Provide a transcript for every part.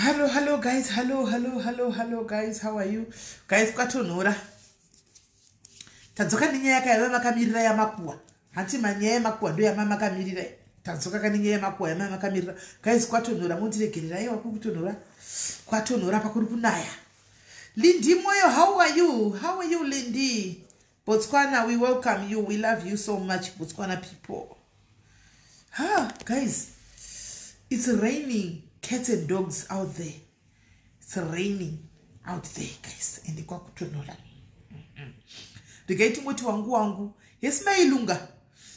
Hello guys, hello guys, how are you? Guys, kwatonora. Tadzoka ninyaya yakaiva makamirira yamakuwa. Hanti manyaya yamakuwa ndo yama makamirira. Tadzoka kaninyaya yamakuwa yama makamirira. Guys, kwatonora mundiregerera kutonora. Kwatonora pakuri kunaya. Lindy Moyo, how are you? How are you, Lindy? Botswana, we welcome you. We love you so much, Botswana people. Guys, it's raining cats and dogs out there. It's raining out there, guys. And kwa kutonora. Rigaiti mwoti wangu. Yes, mailunga.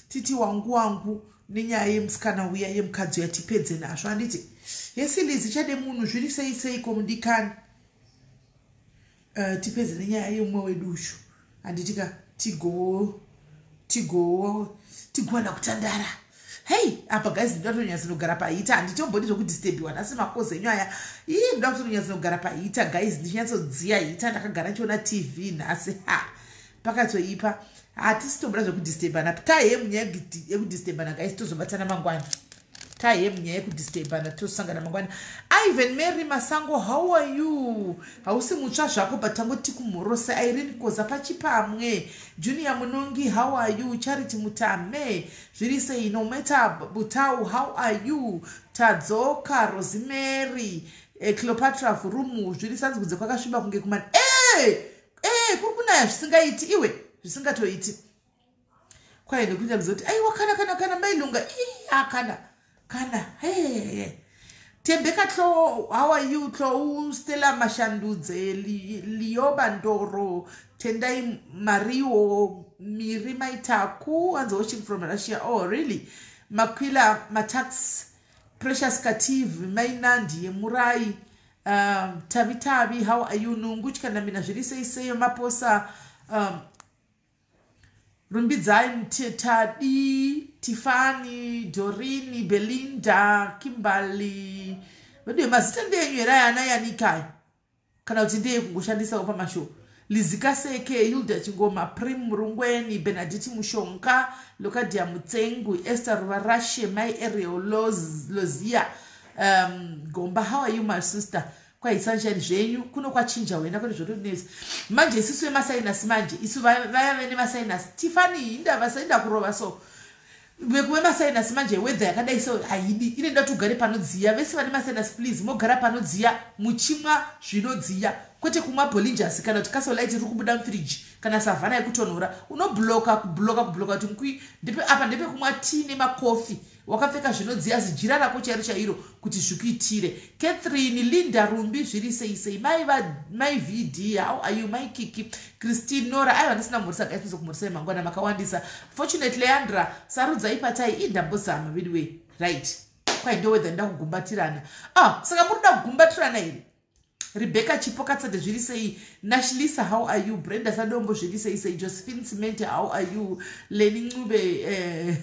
Titi wangu. Ninya mskana uya mkadzo ya tipedze na asho. Anditi. Yes, ilizi chade munu. Juri sei komundikani. Tipedze ninya mwewe dushu. Anditika tigo na kutandara. Hey, apa guys, ndoto nyazinogara paita anditombodi zvokudisturbiwa nasi makoze nyaya. Ndoto nyazinogara paita guys, ndichinatsodziya ita ndakagara chiona TV nasi. Pakatoipa hatisitomboda zvokudisturba taye munyaya yekudisturba guys, tozobatana mangwana. Taye munyaya yekudisturba tosangana mangwana. Ivan Mary Masango, how are you? Hausi mutsva zvako batangoti kumhorosa. Irene Koza pachipamwe. Junior Munongi, how are you? Charity Mutame, Jirise Inometa Butau, how are you? Tadzoka Rosemary, Cleopatra Furumu, Jurisanz Guzekwaka Shiba Kungekuman. Kurkunaya zvisingaiti iwe, zvisingatoiti. Kwaye nekuita kuzoti, wakana mailunga. Kana. Hey. Tembeka Klo, how are you? Klo, Stella Mashandudze, Lioba Ndoro, Tendai Mario, Mirima Itaku, and watching from Russia. Oh, really? Makwila Matax, Precious Kativ, Mainandi, Murai, Tabi, how are you? Nunguchka Namina Jirise, Maposa, Rumbizaim, Tadi, Tiffany, Dorini, Belinda, Kimberly. But you must stand there and I Nikai. Cannot today Gushandisa Opama show. Lizika Seke, Hilda Chigoma, Prim Rungweni, Benaditi Mushonka, Loka Diamutengu, Esther Varashe, my area, Lozia, Gomba, how are you, my sister? Kwa sunshine jenyu kuno kwa chinja wena kwa zvotonesi manje siswe masainas manje isu vaya vene masainas Tiffany inda vasaida kurova so vekuwe masainas manje weather yakadai so haidi ine ndatogare panodziya vese vane masainas please mogara panodziya muchimwa zvinodziya kwete kumwa Bolingers kana kuti Castle-Lite iri kubuda mufridge kana savana yekutonhora unobloka kuti mkwi ndepe apa ndepe kumwa tea nemakofi wakapfeka zvinodziya zijira rako chairo kuti zvikuitire. Catherine, Linda Rumbi zviri sei my VD, how are you? My Kiki, Christine, Nora, aiva ndisina mhorisa gaisi kumhorisa mangwana makawandisa. Fortunately Andra sarudza ipatai indambozama midway right kwai ndo weather ndakugumbatirana saka muruda kugumbatirana iri. Rebecca Chipokatsade zviri sei. Nashlisa, how are you? Brenda Sadombo zviri sei. Josephine Cement, how are you? Leni Ngube,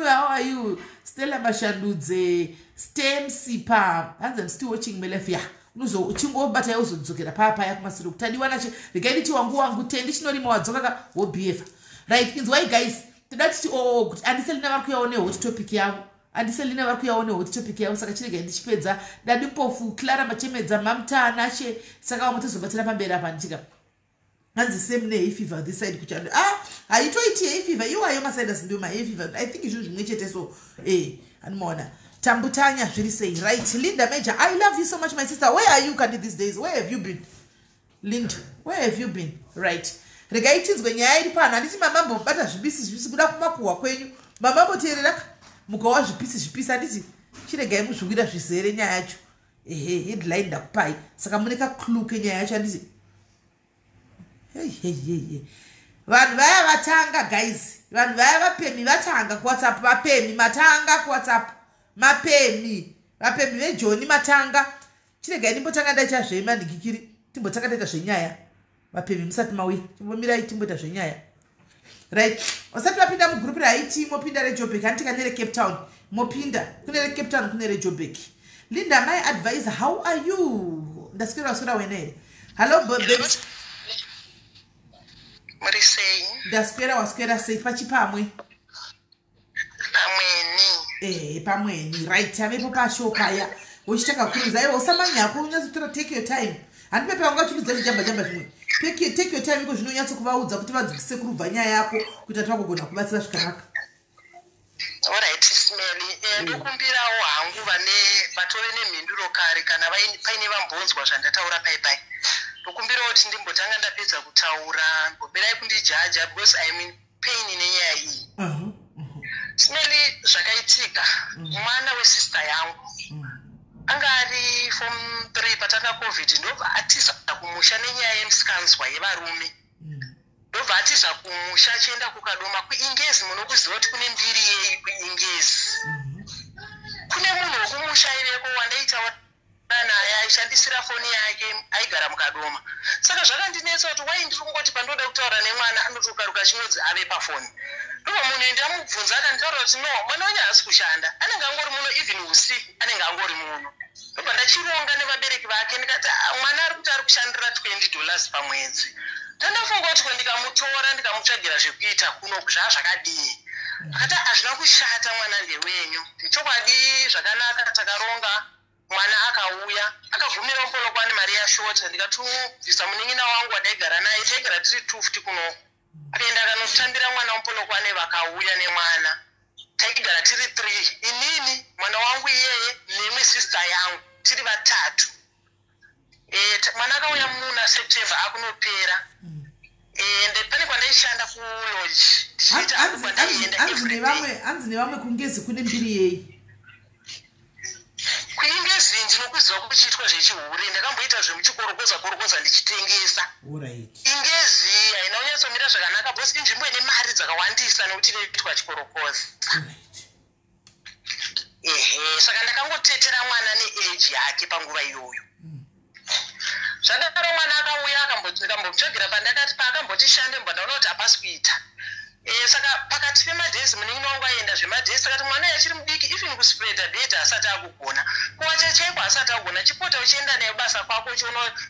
how are you? Stella Mashandudze, Stem Sipa, and I'm still watching Melefia. Nuzo chingo bata yozo dzokera papa yakumasiro kutadiwana che regaiti wangu tendi chinorimo wadzoka woBF. Right, is why guys tidati kuti andiselina vari kuyaone hot topic yavo. Andiselina vari kuyaone hot topic yavo saka chirega ndichipedza dadimpofu Clara Machemedza mamtana che saka wamutozobatira pamberi apa ndichika. Hanzi same ne fever this side kuchando. Haitoiti hay fever. You are your side as do my fever. I think you should mwichete so and Mwana. Tambutanya really say right. Linda Major, I love you so much, my sister. Where are you, Candy, these days? Where have you been? Linda, where have you been? Right. Regaitins when you are pan, and this is my mambo, but as pieces, good up Makua, when you, my mambo terak, Mukawash pieces, and this is. She again was with us, she said, in Yach. It lined up pie. Sakamonica clue, Kenya, and this. Hey. Vanvava tanga, guys. Vanvava pay me matanga, what's up, my pay me matanga, what's up. Mapemi ve Johnny matanga chirega ndimbotanga ndacha zvema ndigikiri timbotanga ndaita zvenyaya mapemi musati mawi timbomira timbota zvenyaya right usati wapinda mu group raiti mopinda reJoburg antika nere Cape Town mopinda kunere Cape Town kunere Joburg. Linda, my advisor, how are you? Ndasikira sura wene. Hello babes. What is saying? Ndasikira wasikira sei pachipamwe. Pamweni, right? Avepo pasho paya. uchitaka kuruza iwe usamanya kunyatsotora take your time handipepe wangachimidza chijamba zvimwe take your time iko zvinonyatso kuvaudza kuti vadzikise kurubva nyaya yako kuti atakugona kubatsira zvakanaka. Alright, Smelly, ndokumbirawo hangu vane vatore nemhinduro kare kana paine vambonzwa zvandataura paipai. Ndokumbirawo kuti ndimbotanga ndapedza kutaura, mboberai kundijaja because I am in pain nenyaya iyi. Smelly, zvakaitika, mwana wesister yangu anga ari form 3 pataka COVID ndobva atiza kumusha nenyaya yemusikanzwa yevarume. Ndobva atiza kumusha achienda kukadoma kuingezi, munokuziva kuti kune mbiri yei kuingezi. Kune munhu wokumusha iveko wandaitaura naye aishandisira foni yake aigara mukadoma. Saka zvakandinetsa kuti wai ndiri kungoti pandoda kutaura nemwana anotokaruka chinodzi ave pafoni. Ndobva munhu ndamubvunza akanditaura kuti no, mwana wenyu haasi kushanda, anenge angori muno even usiku anenge angori muno. Ndobva ndachironga nevabereki vake ndikati mwana ari kuti ari kushandira $20 pamwedzi. Ndandafunga kuti ndikamutora ndikamutsvagira zvekuita kuno zvazvakadii. Akati hazvina kushata mwana ndewenyu. Ndichokwadi zvakanaka takaronga. Mwana akauya akagumira Polokwane mari yashota, ndikatubvisa munin'ina wangu wadaigara naye taigara tiri 250 kuno. Akaenda akanotambira mwana waPolokwane vakauya nemwana. Taigara tiri 3. Inini, mwana wangu iyeye nemwe sister yangu tiri vatatu. Mwana akauya muna September akunopera. Ende pane kwandaishanda kulodge. Ndichita apo kwandaenda every day. Anzi nevamwe kungezi kune mbiri yei. Kuingezi ndinokuziva kuchiitwa zvechihure, ndakamboita zvemuchikorokoza ndichitengesa. Ingezi haina kunyatsomira zvakanaka bosi inzvimbo ine mari dzakawandisa nekuti inoitwa chikorokoza. Saka ndakangotetera mwana neage yake panguva iyoyo. Zvadaro mwana akauya akambomutsvagira pandakati paakamboti shande mbondaona kuti hapasi kuita. Saka pakati pemadhezi munin'ina wangu aenda zvemadhezi, sakati mwana achiri mudiki even kuspreada bed asati akugona, kuwacha chaiko asati agona, chipota uchienda naye basa kwako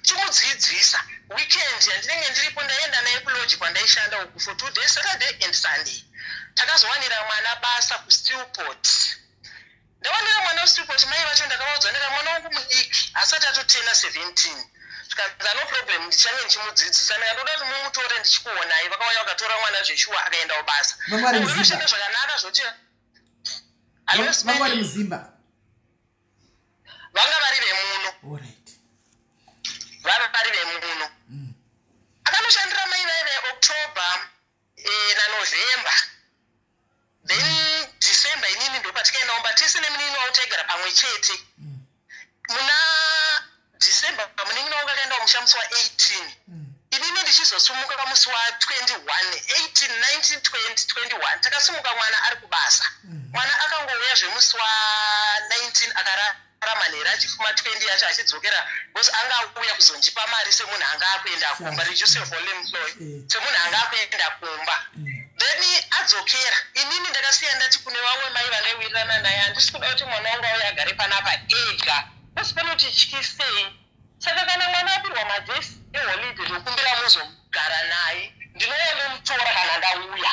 chimudzidzisa. Weekend yandinenge ndiripo ndaenda naye kulodge kwandaishanda uku for 2 days, Saturday and Sunday. Takazowanira mwana basa kuStillport. Ndawanira mwana kuStillport, mai vacho ndakavaudza ndika mwana wangu mudiki asati atotena 17. Zvikanza no problem ndichange ndichimudzidzisa, ndoda kuti mumutore ndichikuonai. Vakauya vakatora mwana zveshuwa akaenda kubasa. Vanoshanda zvakanaka zvoti vanga vari muzimba, vanga vari vemuno. Vari vemuno. Akanoshandira mai vaive October naNovember. Then December inini ndopatikaendaomba tese nemunin'ina wangu taigara pamwe chete. Muna December munin'ina wangu akaenda kumusha musi wa18. Inini ndichizosumuka pamusi wa21, 18, 19, 20, 21. Takasumuka mwana ari kubasa. Mwana akangouya zvemusi wa19 akararama nhere achifuma 20 yacho achidzokera because anga akuuya kuzondipa mari semunhu anga akuenda kumba, reduce for employ, semunhu anga akuenda kumba. Then adzokera. Inini ndakasiya ndati kune vamwe mai vanaiwirirana naye, handisi kuda kuti mwana wangu auya agare panapa ega. Basi panoti tyisei. Saka kana mwana apirwa majesi eholide zvokumbira muzogara naye, ndinouya ndomutora kana ndauya.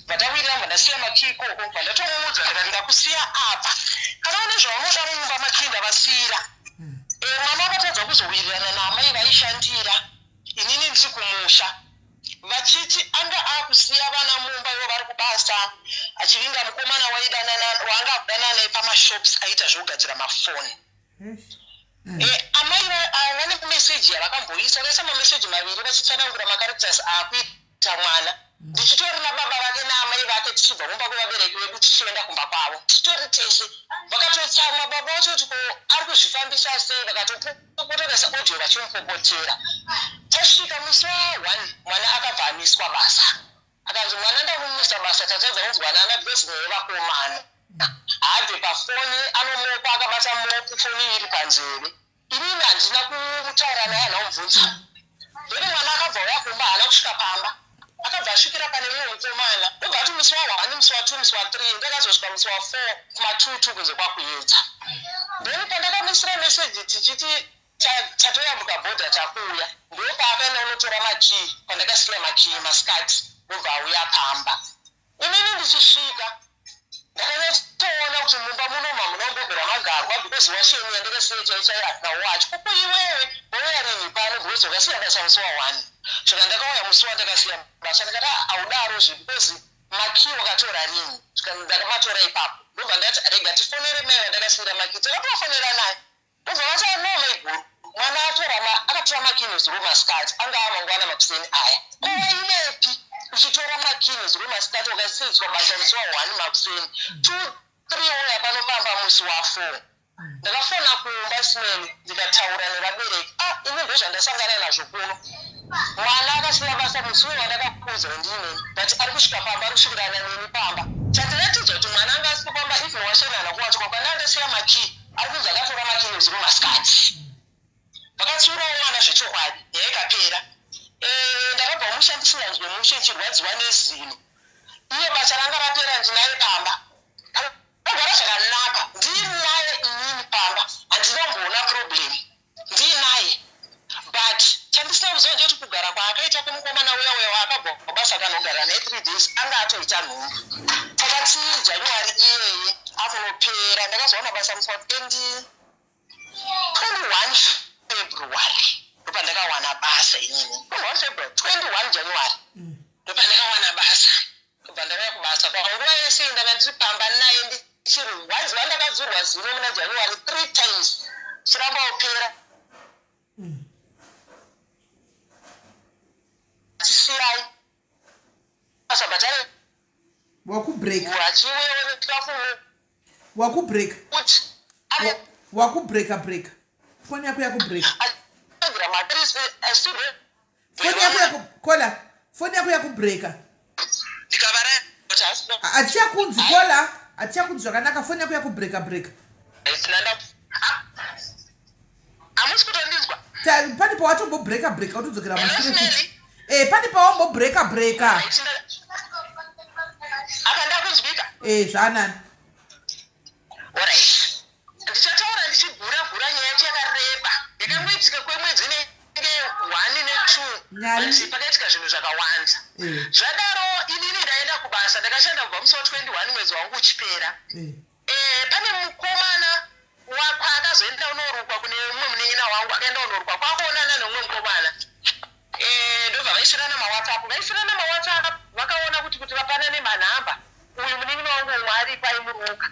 Vandawirira vandasiya makii ikoko, vandatomuudza ndikati ndakusiya apa. Kana une zvaunoda mumba makii ndavasiyira. Mwana akatadza kuzowirirana namai vaishandira. Inini ndiri kumusha. Vachiti anga akusiya vana mumba ivo vari kubasa, achivinga mukomana waanga akudana naye pamashops aita zvekugadzira mafoni. Amai vane meseji yavakamboisa, vakaisa mameseji maviri vachitsanangura makaracters akuita mwana. Ndichitori nababa vake naamai vake tichibva kumba kuvabereki vedu tichienda kumba kwavo. Tichitori tese vakatotsamwa baba vacho kuti ari kuzvifambisa sei, vakatopotokesa audio vachimupopotera. Tasvika musi wa1 mwana akabva amiswa basa. Akanzi mwana ndamumisa basa, tatadza kunzi mwana anabhesi nevakomana. Abve pafoni anomopa akabata mopu foni iri panzeve. Inini handina kutaura naye anamubvunza. Ndori mwana akabva uya kumba haana kusvika pamba. Akabva asvikira pane mumwe mukomana. Ndobva ati musi wa1, musi wa2, musi wa3, ndakazosvika musi wa4 kuma2 kunze kwakuedza. Ndori pandakamisira meseji tichiti chatoyambuka bhodha takuuya, ndo paakaenda unotora makii, pandakasiya makii masikati, ndobva auya pamba. Inini ndichisvika ndakatoona kuti mumba munoma munombogara magarwa because washeni yandakasiya chaichai asina wacho kuko iwewe wauya rini pano because wakasiya basa musi wa1 saka ndakauya musi wandakasiya basa ndakati audaro because maki wakatora rini saka ndakamatora ipapo ndobva ndati rega tifonere mai vandakasiyira maki takatofonera naye ndobva vati anoma iguru mwana akatora makinis rumasikati anga amangwana makuseni aya ovainepi uchitora makinis rumasikati wakasidzwa basa musi wa1 makuseni 2-3 uya panopamba musi wa4 ndakafona kuumba simeni ndikataura nevabereki ini ndozvandasangana nazvo kuno mwana akasiya basa musi wandakakudza ndineni but ari kusvika pamba ari kusvikirana neni pamba chandinatidzwa kuti mwana anga asiri pamba if washenana kuwacho kwakwana andasiya maki ari kunzi akatora makinis rumasikati vakatsiurawo mwana zvechokwadi yaikapera ndakabva mushandisira nzwe mushe chirwadziwa nezino iye basa ranga rapera ndinaye pamba agara zvakanaka ndinaye inini pamba handinamboona problem ndinaye but chandisina kuziva ndechoti kugara kwaakaita kumukomana uya waakabva kwabasa kanogara naye 3 days anga atoita nhumbu pakati January iyeye akunopera ndakazoona basa musi wa21 February ndopa ndakawana basa inini 21 February 21 January ndopa ndakawana basa kubva ndakauya kubasa panguva yese ndanga ndiri pamba naye ndichirwadziwa ndakadzurwa zino muna January 3 times chiramba opera tisiyai basa batare wakubreak wachiwewe tikafumu wakubreak kuti wakubreaka break foni yako yakubreak foni yako yakubreaka atichakunzi kola atichakunzi zvakanaka foni yako yakubreaka break pane pawatombobreaka breaka utodzokera mashure pane pawambobreaka breaka zvanani ndichataura ndichigura nyaya yacho yakareba yakangoitika kwemwedzi inenge 1 ne2 pakaitika zvinhu zvakawanda zvadaro inini ndaenda kubasa ndakashanda kubva musi wa21 mwedzi wangu uchipera pane mukomana kwaakazoenda unorukwa kune umwe munin'ina wangu akaenda unorukwa kwakuonana neumwe mukomana ndobva vaisvirana mawhatsapp vakaona kuti vapanane manhamba uyu munin'ina wangu umwe ari paimuruka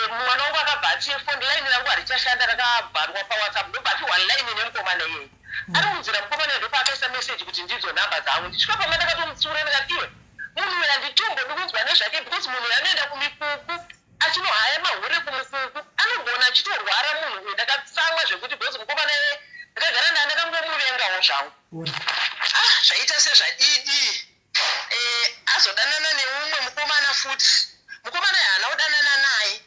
mwana wangu akabva atiye phone line rangu harichashanda rakabharwa pawhatsapp ndobva ati online nemukomana iyeye ari kunzira mukomana ndopa akaisa message kuti ndidzo nhamba dzangu ndisvika pama ndakatomutsiura ndikati iwe munhu uyu handitombo ndikunzwa nezvake because munhu uyu anoenda kumikuku achinohaya mahure kumukuku anogona achitorwara munhu uyu ndakatsamwa zvekuti because mukomana iyeye ndakagara naye ndakangomuvengawo zvangu zvaita sezvadidi azodanana neumwe mukomana futi mukomana uyu haana kudanana naye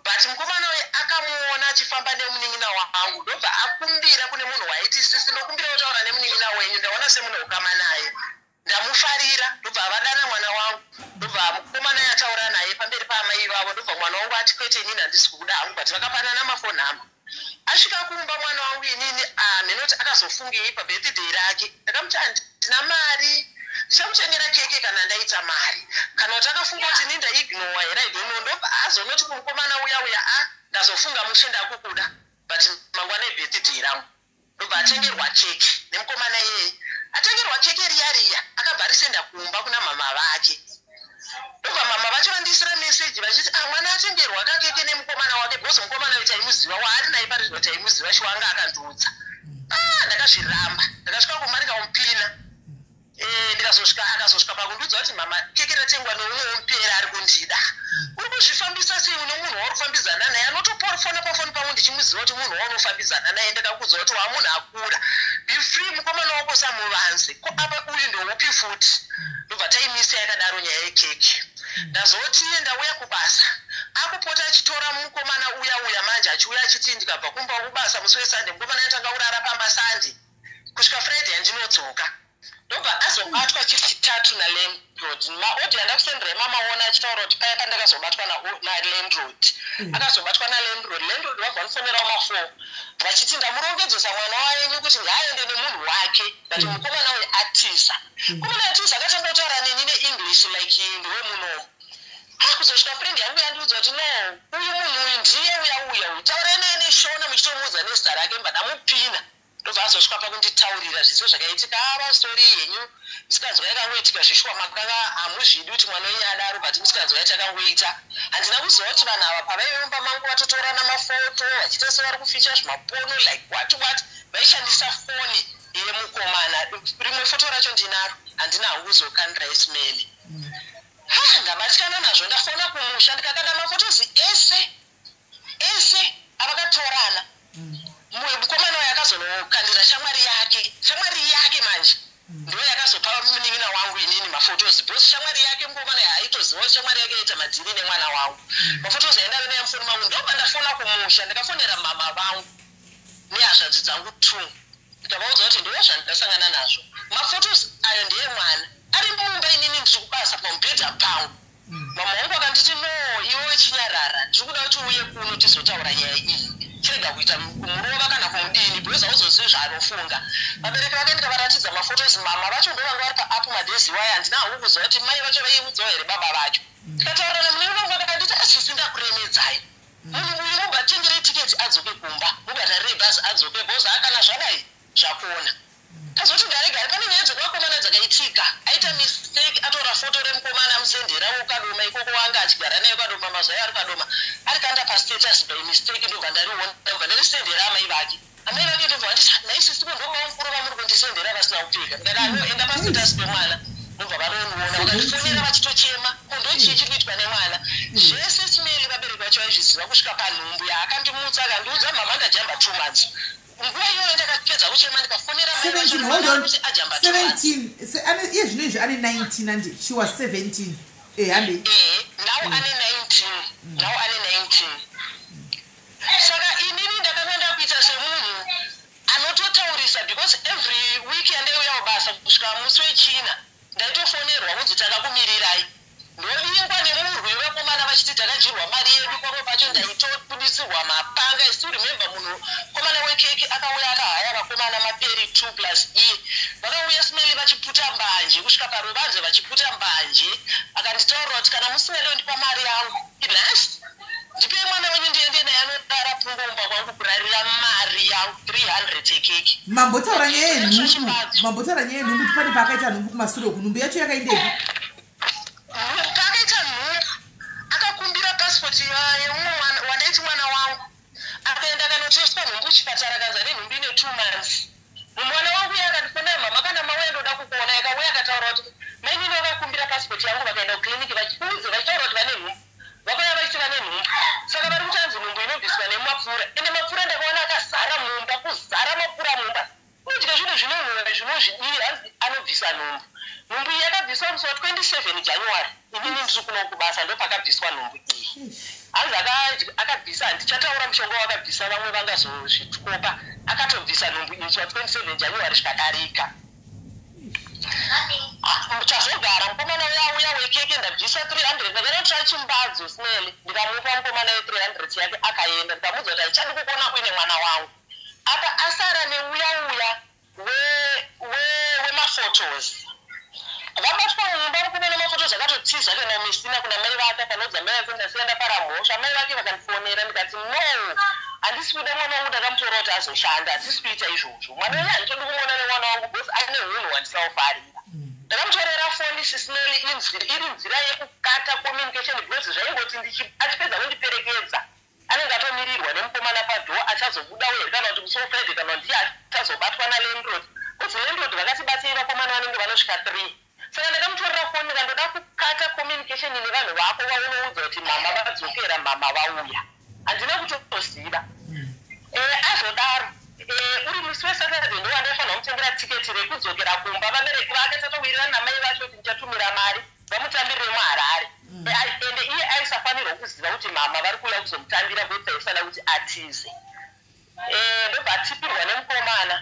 but mukomana uyu akamuona achifamba nemunin'ina wangu ndobva akumbira kune munhu waiti sisi ndokumbira kutaura nemunin'ina wenyu ndaona semunhu ukama naye ndamufarira ndobva avadana mwana wangu ndobva mukomana uyu ataura naye pamberi paamai vavo ndobva mwana wangu ati kwete inini handisi kuda hangu but vakapanana mafoni namba asvika kumba mwana wangu inini mhenoti akazofungei pabirthday rake ndakamuti handina mari ndichamutengera keke kana ndaita mari kana kuti akafunga kuti ini ndaignora here idono ndobva azonoti kumukomana uya ndazofunga mushe ndakukuda but mangwana ebirthday rangu ndobva atengerwa keke nemukomana iyeye atengerwa keke riya akabva risenda kumba kuna mama vake ndobva mama vacho vandisira meseji vachiti mwana atengerwa kakeke nemukomana wake because mukomana uyu taimuziva waari naye parizvo taimuziva chiwanga akandiudza ndakazviramba ndakasvika kumba ndikamupina akazosvika pakundiudza kuti mama keke ratengwa neumwe mupera ari kundida uri kuzvifambisa sei une munhu wauri kufambidzana naye anotopofona pafoni pangu ndichimuziva kuti munhu waunofambidzana naye ndakakudza kuti wamunhu akura be free mukomana wako samuvanze ko apa uyu ndoupi futi ndobva taimisa yakadaro nyaya yekeke ndazoti ndauya kubasa akupota achitora mukomana uya manje achiuya achiti ndikabva kumba kubasa musi wesande mukomana atanga urara pamba sande kusvika friday andinodzoka ndobva azobatwa chiri chitatu nalandlord maodhi andakusendera mamaona achitaura kuti paya pandakazobatwa nalandlord akazobatwa nalandlord vabva ndifonerawo ma4 vachiti ndamurongedzesa mwana wayenyu kuti ngaaende nemunhu wake ngati mukomana uyu atisa mukomana atisa akatanga kutaura neni neenglish like ndiwe munomu kuzosvika friend yangu yandiudza kuti no uyu munhu ndiye uya taura nene shona muchitomuudza nezita rake mbadamupina ndobva azosvika pakunditaurira zviso zvakaitika ava stori yenyu misikanzwa yakangoitika zvishwa makanga hamuzvidi kuti mwana wenyu adaro but misikanzwa yachakangoita handina kuziva kuti vanhu ava pavaimba mangu vatotorana mafoto vachiita sevari kuficha zvimapono like what vaishandisa foni yemukomana rimwe foto racho ndinaro handina hangu kuzokanira SISMELLY ndabatikana nazvo ndafona kumusha ndikakanda mafotozi ese avakatorana mukomana wayo akazonokandira shamwari yake manje ndiyo yakazopa munin'ina wangu inini mafotozi bhosi shamwari yake mukomana yaitoziva kuti shamwari yake yaita madhiri nemwana wangu mafotozi aindave neyamufoni mangu ndobva ndafona kumusha ndikafonera mama vangu nehashanzi dzangu 2 ndikavaudza kuti ndiwo zvandasangana nazvo mafotozi ayo ndeye mwana ari mumba inini ndiri kubasa pamubhedha pangu mama wangu akanditi no iwe chinyarara ndiri kuda kuti uye kuno tizotaura nyaya iyi chirega kuita kumurova kana kumudini bhoza uzozivi zvaanofunga vabereki vake ndikavaratidza mafotozi mama vacho ndo vanga vari paapu madhezi waya handina hangu kuziva kuti mai vacho vaiudzawo here baba vacho ndikataura namunini vangu vakanditi asisi ndakuremedzai munhu uyu mubatengerei tiketi adzoke kumba mubatarire bhazi adzoke bhoza akana zvadai zvakuona kazoti ndaregari pane nyaya dzekuvakomana dzakaitika aita mistake atora foto remukomana musendera ukadoma ikoko wanga achigara naye ukadoma mazai ari ukadoma ari kanda pastatus by mistake ndobva ndariona ndobva ndarisendera amai vake amai vake ndobva vanditi naisisi kundomamukuru vamuri kundisendera vasina kupfeka ndikati enda pastatus pemwana ndobva vanoniona vakandifonera vachitochema kondochii chiri kuitwa nemwana zvese SISMELLY vabereki vacho vaizviziva kusvika panhumbu yaakandimutsa akandiudza mama ndajamba 2 months nguva iyoyo ndakapedza kuchema ndikafonera mai vacho kuti ajamba 2 months iye zvino izvi ane 19 andi she was 17 now ane 19 saka inini ndakakanda kuita semunhu anototaurisa because every week yandaiuya kubasa kusvika musi wechina ndaitofonerwa kunzi takakumirirai ndovingwa nemurwi wekomana vachiti takajirwa mari yedu kwako pacho ndaitobudisirwa mapanga isi remember munhu komana wekeki akauya akahaya vakomana maperi 2+E vakauya SISMELLY vachiputa mbanje kusvika paruvanze vachiputa mbanje akanditaurira kuti kana musina leo ndipa mari yangu inhasi ndipei mwana wenyu ndiende naye anodara pungomba kwangu kurarira mari yangu 300 yekeki mambotaura nyaya yenhumbu kuti pane paakaita nhumbu kumashure uku nhumbu yacho yakaindepi pakaita nhumbu akakumbira pasipoti wandaiti mwana wangu akaenda akanoteswa nhumbu kuchipatara akanza nenhumbu ine 2 months mwana wangu iye akandifonera mama kana mauya ndoda kukuona yakauya akataura kuti mainini vakakumbira pasipoti yangu vakaenda kukiriniki vachiudze vachitaura kuti vane nhumbu vakauya vachiti vane nhumbu saka vari kutanzi nhumbu inobviswa nemapfura ende mapfura ndakaona akazara mumba kuzara mapfura mumba unoitika zvinhu zvinozvidii hanzi anobvisa nhumbu nhumbu iyi yakabviswa musi wa27 January inini ndiri kuno kubasa ndopakabviswa nhumbu iyi hanzi akabvisa handichataura mushonga wakabvisa vamwe vangazozvityopa akatobvisa nhumbu iyi musi wa27 January zvikadarika chazogara mukomana uya wekeke ndabvisa 300 ndakanotora chimbadzo SISMELLY ndikamupa mukomana we300 yake akaenda ndikamuudza kuti haichandi kukona kuine mwana wangu apa asara neuya wemafotos vabatwa mumba mukume nemafotos akatotiza kana misina kuna mai vake kanodza mai vake ndasienda paramhosva mai vake vakandifonera ndikati no handisi kuda mwana wangu ndakamutora kuti azoshanda hatisi kuita izvozvo mwana wenyu handitodi kumuona nemwana wangu bhosi ane hunhu hwandisaufarira ndakamutorera foni SISMELLY iri nzira yekukata communication because zvaingoti achipedza kundiperekedza anenge atomirirwa nemukomana padhoo achazobuda uye kana kuti musi wefriday kana ndiye achazobatwa nalandlord kuti landlord vakatibatsiri vakomana vanenge vanosvika 3 saka ndakamutorera foni ndikandoda kukata communication nevanhu vako vaunoudza kuti mama vadzokera mama vauya handina kutoziva azodaro uri musi wesaturday ndo wandafanira kumutengera tiketi rekudzokera kumba vabereki vake tatowirirana namai vacho kuti ndichatumira mari vamutambirire muharare ende iye aisafanirwa kuziva kuti mama vari kuuya kuzomutambira kuti aisada kuti atize ndobva atipirwa nemukomana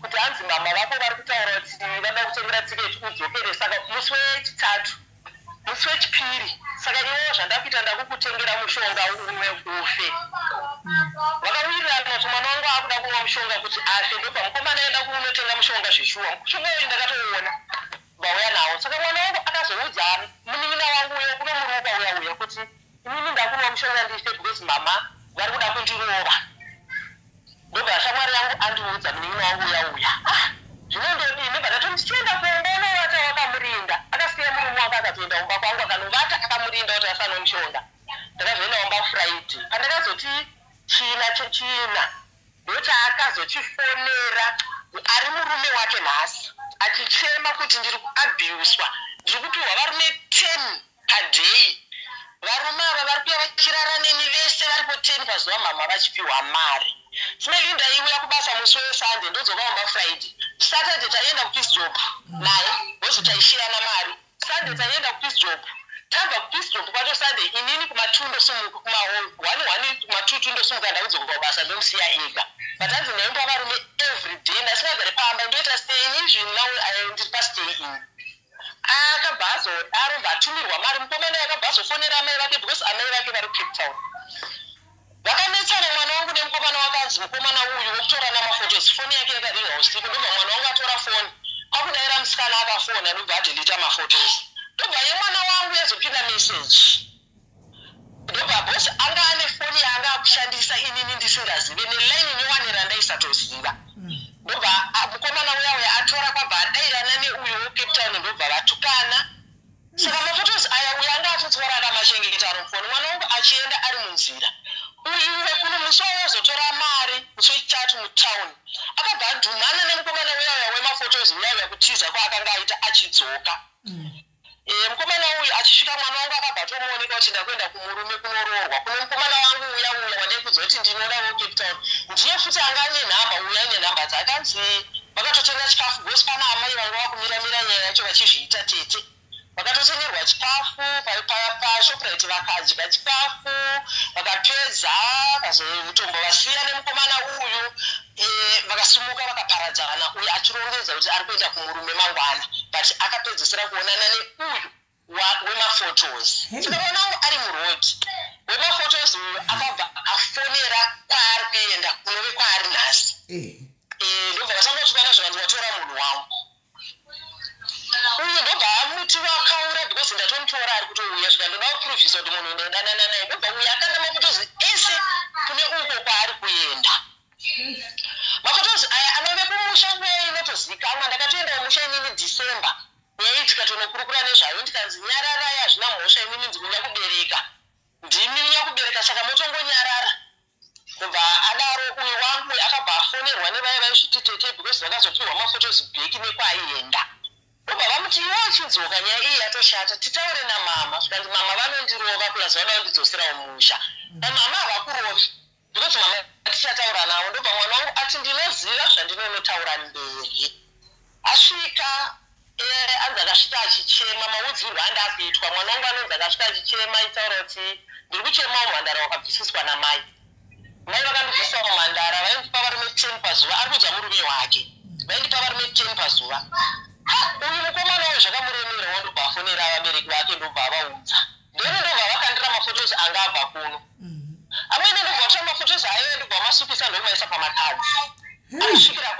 kuti hanzi mama vako vari kutaura kuti vada kutengera tiketi udzokere saka musi wechitatu musi wechipiri saka iwewo zvandakuita ndakukutengera mushonga umwe ufe vakawirirana kuti mwana wangu akuda kumwa mushonga kuti afe ndobva mukomana enda kunotenga mushonga zveshuwa mushonga uyu ndakatoona vauya nawo saka mwana wangu akazoudza munin'ina wangu uyo kuno muruka uya ndikwanise because mama vari kuda kundirova. Ndobva shamwari yangu andiudza munin'ina wangu uya zvinondodini bata ndichienda kumba unovata wakamurinda akasiya murume wake akatoenda kumba kwangu akanovata akamurinda kuti asanomushonga. Ndakazoenda kumba Friday pandakazoti china ndochaakazochifonera ari murume wake nhasi achichema kuti ndiri kuabhuswa ndiri kupiwa varume 10 padhei. Varume ava vari kuya vachirara neni vese varipo 10 pazuva mama vachipiwa mari. Smelly ndaiuya kubasa musi weSunday ndodzoka kumba Friday. Saturday taienda kupeace job naye bhozi taishiyana mari. Sunday taienda kupeace job tabva kupeace job kwacho Sunday inini kumatundo sumuka kuma1 kumatutu ndosumuka ndakudzoka kubasa ndomusiya ega. Vatanzi ndaimupa varume every day ndasingagare pamba ndoita stay in zvino ndiri pastay in. Akabva azodaro ndatumirwa mari mukomana akabva azofonera amai vake because amai vake vari Cape Town. Vakanetsana mwana wangu nemukomana wakanzi mukomana uyu wokutora namafotos foni yake yakaringa usiku ndobva mwana wangu atora foni akudayira musikana akafona ndobva adelita mafotos ndobva yemwana wangu yazopinda meseji ndobva bosi anga ane foni yaanga akushandisa inini ndisingazive nelaini newanira ndaisatoziva ndobva mukomana uyauya atora kwabva adayirana neuyu woCape Town ndobva vatukana. Saka mafotos aya uyu anga atotora akamachengeta ari mufoni mwana wangu achienda ari munzira. Uyu kuno musi wazotora mari musi wechitatu mutauni akabva adhumana nemukomana uyauya wemafotos uyauya kutiza kwaakanga aita achidzoka. Mukomana uyu achisvika mwana wangu akabva atomuoneka kuti ndakuenda kumurume kunoroorwa kuno mukomana wangu uyauya wandai kudza kuti ndinoda woCape Town ndiye futi anga ane nhamba uya ane nhamba dzakanzi vakatotenga chikafu gosi pana amai vanga vakumiramira nyaya yacho vachizviita tete. Vakatotengerwa chikafu paShoprite vakadya chikafu vakapedza mutombo vasiya nemukomana uyu vakasimuka vakaparadzana uyu achirongedza kuti ari kuenda kumurume mangwana but akapedzisira kuonana neuyu wemafotos. Tikaona wangu ari murodhi wemafotos uyu akabva afonera kwaari kuenda kunove kwaari nhasi. Ndobva vasangotukana zvakanzi vatora munhu wangu uyu ndobva amuti vakaura because ndatomutora ari kutouya svika ndoda kupuruvhisa kuti munhu ndadanana naye ndobva uyu akanda mafotozi ese kune uko kwaari kuenda. Mafotozi aya anove kumusha nguva inotozivikanwa ndakatoenda kumusha inini December nyaya tikatonokurukura nezvayo ndikanzi nyararai hazvina mhosva inini ndikunya kubereka ndiminya kubereka saka motongonyarara. Ndobva adaro uyu wangu akabva afonerwa nevaya vaizvititete because vakazopiwa mafotozi bheki nekwaienda. Ndobva vamuti iwe achidzoka nyaya iyi yatoshata titaure namama zvikanzi mama vanondirova plus vada kundidzosera mumusha mama havakurovi because mama tichataura navo. Ndobva mwana wangu ati ndinoziva zvandinonotaura mberi. Asvika anzi akasvika achichema maudzirwo anda akuitwa mwana wangu anonzi akasvika achichema itaura kuti ndiri kuchemawo mhandara wakabvisiswa namai. Mai vakandibvisa mumhandara vaindipa varume 10 pazuva ari kudza murume wake vaindipa varume 10 pazuva. Uyu mukomana uyu zvakamuremerawo ndobva afonera vabereki vake ndobva avaudza ndeno ndobva vakandira mafotozi anga abva kuno. Amene ndobva vatora mafotozi ayo ndobva vamasukisa ndokumaisa pamakadzi achisvikira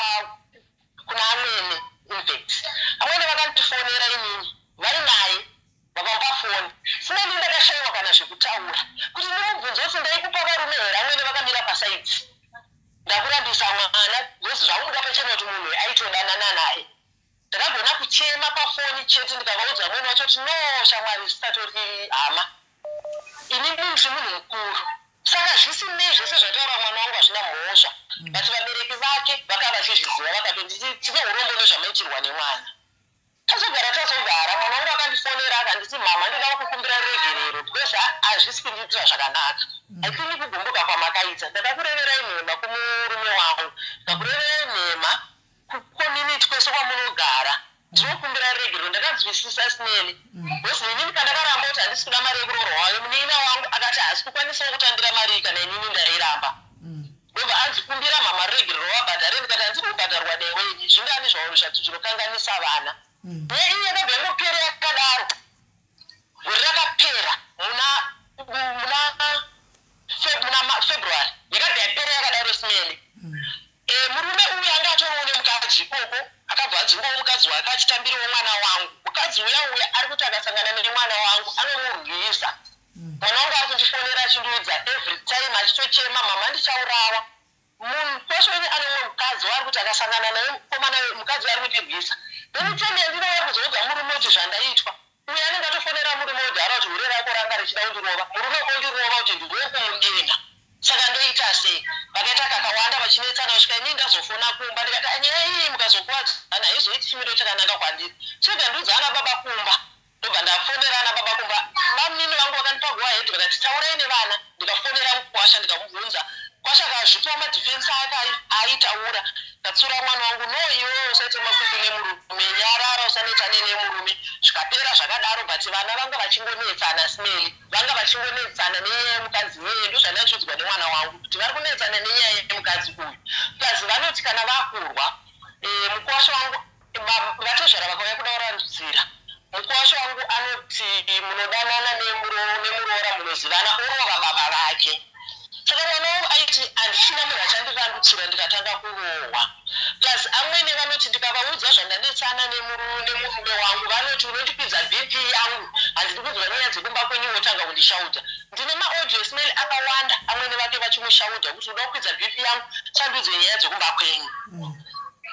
kuna amene infact amene vakandifonera inini vari naye vakamupa foni sina ndi ndakashayiwa kana zvekutaura kuti ndimubvunza kuti ndaikupa varume here amene vakamira pasaidzi ndakurambisa mwana gozi zvakuda pachena kuti munhu aitodanana naye. Ndakagona kuchema pafoni chete ndikavaudza munhu wacho kuti no shamwari zvisatori hama ini ndinzi munhu mukuru saka zvisinei zvese zvataura mwana wangu hazvina mhosva but vabereki vake vakava vachizviziva vakatoti tina urombo nezvamaitirwa nemwana. Tazogara mwana wangu akandifonera akanditi mama ndinoda kukumbira ruregerero because hazvisi kundiitira zvakanaka haitini kugumbuka kwamakaita ndakakureverai nhema kumurume wangu ndakureverai nhema kucommunity kwese kwamunogara ndinokumbira ruregerero ndakanzwisisa Smelly because inini kandakaramba kuti handisi kuda mari yekuroorwa wayo munin'ina wangu akati hasi kukwanisawo kutandira mari kana inini ndairamba ndobva anzikumbira mama ruregerero wabhadhare ndikati handiri kubhadharwa neweji zvingani zvauro zvati zvinokanganisa vana. Neiye ndobvengopera yakadaro gore rakapera muna February yakabva yapera yakadaro Smelly. Murume uyu anga atorowo nemukadzi ikoko akabva adzingawo mukadzi wake achitambirawo mwana wangu. Mukadzi uya ari kuti akasangana nemwana wangu anomurwisa mwana wangu ari kundifonera achindiudza every time achitochema mama ndichaurawa munhu kweshe ane mumwe mukadzi wari kuti akasangana naye mukomana mukadzi wari kutirwisa ndinitende ndinowari kuzoudza murume kuti zvandaitwa uye anenge atofonera murume udhara kuti hure rako ranga richida kundirova murume ondirova kuti ndiwe kumudenda saka ndoita sei vakaita kakawanda vachinetsana kusvika inini ndazofona kumba ndikati anyaya iyi mukazokuwadzana haizoiti chimiro chakanaka kwandiri chega ndiudza ana baba kumba ndobva ndafonera ana baba kumba mamunini vangu vakandipa guwa hedhi vakati taurei nevana ndikafonera mukwasha ndikamubvunza kwasha kazvipa madhifensi ake aitaura ndatsura mwana wangu no iwewe usaite makwikwi nemurume nyarara usanetsane nemurume zvikapera zvakadaro but vana vanga vachingonetsana smeli vanga vachingonetsana nenyaya yemukadzi weye ndozvandachiudzwa nemwana wangu kuti vari kunetsana nenyaya yemukadzi uyu plus vanoti kana vakurwa mukwasha wangu vatozvara vakauya kudauranzira mukwasha wangu anoti munodanana nemuroora munozivana urova baba vake saka mwana wangu aiti handichina munhu achandirandutsira ndikatanga kurohwa plus amweni vanoti ndikavaudza zvandanetsana nemurume wangu vanoti unondikwidza bp yangu handidi kunzwa nyaya dzekumba kwenyu wotanga kundishauta ndine maaudio smell akawanda amweni vake vachimushauta kuti uda kukwidza bp yangu sandudze nyaya dzekumba kwenyu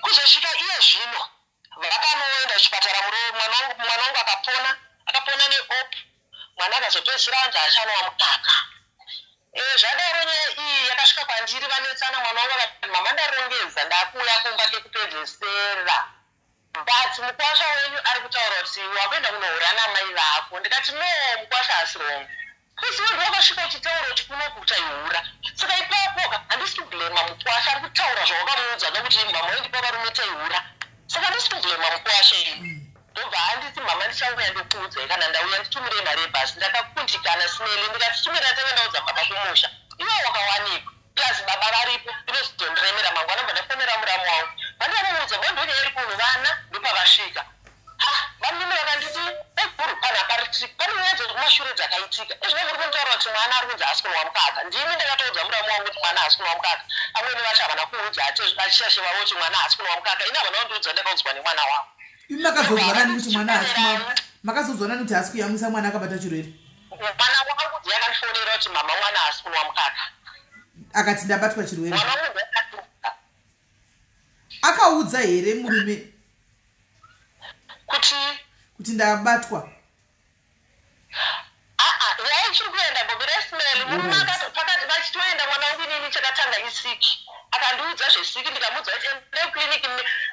kuzosvika iye zvino vakanoenda kuchipatara mwana wangu akapona neop mwana akazopedzisira anzi achanwa mukaka zvadaro nyaya iyi yakasvika kwandiri vanetsana mwana wangu akati mama ndarongedza ndakuuya kumba kekupedzisira but mukwasha wenyu ari kutaura kuti wakuenda kunohura namai vako ndikati no mukwasha asirongo kuzi wendu wakasvika uchitaura kuti kunokuta ihura saka ipapo handisi kublema mukwasha ari kutaura zvawakamuudza nokuti mama wendipa varume taihura saka handisi kublema mukwasha iyi ndobva handiti mama ndichauya ndokuudzai kana ndauya nditumire mari yebhasi ndakakundikana sinele ndikati tumira tenge ndaudza baba kumusha iwe wakawanikwa plus baba varipo inozondoremera mangu anobva ndafonera muramu wangu vandavamuudza bondonye iri kunhu vana ndopavasvika vamimi vakanditi eguru pana pane nyaya dzekumashure dzakaitika izvino muri kuntaura kuti mwana ari kunzi asi kunwa mukaka ndimi ndakatoudza muramu wangu kuti mwana asi kunwa mukaka amweni vacho havana kuudza achishashevavo kuti mwana asi kunwa mukaka ina havana kundiudza ndakaudzwa nemwana wangu makazozwanani kuti mwana makazozwanani kuti hasi kuyamwisa mwana akabata chirwere mwana wangu yakandifonera kuti mama mwana hasi kunwa mukaka akati ndabatwa chirwere akaudza here murume kuti ndabatwa yaichiri kuenda bobi resmel murume pakati vachitoenda mwana wangu inini chakatanga isiki akandiudza zvisiki ndikamuudza kuti ndekliniki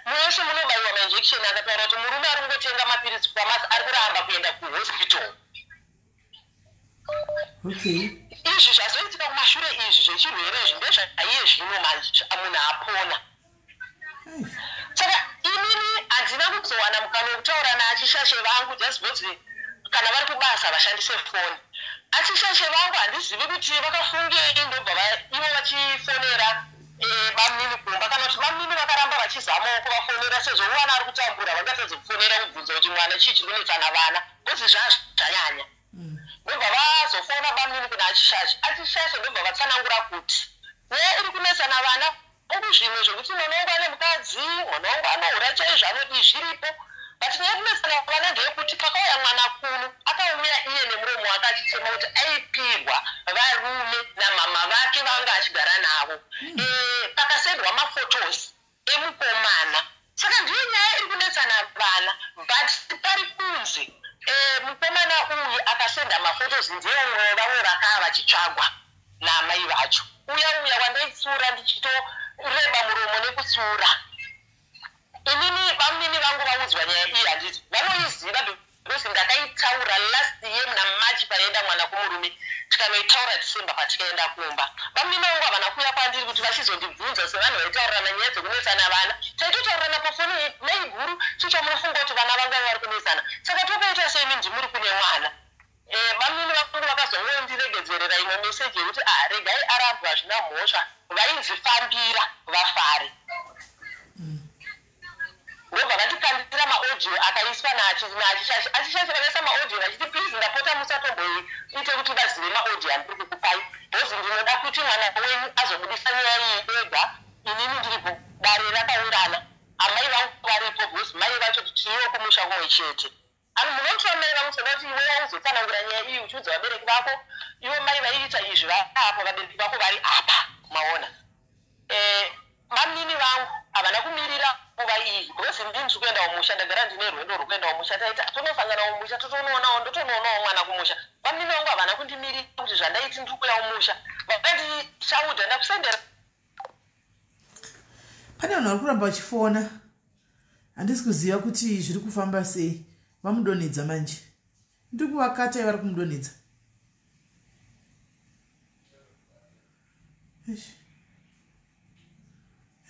muyeshe munobaiwa mainjection akataura kuti murume ari kungotenga mapirisi kwamasi ari kuramba kuenda kuhospital izvi zvazoitika kumashure izvi zvechirwere izvi ndezvaiye zvino manje munhu apona saka inini handina kuzowana mukana wekutaura naachishashe vangu just because kana vari kubasa vashandise foni achishashe vangu handizivi kuti vakafungei ndobva ivo vachifonera bamini kumba kana kuti bamini vakaramba vachizamawo kuvafonera sezvo mwana ari kutambura vangatadze kufonera kubvunza kuti mwana chii chiri kunetsana vana bhozi zvazvanyanya ndobva vazofona bamini kuna achishashe ndobva vatsanangura kuti nyaya iri kunetsana vana uku zvimwe zvokuti mwana wangu ane mukadzi mwana wangu anohura chaizvo anodi zviripo but nyaya kunetsana vana ndeyekuti pakauya mwana kuno akauya iye nemuromo wake achichema kuti aipirwa varume namama vake vanga achigara navo pakasendwa mafotos emukomana saka ndiyo nyaya iri kunetsana vana but pari kunzi mukomana uyu akasenda mafotos ndiye vamwe vakava vachitsvagwa namai vacho uya wandaitsura ndichitoreba muromo nekutsura inini vamini vangu vaudzwa nyaya iyi handiti vanoiziva because ndakaitaura last year muna March paenda mwana kumurume tikanoitaura December patikaenda kumba vamini vangu havana kuuya kwandiri kuti vachizondibvunza sevanhu vaitaurana nyaya dzekunetsana vana taitotaurana pafoni nei guru chicho munofunga kuti vana vanga vari kunetsana saka tokaita semi ndimuri kune mwana vamini vangu vakazongondiregedzerera imwe meseji yekuti regai arambwa zvina mhosva vaizvifambira vafare ndobva vatikandira maaudio akaiswa nachishashe vakaisa maaudio vachiti please ndapota musatomboite kuti vazive maaudio andiri kukupai bhozi ndinoda kuti mwana wenyu azobudisa nyaya iyi ega inini ndiripo dare rakaurana amai vangu varipo bhozi mai vacho tiriwo kumusha kumwe chete ani munotomera mutoda kuti iwe uzotsanangura nyaya iyi uchiudza vabereki vako ivo mai vaiita izvi vaapo vabereki vako vari apa maona mamini vangu havana kumirira nguva iyi because ndini ndiri kuenda kumusha ndagara ndine rwendo rwokuenda kumusha taita tonosangana kumusha totonoonawo ndotonoonawo mwana kumusha mamini vangu havana kundimirira kuti zvandaiti ndiri kuya kumusha vakandishaudha ndakusendera. Pane vanhu vari kuramba vachifona, handisi kuziva kuti zviri kufamba sei. Vamudonedza manje, ndiri kuvakata vari kumudonedza.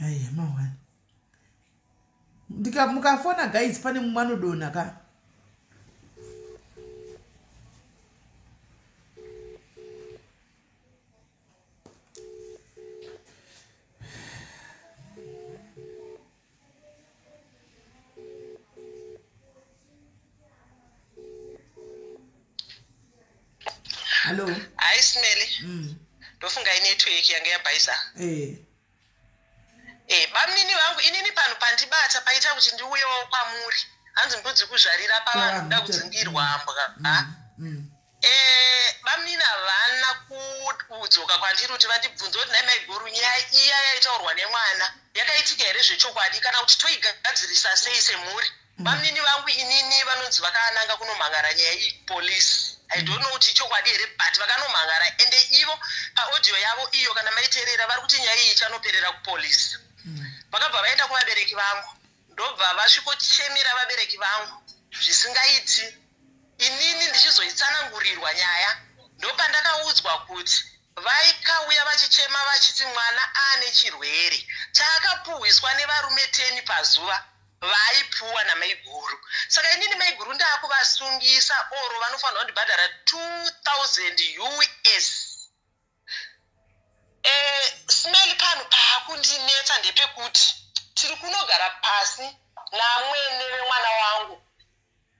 Aiya mawani, mukafona guys pane mumwe anodonha ka. Hello. Hi Smelly. Ndofunga inetwork yange yabhaisa. Bamnini vangu inini pano pandibata paita kuti ndiuyewo kwamuri. Hanzi mbudzi kuzvarira pavanhu kuda kudzingirwa mbwa. Bamnini havana kudzoka kwandiri kuti vandibvunze kuti nai maiguru nyaya iya yaitaurwa nemwana yakaitika here zvechokwadi kana kuti toigadzirisa sei semhuri. Bamnini vangu inini vanonzi vakananga kunomhangara nyaya iyi polisi. I don't know kuti chokwadi here but vakanomhangara ende ivo paaudio yavo iyo kana maiteerera vari kuti nyaya iyi ichanoperera kupolisi. Vakabva vaenda kuvabereki vangu ndobva vasvikochemera vabereki vangu zvisingaiti. Inini ndichizoitsanangurirwa nyaya ndopandakaudzwa kuti vaikauya vachichema vachiti mwana ane chirwere chaakapuhwiswa nevarume 10 pazuva vaipuwa namaiguru. Saka inini maiguru ndaakuvasungisa oro vanofanira kundibhadhara 2000 US. Smelly pano paakundinetsa ndepekuti tiri kunogara pasi namwene vemwana wangu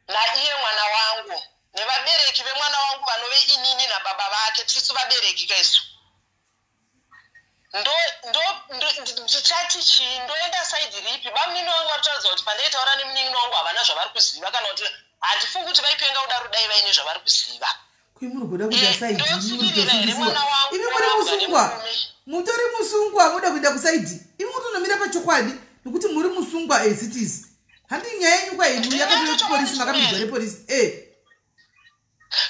naiye mwana wangu nevabereki vemwana wangu vanove inini nababa vake tisu vabereki kaisu. Ndichati chii ndoenda saidi ripi. Bamnini wangu vatotaridza kuti pandaitaura nemunin'ini wangu havana zvavari kuziva kana kuti handifungi kuti vaipenga kudaro dai vaine zvavari kuziva. Muri kuda kuita saidi imi muri musungwa, mutori musungwa muda kuenda kusaidi. Imi mutonomira pachokwadi nekuti muri musungwa as it is. Handi nyaya yenyu kwa inu yakatoya kupolisi makapinzwa nepolisi.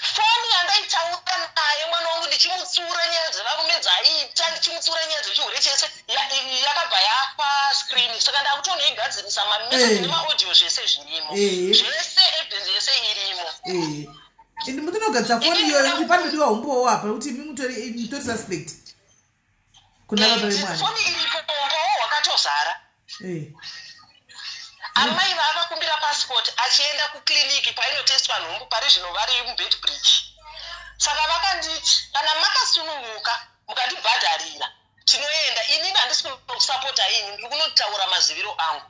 Foni yandaitaura naye mwana wangu ndichimutsura nyaya dzevarume dzaiita ndichimutsura nyaya dzechihure chese yakabva yafa screen. Saka ndakutonoigadzirisa mameseji nemaaudio zvese zvirimo. Zvese evidence yese irimo. Indi mutonogadzira foni iyoyo kuti panodiwa umbowo apa kuti imi mutori suspect. Kuna baba vemwana. Foni iripo umbowo hwakatozara. Amai vakakumbira passport achienda kukliniki painotestwa nhumbu pari zvino vari muBedbridge. Saka vakanditi kana makasununguka mukandibhadharira tinoenda. Inini handisi kusapota inyu ndiri kunotaura maziviro angu.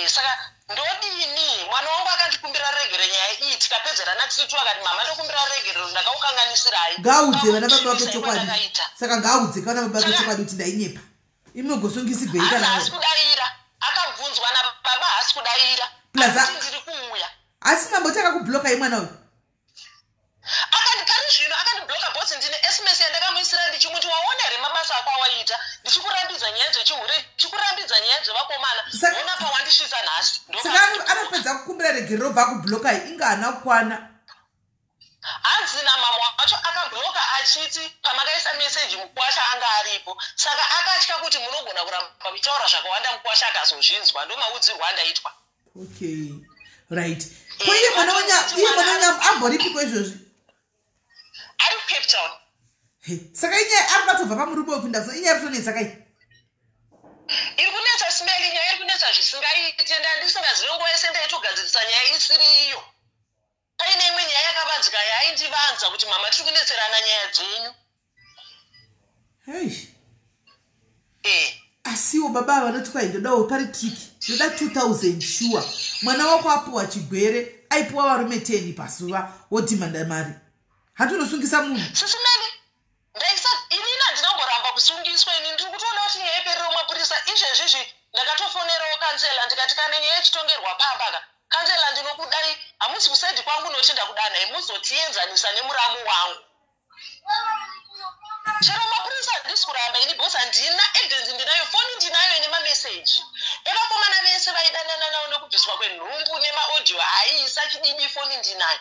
Saka ndodini mwana wangu akandikumbira regero nyaya iyi tikapedzerana tiritu akati mama ndokumbira regero ndakaukanganisirai. Ngaudze vana baba vake chokwadi. Saka ngaudze kana baba vake chokwadi kuti ndainepa. Imi mugosungisi bheita nawo. Haasi kudaira. Akabvunzwa nababa haasi kudaira. Asi ndiri kuuya. Asi mambo takakubloka imwana uyu. Pari zvino akandibloka bhosi ndine SMS yandakamuisira ndichimuti waona here mabasa ako awaita ndichikurambidza nyaya dzechihure ndichikurambidza nyaya dzevakomana ona pawandisvitsa nhasi. Saka anopedza kukumbira regero robva akubloka inga haana kukwana. Hanzi namama wacho akabloka achiti pamakaisa meseji mukwasha anga aripo. Saka akatya kuti munogona kuramba muchitaura zvakawanda mukwasha akazozvinzwa ndomaudzirwa andaitwa. Okay. Right. Ko iye mwana wanya amboripiko izvozvi? Ari kuCape Town. Saka inye ari kubatobva pamurume wekunda so inye ari kutonetsa kai? Iri kunetsa Smelly nyaya iri kunetsa zvisingaiti ende handisingazivi nguva yese ndaitogadzirisa nyaya isiri iyo. Paine imwe nyaya yakavanzika yaindivanza kuti mama tiri kunetserana nyaya dzenyu. Asiwo baba vanoti kwai ndodawo pari triki ndoda 2000 sure. Mwana wako apuwa chigwere aipuwa varume 10 pazuva wodhimanda mari. Hatunosungisa munhu. Sisimeli ndaisa inini handinamboramba kusungiswa ini ndiri kutoona kuti nyaya iperero mapurisa izvezvizvi ndakatofonerawo kansela ndikati kana nyaya ichitongerwa pamba ka Kandela ndinokudai hamusi kusaidi kwangu nochinda kudana muzotienzanisa nemuramu wangu. Chero mapurisa handisi kuramba ini bhosi handina evidence ndinayo foni ndinayo nemameseji. Evakomana vese vaidanana navo nekubviswa kwenhumbu nemaaudio haiisa chididi foni ndinayo.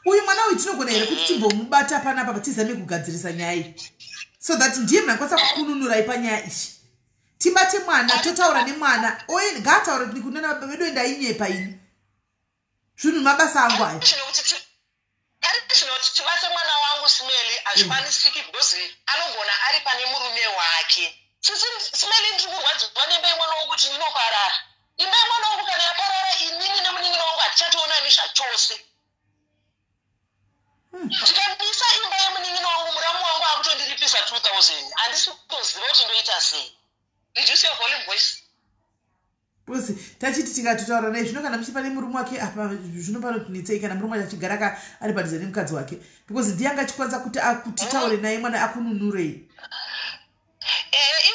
Uyu mwana uyu tinogona here kuti timbomubata panapa patizame kugadzirisa nyaya iyi. So that ndiye mnakwanisa kukununurai panyaya ichi. Tibate mwana, totaura nemwana. Oye ngataura kuti kunana baba vedu ndaimupa ini. Zvinhu mabasa angu aya. Tibate mwana wangu Smelly hazvikwanisiki because anogona ari pane murume wake. Smelly ndiri kurwadziwa nemba yemwana wangu kuti ndinoparara. Imba yemwana wangu kana yaparara inini nemunin'ina wangu hatichatoonani zvachose. Ndikabisa imba yemunin'ina wangu muramu wangu akutondiripisa 2000. Handisi kutoziva kuti ndoita sei. Did you say a volume voice? Bosi, tachiti tikatotaura naye zvino kana muchipa nemurume wake apa zvino panotinetsei kana murume wacho achigara ari padhuze nemukadzi wake because ndiye angachikwanisa kuti taure naye mwana akununurei.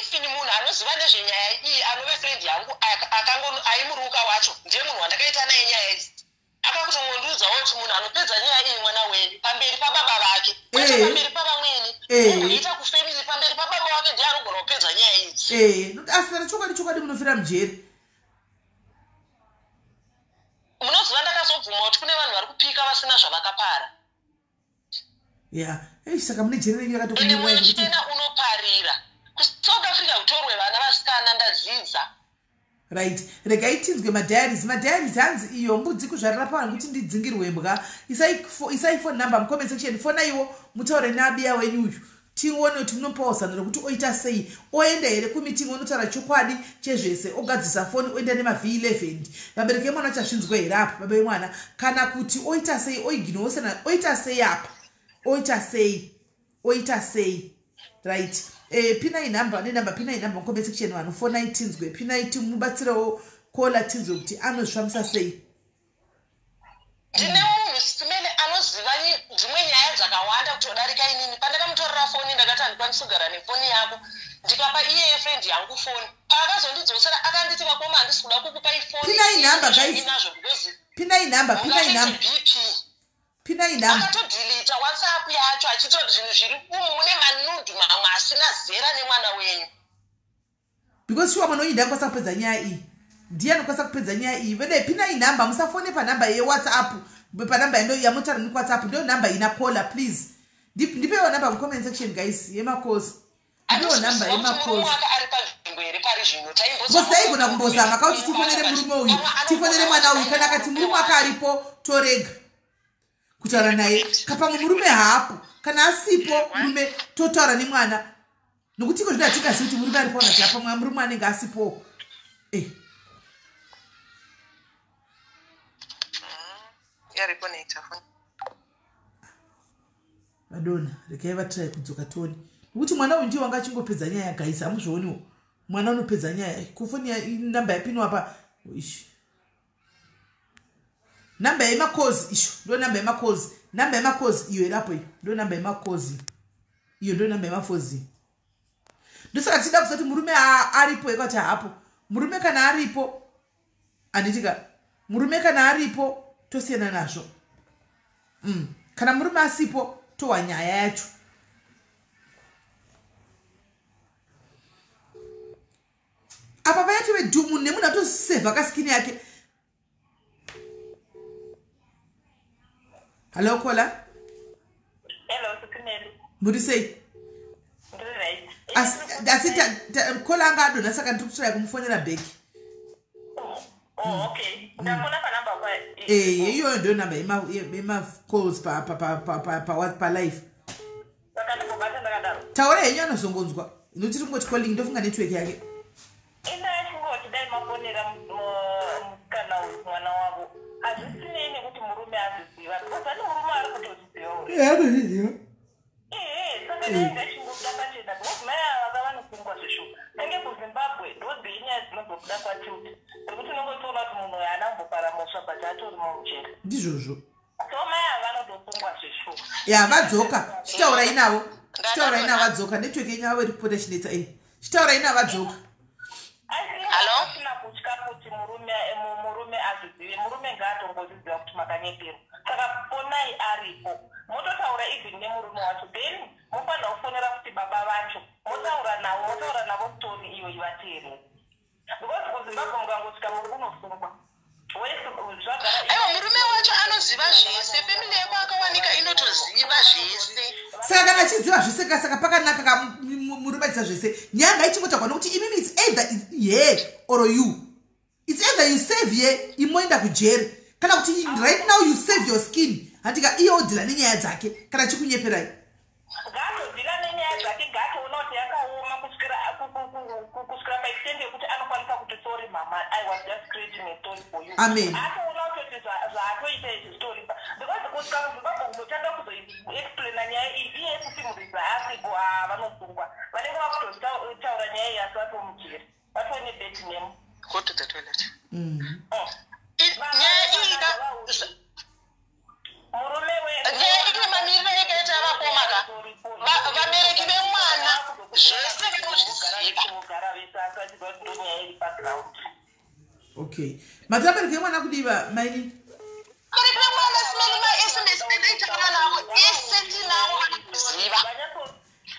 Ifini munhu anoziva nezvenyaya iyi anove friend yangu aimuruka wacho ndiye munhu wandakaita naye nyaya idzi. Akakutongondiudzawo kuti munhu anopedza nyaya iyi mwana wenyu pamberi pababa vake kwete pamberi pavamweni. Kuita kufamily pamberi pababa wake ndiye anogona kupedza nyaya idzi. Asi kana chokwadi munofira mujeri. Munoziva ndakazobvuma kuti kune vanhu vari kupika vasina zvavakapara. Saka mune jeri renyu ende mwoyo chitena unoparira. Kusouth Africa kutorwe vana vasikana ndadzidza. Right. Regai tinzwe madiaries hanzi iyo mbudzi kuzvarira pavanhu kuti ndidzingirwe mbwa. Isai phone number mcomment section. Fona iwo mutaure nabiya wenyu uyu. Tione kuti munopausanira kuti oita sei. Oenda here kumitingi onotaura chokwadi chezvese ogadzisa foni oenda nema-V11. Vabereki vemwana vachasvinzwa here apa baba vemwana kana kuti oita sei oignosana oita sei apa. Oita sei. Right. Pinai number mcomment section vanhu fonai tinzwe pinai timubatsirewo kola tinzwe kuti anozvifambisa sei. Ndine munhu Smelly anoziva dzimwe nyaya dzakawanda kutodarika inini. Pandakamutorera foni ndakati handikwanisi kugara nefoni yako ndikapa iye friend yangu foni. Paakazondidzosera akanditi vakoma handisi kuda kukupa ifoni. Pinai number. Akatodhilita WhatsApp yacho achitoti zvinhu zviri umu mune manudhu mamwe asina zera nemwana wenyu. Because shuwa mwana uyu ndakwanisa kupedza nyaya iyi. Ndiye anokwanisa kupedza nyaya iyi. Vede pinai number musafone panamba yeWhatsApp. Panamba yamutaura neWhatsApp ndio number ina caller please. Ndipewo number mcomment section guys yemakosi. Ndipewo number yemakosi. Bosi taigona kumbozama kauti tifonere murume uyu. Tifonere mwana uyu kana akati murume wake aripo torega. Kutaura naye kapamwe murume haapo kana asipo murume totaura nemwana nokuti iko zvinoitika kuti murume aripo kuti apamwe murume anenge asipo. Madonna rekai vatrai kudzoka toni nokuti mwana uyu ndiye wanga achingopedza nyaya yagaisa hamuzvioniwo mwana unopedza nyaya kufoni namba yapinwa apa namba yemakozi isho ndo namba yemakozi iyo irapo iyo ndo namba yemakozi iyo ndo namba yemafozi. Ndosaka tida kusati murume aripo ekati hapo murume kana aripo anditika murume kana aripo tosiyana nazvo. Kana murume asipo towa nyaya yacho. Apa vayati vedhumu nemunhu atosevha kaskini yake. Hello, Kola. Hello, Smelly. Muri sei? Ndiri right. Asi Kola anga adonha saka ndiri kutsvaka kumufonera bheki. Okay. Ndakona panamba kwa. Iyo ndio namba yema calls pa live. Saka ndikubata ndakadaro. Taura yenyu anozongonzwa. Inoti ringoti calling ndofunga network yake. Ina chingoti dai mafonera kana mwana wavo. Azvisinei nekuti murume aziziva. Kusati murume ari kutoziziva. Anoziziva. Saka ndainga chingobuda pachena. Because mai ava vanosungwa zvishu. Enge kuZimbabwe ndodziye nyaya dzinozobuda kwatuti. Nekuti unongotoona kuti munhu anambopara mosva but atori mumujeri. Ndizvozvo. So mai ava vanotosungwa zvishu. Vadzoka. Chitaurai navo. Vadzoka. Network yenyu avo iri kupota chinetsa. Chitaurai navo vadzoka. Hello? Sina kutya kuti murume azvizive murume ngaatongoziziva kuti makanyeperwa saka fonai aripo mototaura even nemurume wacho then mofanira kufonera kuti baba vacho motaura navo stori iyo ivateerera because kuzimbabwe mukangosvika muri kunosungwa aiwa murume wacho anoziva zvese femili yako akawanika inotoziva zvese saka kana achiziva zvese saka pakanaka murumedzisa zvese nyanga ichingotagwa nokuti imimi it's either ye or you. It's either you save ye imoenda kujeri kana kuti right now you save your skin hatika iyo odhila nenyaya dzake kana chikunyeperai gatodhila nenyaya dzake gatoona kuti yakaoma kusvikira paextend yekuti anokwanisa kuti sorry mama I was just creating a story for you. Amen. Atoona kuti zvaatoita izi story because kusvika kuzimbabwe kuzotanga kuzoexplaina nyaya iyi iye kuti murisa asipo vanosungwa vanenge vakutotaura nyaya iyi asi vatomujeri vatone bet name go to the toilet. murume mamiriro yakaita vakomaka vabereki vemwana zvese vanozviziva okay matabereki vemwana kudiva maini vabereki vemwana simeli ma-sms endaitaura navo ese ndinawo vanoziva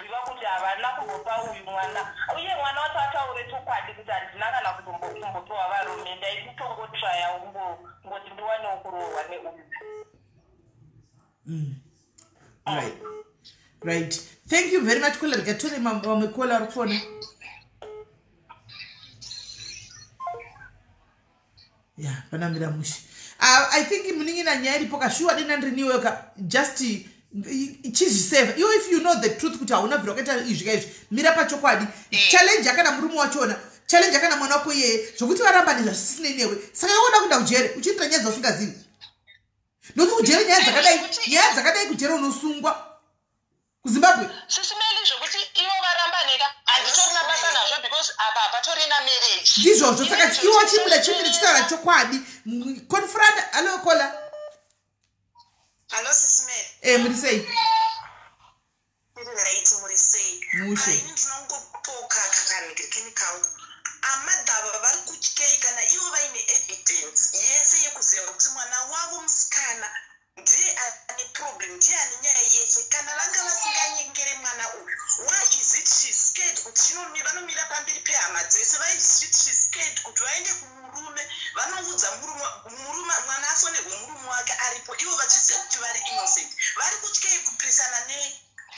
ziva kuti havana kuzopa uyu mwana uye mwana wacho ataure chokwadi kuti handina kana kutombopiwa varume ndaititongotraya ngoti ndiwanewo kurohwa neuyu. Right. Thank you very much caller gatone mamekola rufona yeah panamira mushi I think muningina nyaya iripo kashuwa dena ndriniweka just chizviseva iwe if you know the truth kuti hauna vhira wakaita izvi kaizvi mira pachokwadi challenge akana murume wachona challenge akana mwana wako iyeye zvokuti varambani zvazvisinei newe saka yakoda kuenda kujere uchiitira nyaya dzausingazivi nokuti kujere nyaya dzakadai kujere unosungwa kuzimbabwe sisimeli zvokuti ivo varambaneka handitorina basa nazvo because apa patorina marriage ndizvozvo saka iwo chimuda chitaura chokwadi confront alo kola Hello, sisimeli muri sei right muri sei mushe ndinongopoka kakanike kangu amadhava vari kutyei kana ivo vaine evidence yese yekuziva kuti mwana wavo musikana ndiye ane problem ndiye ane nyaya yese kana vanga vasinganyengere mwana uyu why is it she scared kuti vanomira pamberi pehama dzese why is she scared kuti vaende kumurume vanoudza murume mwana afonerwe murume wake aripo ivo vachiziva kuti vari innocent vari kutyei kupesana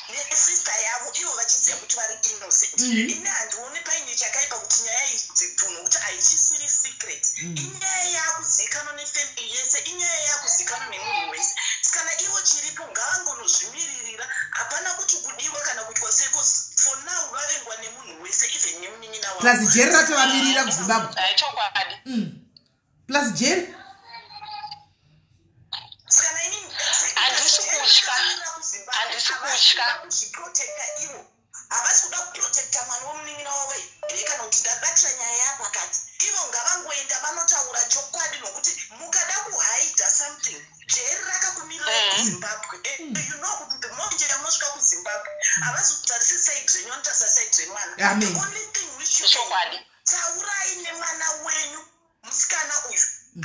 nesister yavo ivo vachiziva kuti vari innocent ine handione paine chakaipa kuti nyaya idzi nokuti haichisiri secret inyaya yakuzikanwa nefamily yese inyaya yakuzikanwa nemunhu wese sikana ivo chiripo ngavangonozvimiririra hapana kuti kudiwa kana kuitwa seko for now vavengwa nemunhu wese even nemunin'ina wavo plus jeri racho vamirira kuzimbabwe chokwadi plus jeri sikana inini handisi kutya kuzviprotecta ivo havasi kuda kuprotecta mwana womunin'ina wavo here kana kuti ndabatira nyaya yapakati ivo ngavangoenda vanotaura chokwadi nokuti mukada kuhaida something jeri rakakumirira kuzimbabwe you know kuti the moment yamusvika kuzimbabwe havasi kutarisi saidi zvenyu anotarisa saidi remwana the only thing which you taurai nemwana wenyu musikana uyu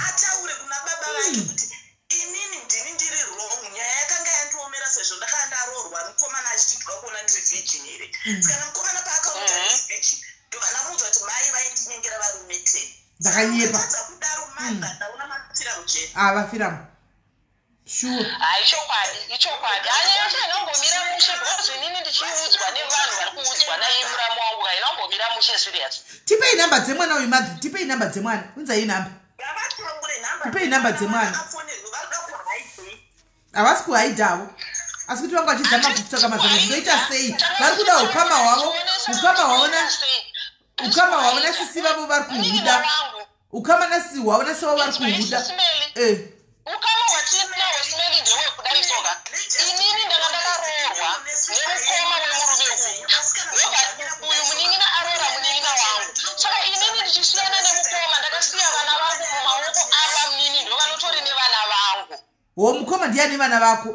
ataure kuna baba vake kuti inini ndini ndiri wrong nyaya yakanga yandiomera sezvo ndakanga ndarorwa mukomana achitidwa kuona ndiri virgin here sikana mukomana paakaona ndiri virgin ndovanamunzwa kuti mai vaindinyengera varume 10 ndakanyepa kudaro manga ndaona mafira mujeri vafiramo sure ichokwadi hanyaya inongomira mushe because inini ndichiudzwa nevanhu vari kuudzwa naye muramu wangu kainongomira mushe serious tipei namba dzemwana uyu madhi tipei namba dzemwana unzai namba tipei namba dzemwana havasi kuhaidhavo asi kuti vanga vachidzama kutsvaka mazano zvinoita sei vari kuda ukama hwavo nasisi vavo vari kuhuda ukama nasi hwavo nasi vavo vari kuhuda ukama hwatinao simeli ndewekudaritsoka inini ndanga ndakaroorwa nemukoma wemurume uyu munin'ina aroora munin'ina wangu saka inini ndichisiyana nemukoma ndakasiya vana vangu mumaoko ava munini ndo vanotori nevana vangu wo mukoma ndiani vana vako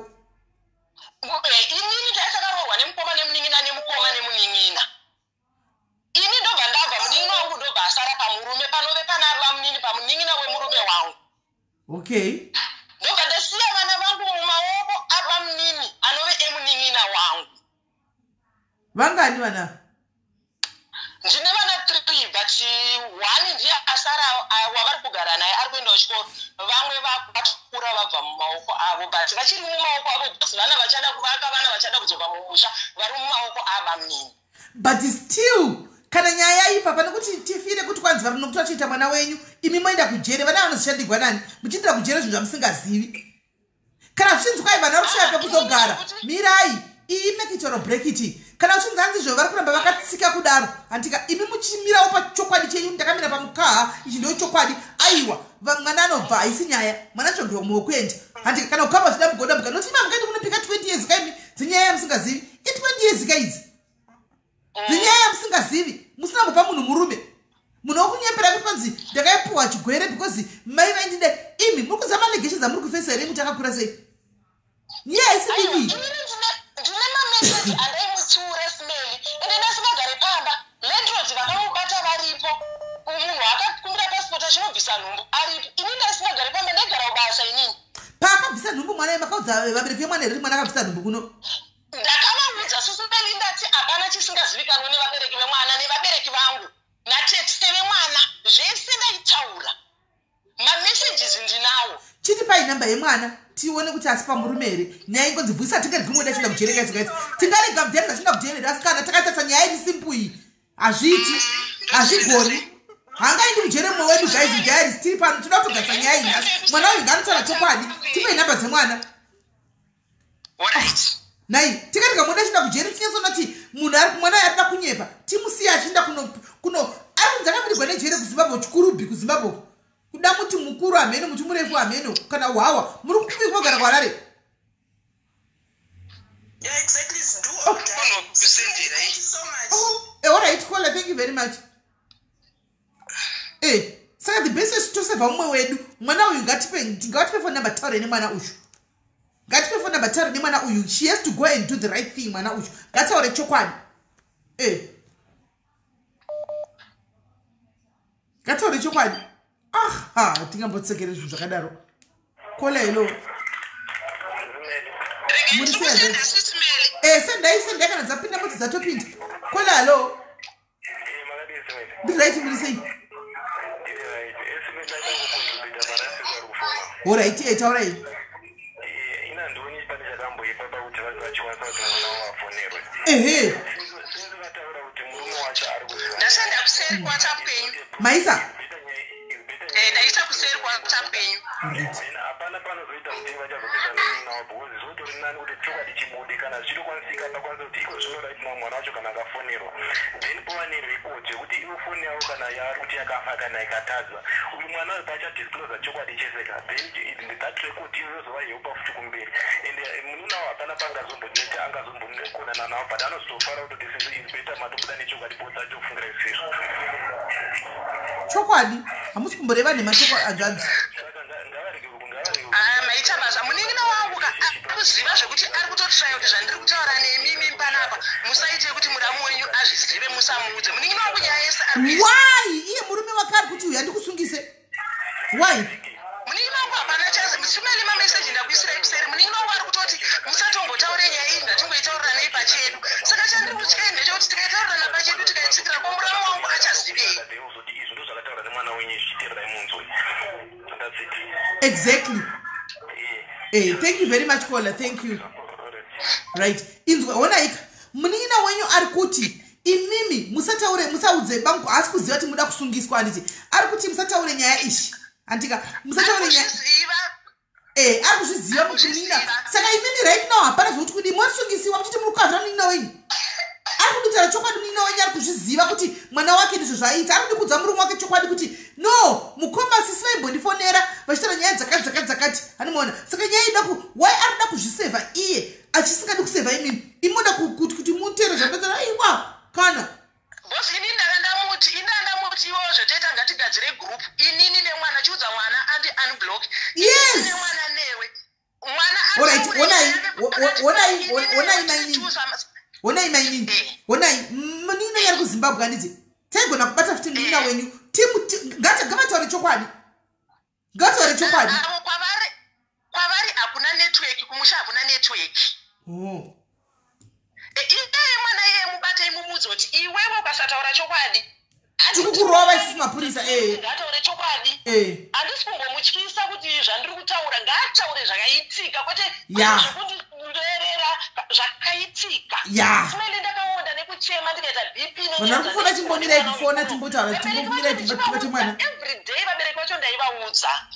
inini ndaisakaroorwa nemukoma nemunin'ina nemukoma nemunin'ina ini ndobva ndabva munin'ina wangu ndobva asara pamurume panove pana ava munini pamunin'ina wemurume wangu Okay. Ndoka ndasiya vana vangu mumaoko apamunini anove emunin'ina wangu. Vangani vana? Ndine vana 3 but 1 ndiye asara wavari kugara naye ari kuenda kuchikoro. Vamwe vakura vabva mumaoko avo but vachiri mumaoko avo because vana vachada kuvaka, vana vachada kudzoka mumusha vari mumaoko apamunini. But still kana nyaya ipapa nekuti tifire kuti kwanzi vari nokuti vachiita mwana wenyu imi moenda kujere, vana vanozoshandirwa nani muchiindira kujere zvinhu zvamusingazivi. Kana zvichinzi kwai vana vakusvika pekuzogara mirai iyi make it or break it. Kana uchinzi hanzi izvo vari kuramba vakatsika kudaro handika imi muchimirawo pachokwadi chenyu ndakamira pamukaha ichi ndo chokwadi aiwa mwana anobva haisi nyaya mwana chogero muokuenda handika kana ukamba zvida mugodambuka noti ima mukaenda munopika 20 years kaimi dzinyaya yamusingazivi i20 years kaidzi dzinyaya yamusingazivi musina kupa munhu murume munhu wokunyepera kuti kwanzi ndakaipuwa chigwere because mai vaindide imi muri kuziva manegestions amuri kufesa here mutakakura sei nyaya isidiki. Ndine mameseji andaimutsiure SIS-MELLY ende ndasingagare pamba landlords vakamubata varipo, munhu akakumbira pasipoti achinobvisa nhumbu aripo, inini ndasingagare pamba ndaigara kubasa inini. Paakabvisa nhumbu mwana makaudza vabereki vemwana here mwana akabvisa nhumbu kuno? Ndakavaudza SIS-MELLY ndati hapana chisingazivikanwa nevabereki vemwana nevabereki vangu natete vemwana, zvese ndaitaura. Mameseges ndinawo. Chiti pai namba yemwana tione kuti asi pamurume here nyaya ingonzi bvisa tingari gumwe dachinda kujereka izikaisi tingarega mudhari dachinda kujerera asikana takatarisa nyaya iri simple iyi hazviti hazvigoni hangaindi kujere mumwe wedu guys diaries tiri pano tinoda kutogarisa nyaya iyi nhasi mwana uyu ngaanotaura chokwadi tipei namba dzemwana nai tikarega mwana achinda kujere tinyasonati munhu mwana uyu arida kunyepa timusiya achinda kuno ari kunzi akamirigwa nejere kuzimbabwe chikurubi kuzimbabwe kuda muti mukuru hameno muti murefu hameno kana hwawa muri kupi kwagara kwarare. Yeah, exactly. Alright, Kola, thank you very much. Saka the best is to save umwe wedu mwana uyu ngatipe phone number taure nemwana uyu ngatipe phone number taure nemwana uyu she has to go and do the right thing mwana uyu ngataure chokwadi ngataure chokwadi. Tingambotsekere zvinhu zvakadaro. Kola hello. Sendai kana dzapinda moti dzatopinda. Kola hello. Ndiraiti muri sei? Alright, taurai. Ina ndoni pane chakamboipa pakuti vanhu vachiwanza kuti mwana wavo afonerwe. Vataura kuti murume wacho ari kuziva. Ndasenda kuseri kwaWhatsApp penyu. Maisa. Ndaisa kuseri kwaWhatsApp penyu. Hapana panozoita kuti vachazopedza nawo because zvotori nani kuti chokwadi chibude kana zvirikwanisika pakwanisa kuti iko zvinoda kuti mwana wacho kana akafonerwa then pova nerecord yekuti iwo foni yavo kana yaari kuti yakafa kana ikatadza uyu mwana uyu pachadisclosa chokwadi cheseka then that record yozova yeupa futi kumberi and mununawo hapana pangazomboneti angazombokonana nawo but anozotofara kuti this is better matobuda nechokwadi bose achofungira isizvo chokwadi hamusi kumboreva nemashoko ajadzi maita basa munin'ina wangu akuziva zvekuti ari kutotraya kuti zvandiri kutaura nemimi panapa musaite kuti muramu wenyu azvizive musamuudze munin'ina wangu nyaya yese why iye murume wake ari kuti uyu handikusungise why munin'ina wangu hapana SIS-MELLY mameseji ndakuisirai kuseri munin'ina wangu ari kutoti musatombotaure nyaya iyi ndatingoitaurira nei pachedu saka chandiri kutya ndechekuti tikaitaurirana pachedu tikaitsikira ko muramu wangu achazivei exactly. Thank you very much Kola, thank you. Right, inzwa onaika munin'ina wenyu ari kuti imimi musataure musaudze bangu asi kuziva kuti muda kusungiswa handiti ari kuti musataure nyaya ishi handika musataure nyaya ari kuzviziva munin'ina saka imimi right now hapana zvokuti kudi mwarisungisiwa muchiti muri kukavira munin'ina wenyu ari kudutara chokwadi munin'ina wenyu ari kuzviziva kuti mwana wake ndizvo zvaaita ari kudi kudza murume wake chokwadi kuti no mukoma sisi vaimbondifonera vachitaura nyaya dzakati hanimaona saka nyaya ida why ari da kuzvisevha iye achisingadi kusevha imimi imoda kuti mutere zvandataura aiwa kana bosi inini ndakandamuti iwozvo toita ngatigadzire group inini nemwana chiudza mwana andi unblock yes nemwana newe mwana onai mainini onai munin'ina yari kuzimbabwe handiti taigona kubata futi munin'ina wenyu ngavataure chokwadi ngataure chokwadi. Kwavari hakuna network, kumusha hakuna network. Iye mwana iye mubata imumudzi kuti iwewe ukasataura chokwadi tikukurova isi mapurisa. ngataure chokwadi. Handisi kungomutyisa kuti zvandiri kutaura ngaataure zvakaitika kwete zvekundirerera zvakaitika. Simeli ndakaonda nekuchema ndikaita BP vanhu kufona chimbonirai kufona timbotaura timbomirai tibate mwana everyday vabereki vacho ndaivaudza.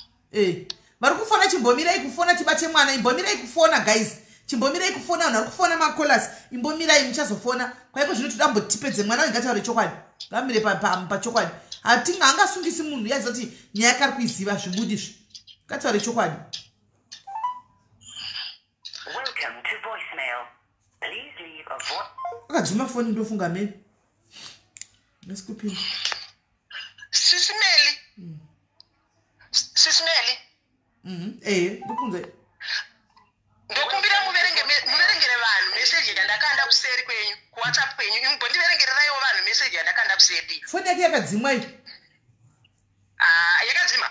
vari kufona chimbomirai kufona tibate mwana imbomirai kufona guys chimbomirai kufona vanhu vari kufona macolas imbomirai muchazofona kwaiko zvino toda mbotipedze mwana ingataure chokwadi ngamire pachokwadi haangasungisi munhu yaziva kuti nyaya kari kuiziva zvibudizvi ngataure chokwadi. akadzima foni ndofunga meni nesikupinda sisimeli ndikunze ndokumbira muverengere vanhu meseji yandakanda kuseri kwenyu kuwhatsapp kwenyu mbondiverengereraiwo vanhu meseji yandakanda kuseri. foni yake yakadzimwa iyi yakadzima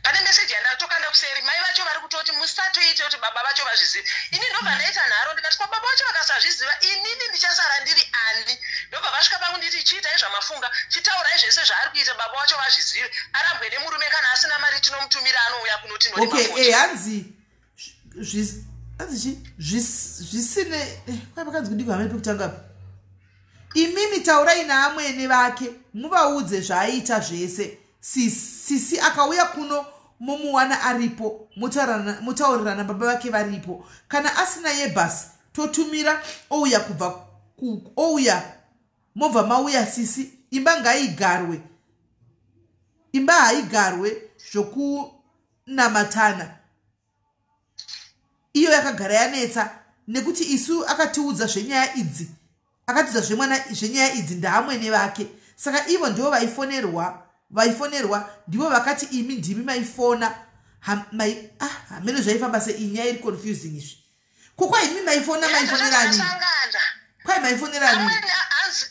pane meseji yandatokanda kuseri mai vacho vari kutoti musatoite kuti baba vacho vazvizive. Ini ndobva ndaita nharo ndikati kwa baba vacho vakasazviziva inini ndichasara ndiri ani. Ndobva vasvika pangu nditi chiitai zvamafunga chitaurai zvese zvaari kuita baba vacho vazvizive arambwe nemurume kana asina mari tinomutumira anouya kunotinori hanzi zvisine kwaivakanzi kudikwa hamai pekutanga imimi taurai naamwene vake muvaudze zvaaita zvese. Sisi akauya kuno mumuwana aripo mutaurirana baba vake varipo kana asina yebhasi totumira ouya mobva mauya sisi imba ngaigarwe imba haigarwe zvokunamatana iyo yakagara yanetsa nekuti isu akatiudza zvenyaya idzi zvenyaya idzi ndaamwene vake saka ivo ndivo vaifonerwa ndivo vakati imi ndimi maifona hamene zvaifamba seinyaya iri confusing izvi kokwai imi maifonerani kwai maifonerani azi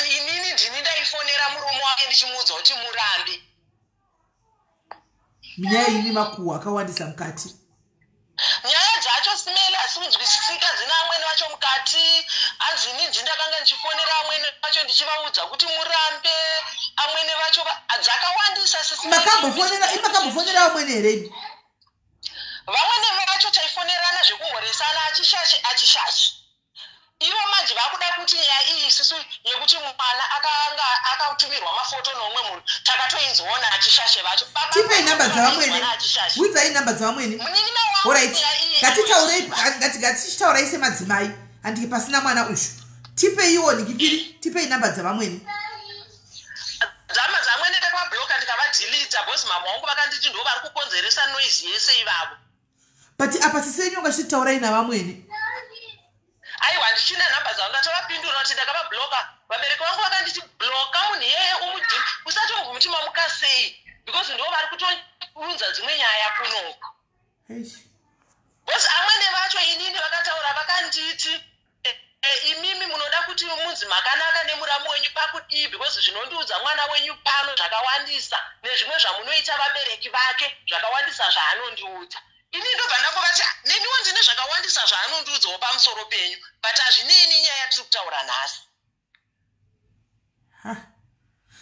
inini ndini ndaifonera murume wake ndichimuudza kuti murambi nyaya ini makuhwa akawandisa mukati nyaya dzacho simeli hasinzwisisika dzina amwene vacho mukati anzi inini ndindakanga ndichifonera amwene vacho ndichivaudza kuti murambe amwene vacho dzakawandisa sisimakambofonera amwene hereni vamwene vacho taifonerana zvekungorwisana achishashi ivo manje vakuda kuti nyaya iyi sisu yekuti mwana akanga akatumirwa mafoto nomwe munhu takatoinzoona achishashe vacho tipei namba dzavamwene udzai namba dzavamwene alright ngatichitaurai semadzimai handiki pasina mwana ushu tipeiwo ndikipiri tipei namba dzavamwene dzamwene ndakavabloka ndikavadhilita bhosi mama wangu vakanditi ndo vari kukonzeresa noise yese ivavo but apa sisenyu ungachitaurai navamwene aiwa handichina nhamba dzavo ndatavapindura kuti ndakavabloka vabereki vangu vakanditi bloka munhu iyeye umudhini usati ungumutima mukasei because ndo vari kutounza dzimwe nyaya kunoko bhosi amwene vacho inini vakataura vakanditi imimi munoda kuti munzi makanaka nemuramu wenyu pakudii because zvinondiudza mwana wenyu pano zvakawandisa nezvimwe zvamunoita vabereki vake zvakawandisa zvaanondiudza ini ndobva ndangovati neniwo ndine zvakawandisa zvaanondiudzawo pamusoro penyu but hazvinei nyaya tiri kutaura nhasi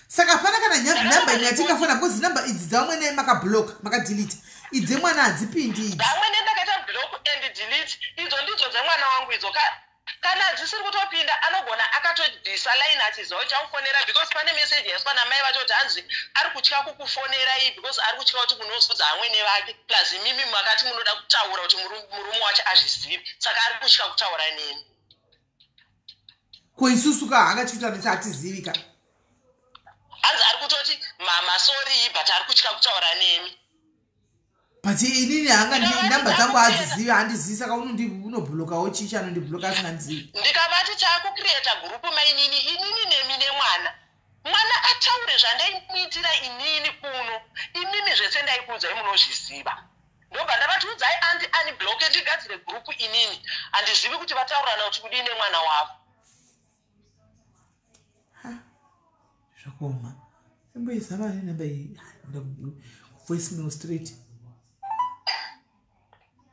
saka hapana kana namba ine yatingafona because namba idzi dzavamwene makabloka makadhilita idze mwana hadzipindi idzi dzamwene ndakaita block and delete idzo ndidzo dzemwana wangu idzo kana dzisiri kutopinda anogona akatodhisa line achiziva kuti amufonera because pane meseji yaswa namai vacho kuti hanzi ari kutya kukufonerai because ari kutya kuti munozudza amwene vake plus imimi makati munoda kutaura kuti murume wacho azvizivi saka ari kutya kutaura neni koisusu ka anga chikutaurisa atizivika hanzi ari kutoti mama sorry but ari kutya kutaura nemi but inini hanga namba dzangu hadzizivi handizivi saka unobhulokawo chichi anondibhuloka asingandizivi ndikavati taakukrieta gurupu mainini inini nemi nemwana mwana ataure zvandaimuitira inini kuno imimi zvese ndaikuudzai munozviziva ndobva ndavatiudzai ani bloke ndigadzire gurupu inini handizivi kuti vataurana kuti kudii nemwana wavo zvakaoma imboizava nenamba iyi voicemail straight.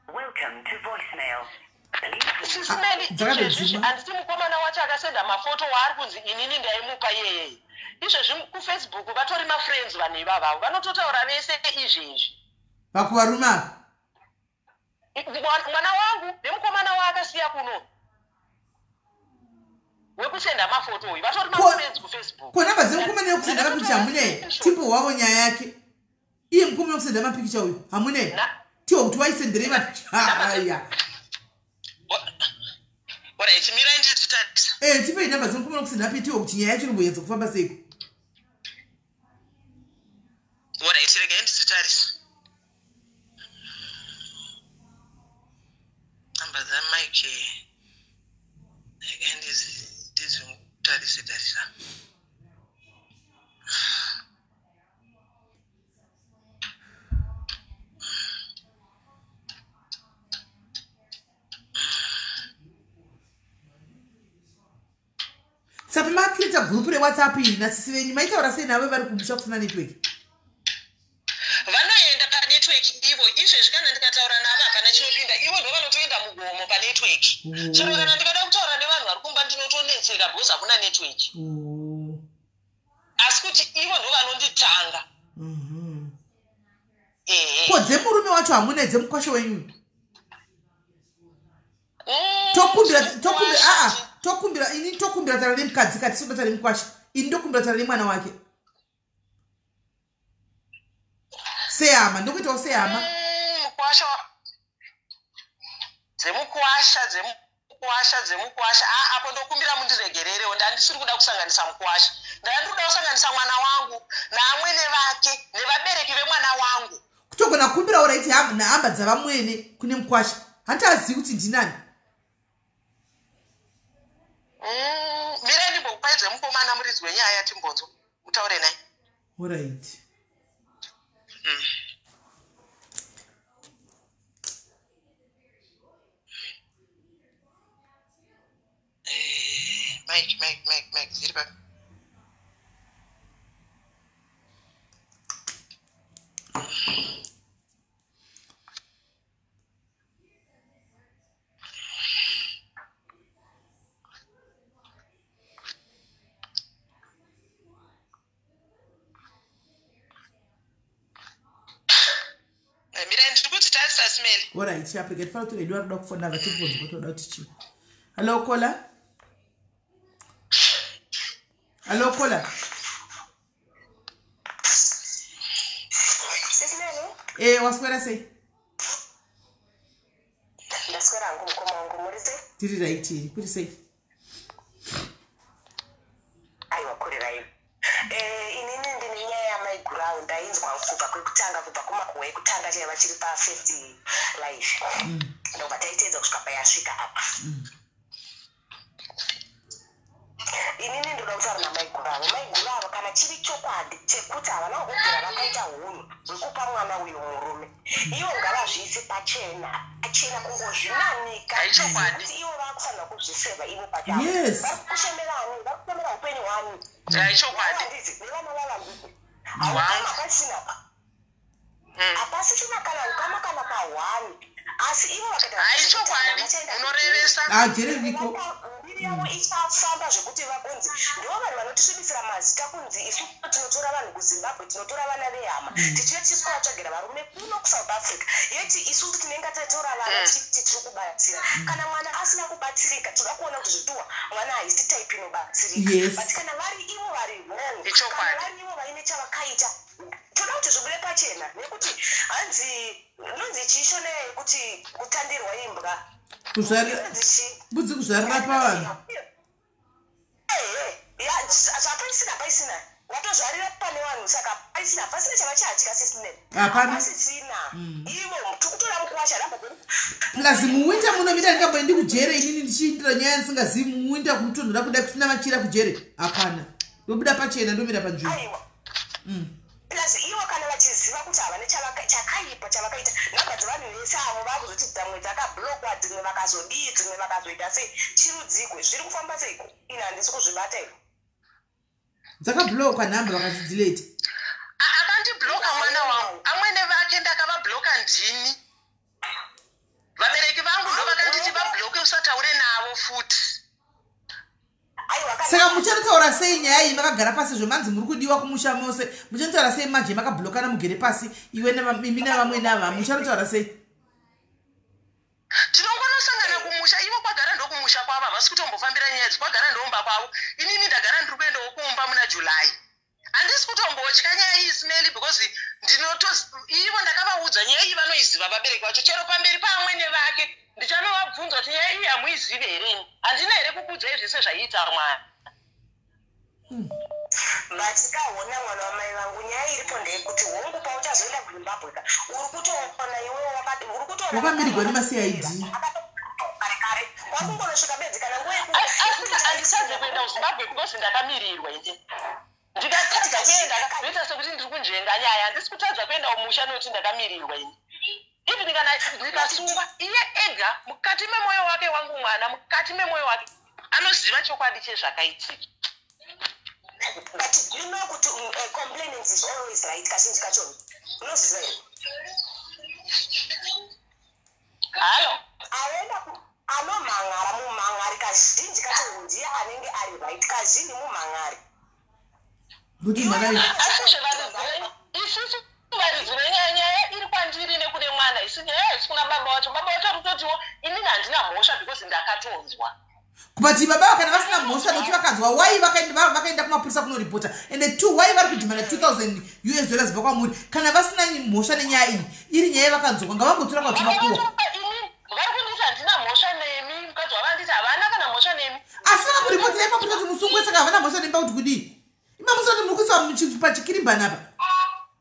Welcome to voicemail. SIS MELLY anditi mukomana wacho akasenda mafoto waari kunzi inini ndaimupa yeye. Izvezvi kuFacebook vatori mafriends vanhu ivava vanototaura vese izvezvi. Vakuvarume Mwana wangu nemukomana waakasiya kuno wekusenda mafoto uyu vatori mafriends kuFacebook. Kona baze mukomana wekusenda mapikicha hamune tipo wavo nyaya yake. Iye mukomana wekusenda mapikicha uyu hamune tiwo kuti waisendere mapikicha. Aya. Alright, mira ndizvitarisa. Tipe inamba dzomukomana wekusenda pitiwo kuti nyaya yacho inombonyenza kufamba seiko. Alright, rega ndizvitarisa. Namba dzaMike. Rega ndizvitarisa. Sapa makuita group reWhatsApp nasisi venyu maitaura sei navo vari kumusha kusina network. Vanoenda panetwork ivo izvezvi kana ndikataura navo hapana chinopinda ivo ndo vanotoenda mugomo panetwork. Chero kana ndikada kutaura nevanhu vari kumba ndinotonetseka because hakuna network. Asi kuti ivo ndo vanonditanga. Ko dzemurume wacho hamuna dzemukwasho wenyu. Tokumbira tara remukadzi kati soda tara remukwashi. Ini ndokumbira tara remwana wake. Sehama ndokuitawo sehama. Mukwasha dzemukwasha apo ndokumbira mundiregererewo ndandisiri kuda kusanganisa mukwasha. Ndandirikuda kusanganisa mwana wangu naamwene vake nevabereki vemwana wangu. Kutogona kumbira uraiti hamba dzavamwene kune mukwasha. Hatazivi kuti ndinani. Mira ndimbokupai dzemukomana muridzi wenyaya yatimbonzo mutaure naye. Alright. Mike ziri papi. Alright, ya peke faro to Edward doc for naga tipo zikoto da tichi. Hello caller. Hello caller. SIS MELLY? Waswera sei? Ndaswera ngumkomangu murize? Tiri right, kuti sei? Aiwa kuri right. Inini ndine nyaya yamaigurawo ndainzwa kubva kwekutanga kubva kumakuwe kutanga chaiva chiri pafirst life. Ndobva taiteedza kusvika payasvika apa. Inini ndoda kutaura namaiguravo kana chiri chokwadi chekuti havana kugara vakaita hunhu hwekupa mwana uyu murume ivo ngavazviise pachena kungozvinanika kuti ivo vakufanira kuzviseva ivo pachavo. Yes. Vari kushemberani vari kushemera upenyu hwani. Aichokwadi. Nevana vavambiki haukama pasina pa hapasisina kana ukama kana pahwani asi ivo vakaita aichokwadi unorevesa. Jereviko. Mbiri yavo ichafamba zvekuti vakunzi ndivo vanhu vanotisvibisira mazita kunzi isu tinotora vanhu kuZimbabwe tinotora vana vehama tichiuya tiswa vatsvagera varume kuno kuSouth Africa yeti isu tinenge tatora vana titi tiri kubatsira kana mwana asina kubatsirika toda kuona kuti zvituwa mwana haisi type inobatsirika but kana vari ivo vari wrong kana vari ivo vaine chavakaita toda kuti zvibude pachena nekuti nonzi chishone kuti kutandirwa imbwa budzi kuzvarira pavanhu. Paisina watozvarira pane vanhu saka paisina pasina chavachadya sisine hapasisina ivo tikutora mukuwasha ngazi muwinta munomira ndingamboendi kujere inini ndichiitira nyaya ndisingazivi muwinta kumutonhora kuda kusina machira kujere hapana ndobuda pachena ndomira panzvimbo. Plus ivo kana vachiziva kuti havane chakaipa chavakaita nhamba dzevanhu vese avo vakuzoti dzamwe dzakablokwa dzimwe vakazodii dzimwe vakazoita sei chirudzikwe zviri kufamba seiko ini handisi kuzvibata ivo dzakablokwa nhamba vakazidilete Akandiblock pamwana wangu amwene vake ndakavabhloka ndini vabereki vangu ndo vakanditi vabhloke usataure navo futi saka muchanotaura sei nyaya iyi makagara pasi zvemanzi muri kudiwa kumusha mose muchanotaura sei manje makabhlokana mugere pasi iwe imi nevamwe nava muchanotaura sei tinongonosangana kumusha ivo kwagara ndokumusha kwavo havasi kutombofambira nyaya idzi kwagara ndomba kwavo inini ndagara ndiri kuendawo kuumba muna julai handisi kutombotya nyaya iyi smeli because ivo ndakavaudza nyaya iyi vanoiziva vabereki vacho chero pamberi paamwene vake ndichanovabvunza kuti nyaya iyi hamuizive here handina here kukudzai zvese zvaiita mwana vatikaona mwana wamai vangu nyaya iripo ndeyekuti hongu pauchazoenda kuzimbabwe ka uri kutoona iwewo wakamirigwa nemacid kare kwakungonosvika bedzi kana nguva handisadze kuenda kuzimbabwe because ndakamirirwa ine ndikatadza kuenda zvoita sekuti ndiri kunzvenga nyaya handisi kutadza kuenda kumusha nekuti ndakamirirwa ine even kana ndikasunga iye ega mukati memwoyo wake wangu mwana mukati memwoyo wake anoziva chokwadi chezvakaitika. But do you know kuti complaining is always right kazhinji kacho unozviziva here halo aenda anomhan'ara mumhan'ari kazhinji kacho ndiye anenge ari right kazhinji mumhan'ari isusu varidzire nyaya iri kwandiri nekune mwana isi nyaya isi kuna baba wacho rutotiwo inini handina mhosva because ndakatonzwa kubati baba kana vasina mhosva nokuti vakanzwa wai vakaenda kumapurisa kunoripota ende 2 wai vari kudhimana $2000 kubva kwamuri kana vasina mhosva nenyaya iyi iri nyaya vakanzwa ngavangotora kwatimakuwa vari kunditi handina mhosva nemi mukadzi wavanditi havana kana mhosva nemi asi vakamuripotera imapurisa kuti musungwe saka havana mhosva nemi pakuti kudii imamusa kuti muri kuiswa pachikirimbana apa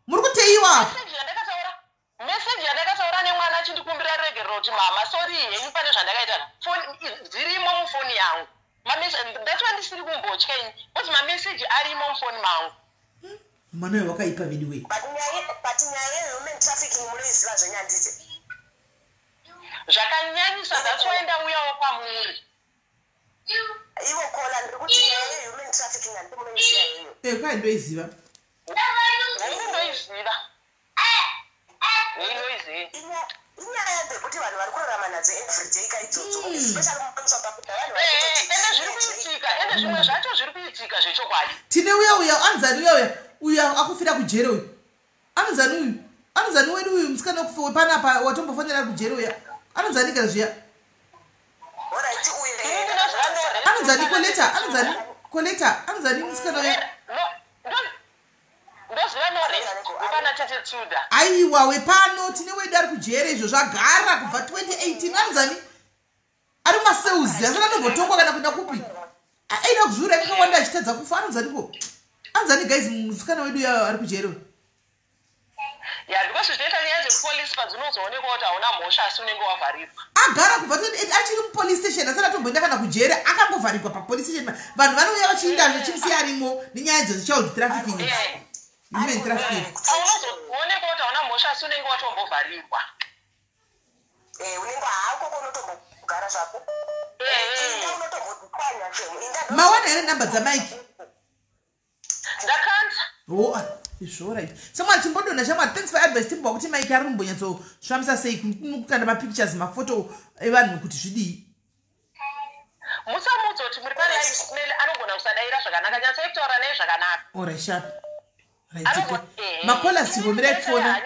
muri kuteiwa apa meseji yandakataura nemwana achindikumbira regerero kuti mama sori henyu pane zvandakaita dzirimo mufoni yangu that's why ndisiri kumbotya ini kuti mameseji arimo mufoni mangu mwana we wakaipa vidiwe but nyaya yehuman trafficking munoiziva zvenyu handiti zvakanyanyisa that's why ndauyawo kwamuri ivo kola ndiri kuti nyaya yehuman trafficking handiti munoiziva henyu kwai ndoiziva henyu ndoiziva inyaya dzekuti vanhu vari kurarama nadzo everyday kaidzodzo especially mumusouth africa vanhu ende zvimwe zvacho zviri kuitika zvechokwadi tine uya anzani uya akufira kujere uyu anzani wedu uyu musikana wepanapa watombofonera kujere uya anzanika zviya anzani koleta anzani musikana uya aiwa wepano tine wedu ari kujere izvo zvagara kubva 2018 anzani ari maseuzi asana nombotongwa kana kuenda kupi aida kuzvura kakawanda achitadza kufa anzani guys musikana wedu ya ari kujere because zvinoita nyaya dzepolisi padzinozoonekwa kuti hauna mhosva asi unenge wavharirwa agara kubva achiri mupolice station asati atomboenda kana kujere akangovharirwa papolice station vanhu vanouya vachiinda zvechimisiya arimo nenyaya dzechild trafficking human trafficking unozoonekwa kuti hauna mhosva asi unenge watombovharirwa unenge hako kunotombogara zvako unotombotwanya mawana here nhamba dzamaiki ndakanza izvorit samwari chimbodonha shamwari thanks for advice timbwa kuti maiki ari kumbonyatsosvamisa sei kukanda mapictures mafoto evanhu kuti zvidii musamudza kuti muri palive smell anogona kusadaira zvakanaka nyatsai kutaura naye zvakanaka ora sharp makolas chimbomirai kufona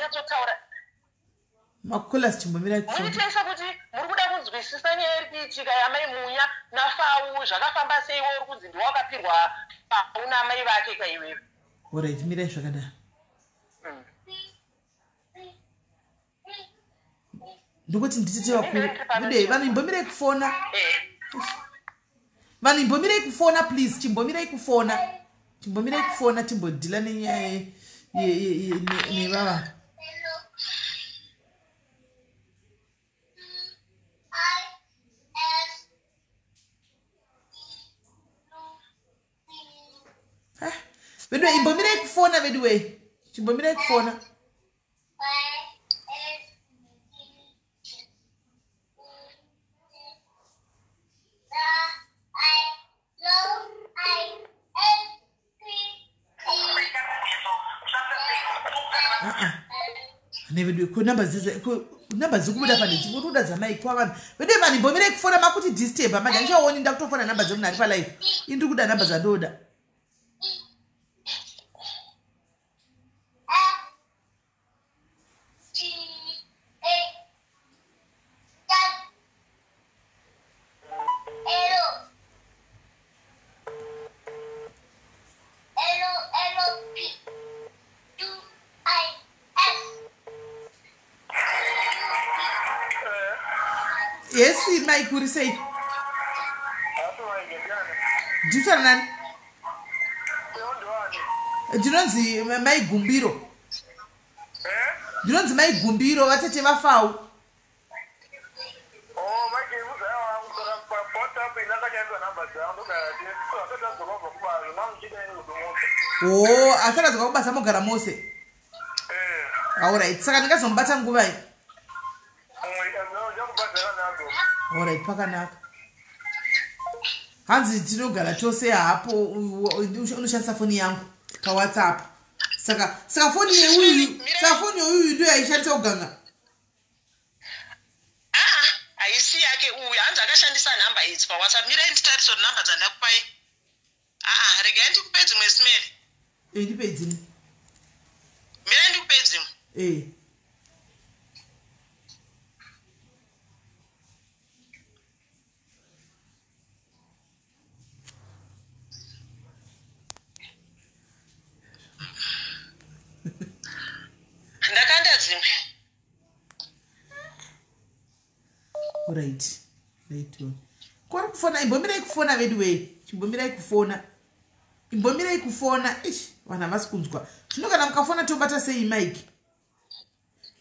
makolas chimbomirai kufona munitaisa kuti muri kuda kunzwisisa nyaya iri kuitika yamai munya nafau zvakafamba seiwo uri kunzi ndiwa wakapirwa pauna mai vake kaiwewe orit mirai zvakadaro ndokuti nditete vakuru budei vanhu imbomirai kufona vanhu imbomirai kufona please chimbomirai kufona timbodhila nenyaya nevava veduwe imbomirai kufona veduwe chimbomirai kufona nevedu kunamba dzikubuda pane dzikubuda dzamaiki kwavanhu vedu vanhu imbomire kufona makuti disturb manje ndichaoni ndakutofona namba dzemunhu ari palive indiri kuda namba dzandoda Yes, Mike, what do you say? Do you tell me? Do you know my gumbiro? Do you know my gumbiro? What's a cheva foul? Oh, my God, oh, I thought I was going to some garamose. All right, so I got some batang guy. All right, Pakanak. Hansi tinogara chose hapo unoshandisa foni yangu pa WhatsApp. Saka foni uyu ndio aishandisa uganga. Aisi yake uyu hanzi akashandisa namba idzi pa WhatsApp. Mira nditariso namba dzandakupai. Rega ndikupe dzimwe smell. Ndipe dzimwe. Mira ndikupe dzimwe. Ndakanda dzimwe. Right. Kwa kufona imbomira kufona vedu we. Chimbomira kufona. Imbomira kufona. Vana vasikunzwa. Tinokana mukafona tobata sei mic.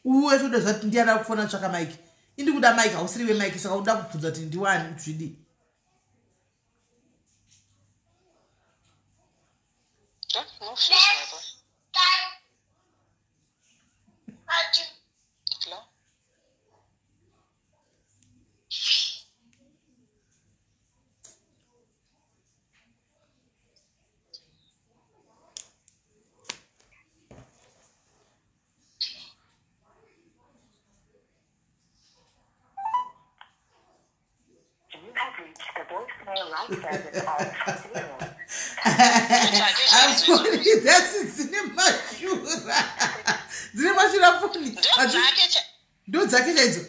Uwe toda zvati ndiara kufona tsvaka mic. Indi kuda mic ausiriwe mic saka uda kubvunza kuti ndiwani zvidi. No fish. Dzine mashura foni. Ndo dzake chaidzo.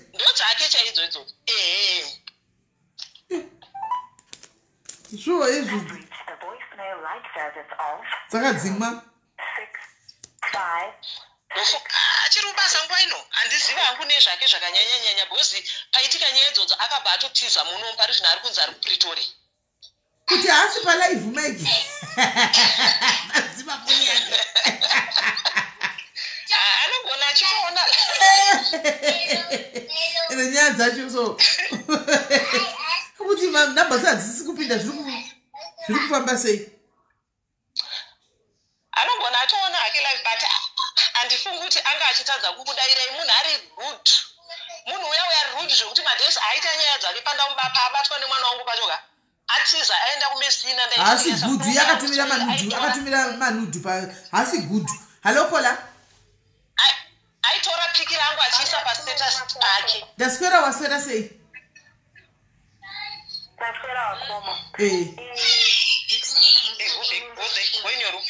Idzo. Sure izvo. Dzakadzimwa. Achiri kubasa nguva ino handizivi hangu nezvake zvakanyanya because paitika nyaya idzodzo akabva atotiza muno pari zvino ari kunzi ari kupretoria kuti haasi palive mike aziva foni yake anogona achiona ine nyaya dzacho so kuti namba hadzisi kupinda zviri kufamba sei anogona atoona hake live but handifungi kuti anga achitadza kukudairai munhu ari rude munhu uya ari rude zvokuti madhesi aita nyaya dzake panda mubapa abatwa nemwana wangu pachoka atiza aenda kumesina hasi gudhu akatumira manudhu hasi gudhu halo kola aitora piki rangu achiisa pastatus ake ndaswera waswera sei ndaswera wakoma when you're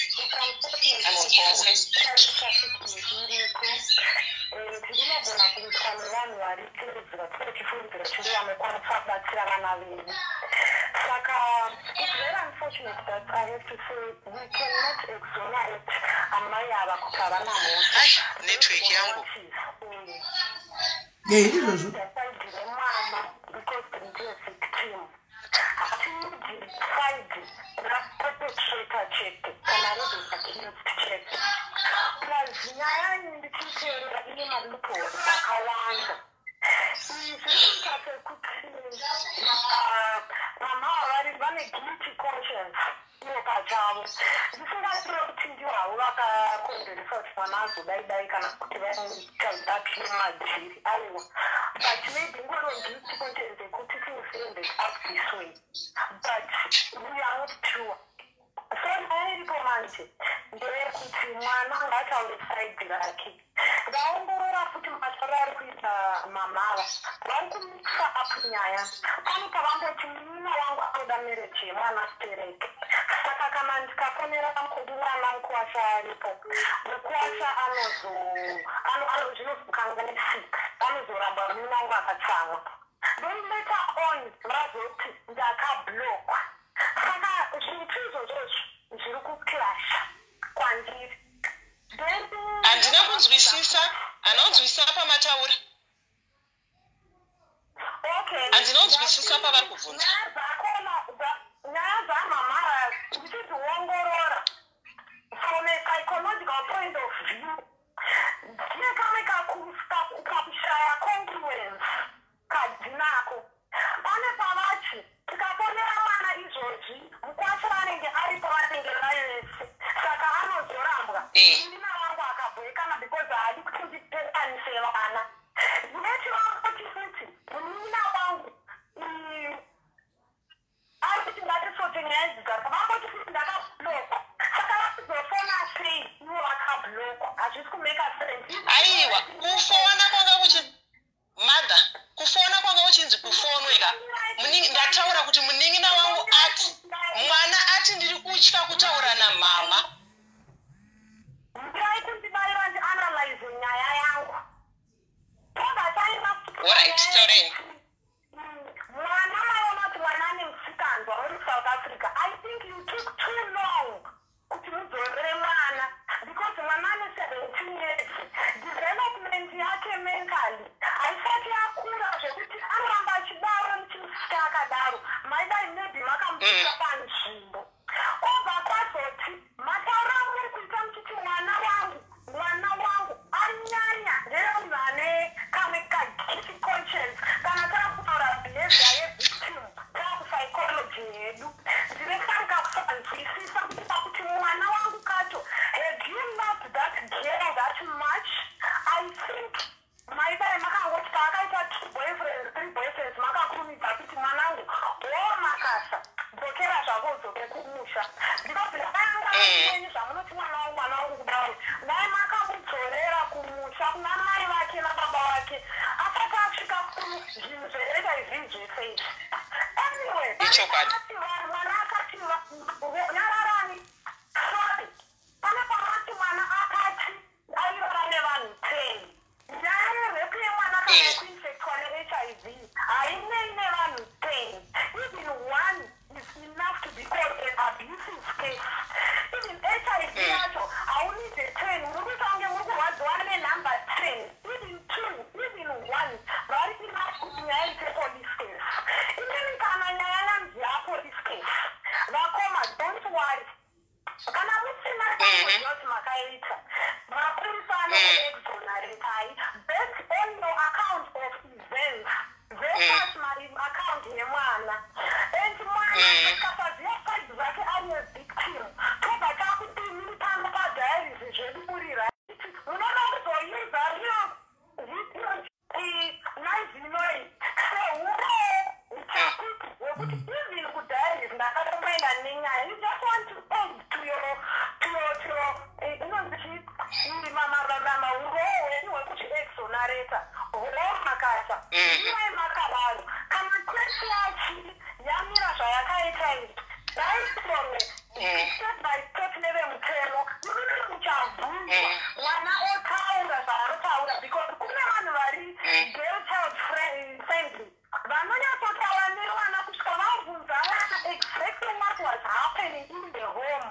ndinogona kuitwa nevanhu vari kurudzira kuti tichifundzira chiri vamekwanisa kubatsirana naveni saka it's very unfortunate that I have to say we cannot exonerate amai ava kuti havana mhosva network yangu izvozvo ndasaidire mwana because ndiye victim hatimudi saidi raperpetrator chete kana redeaccused chete plus nyaya ndichiteerera ine maloophole akawanda izvinoita sekuti vamava vari vane guilty conscience ivo pachavo ndisingatire kuti ndivo havo vakakonzeresa kuti mwana azodaidai kana kuti vaapire majiri aiwa but maybe ngoro guilty conscience yekuti things ended up this way but we are not sure so nyaya iripo manje ndeyekuti mwana ngataure saidi rake vaongorora mamava vari kumikisa apu nyaya pane pavamboti munina wangu anoda mereji yemwana sipereke saka kana ndikafonera mukodi mwana mukuwasha aripo mukuwasha zvinozvikanganisika anozoramba munina wangu akatsamwa then later on vazoti ndakablokwa saka zvinhu izvozvozvo zviri kuclasha kwandiri handina kunzwisisa anonzwisisa pamataura handina kunzwisisa pavari kubvunza nyaya dzamamara ndichidziongorora from a psychological point of view dzine kamwe kakushaya congruence kadzinako pane pavati tikaponera mwana izvozvi mukwasha anenge ari pavanenge vavese saka anozorambwa ndina wangu akabhekana because haadi kuti ndipekanise vana nechivakoti futi munina wangu ari kuti ngatisote nyaya idzi dzaka vakoti futi ndakablokwa saka vakuzofona sei ivo vakablokwa hazvisi kumeka sense aiwa kufona kwanga madha kufona kwanga kuchinzi kufonweka ndataura kuti munin'ina wangu ati mwana ati ndiri kutya kutaura namama ndirai kundibaira ndianalyze nyaya yangu alright taureni mwana maona kuti mwana ane musikanzwa uri South Africa. I think you took too long kuti mudzorere mwana because mwana ane 17 years development yake mentally haisati yakura zvekuti aramba achidaro nichimusika akadaro maidai maybe makamubisa panzvimbo obva kwazoti mataura muri kuita muchiti mwana wangu anyanya ndemunhu ane kamwe kagiti conscience kana takutaura behavior yevictim takupsychology yedu ndirefanika kusanzwisisa kuti pakuti mwana wangu kato had you loved that girl that much I think maidai makangoti paakaita 2 boyfriends 3 boyfriends makakumidza kuti mwanangu makasa dzokera zvako udzoke kumusha because ndakanga zvamunoti mwana wangu kudaro naye makamudzorera kumusha kuna mai vake nababa vake asati asvika kuzvinhu zveHIV zvefei anyway mwana akati nyararani sorry pane pamati mwana akati airora nevanhu 10 nyaya yerhepu yemwana kana kuinfectwa neHIV hainei nevanhu 10 even one is enough to be called an abusive case even HIV yacho haunide 10 muri kuita kunge muri kurwadziwa nenumber 10 even 2 even 1 vari enough kuti nyaya ite police case imeni kana nyaya yanzi yapolice case vakoma don't worry kana musina kuti makaita mapurisa anokuexonaretai based on your account of events versus account yemwana and mwana akasaziva side zvake ari a victim tobva takudini pano padiaries zveduburira unoda kuzoiuza riyo naizinoi sehure chakuti wekuti even kudiaries ndakatomboenda nenyaya you just want to add to your inonzi urohwe hwekuti exonareta uroho makasa iwai makadaro kana kwesi yachi yamira zvayakaita izvi raisome step by step nevemutemo inoita kuchabvunzwa mwana otaura zvaanotaura because kune vanhu vari girl child friendly vanonyatsotaura nevana kusvika vabvunza vana exactly what was happening in the home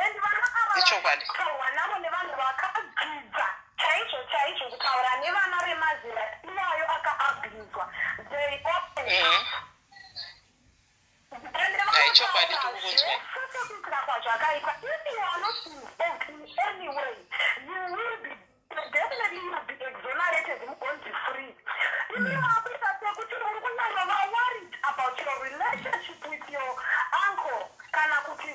and vana avataurwa navo nevanhu vakadzidza chaizvo kutaura nevana remazera iwayo akaabhuzwa they open up kuitira kwazvakaitwa if you are not involved in any way you will be definitely you will be exonerated mugonzi free if you are kuita sekuti uri kunyanya worried about your relationship with your uncle kana kuti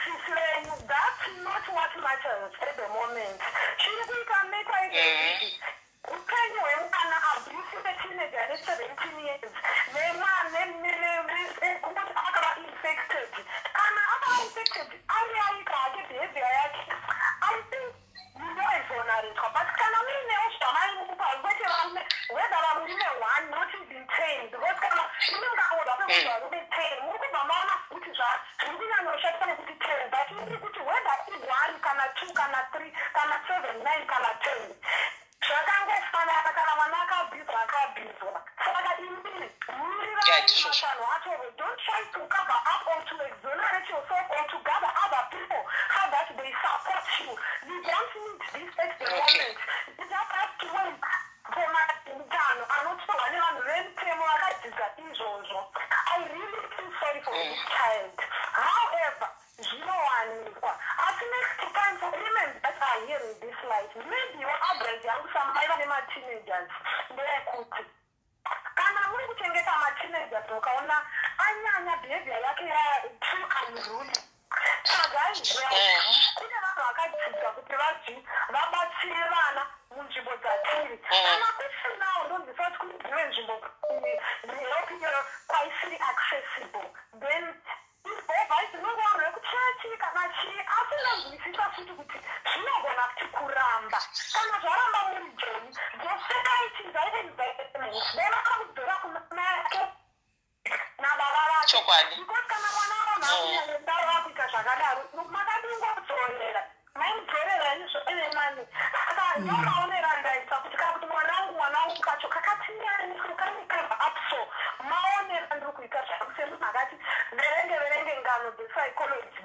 sisirenyu that's not what matters at the moment chiri kuita meta ikuti upenyu hwemwana abusive teenager ne17 years kuti akava infected kana akava infected ari aita hake behavior yake I think munoezonaretwa but kana muinewo zvamaimupa kwete varume whether right, sure. Don't try to cover up or to exonerate yourself or to gather other people how that they support you. You don't need this at the moment. You just have to wait for my done. I'm not sure anyone rent him or I really feel sorry for this child. However, no one at next time for women that are here in this life, maybe your average some teenagers, they're kuti. Kana muri kuchengeta mateenagers ukaona anyanya behavior yake ya too unruly. Saka kune vanhu vakadzidza kuti vabatsire vana munzvimbo dzatiri. Kana kusinawo ndonzisati kuti dzimwe nzvimbo zvinopinyo kwaisiri accessible. Then zvinogona rekuchechi kana chii asi ndinonzwisisa futi kuti zvinogona kuti kuramba kana zvaramba muri joni dzosekaitiza vakakudzora kunake nababa vake because kana mwana vanaakunyanyendaro vakuita zvakadaro makadingodzorera maimudzorera izvo ene mani saka ndomaonera ndaisa kuti kana kuti mwanangu kacho kakatinyanisokanikava apso maonera ndiri kuita zvakusemu makati verenge ngano dzepsychology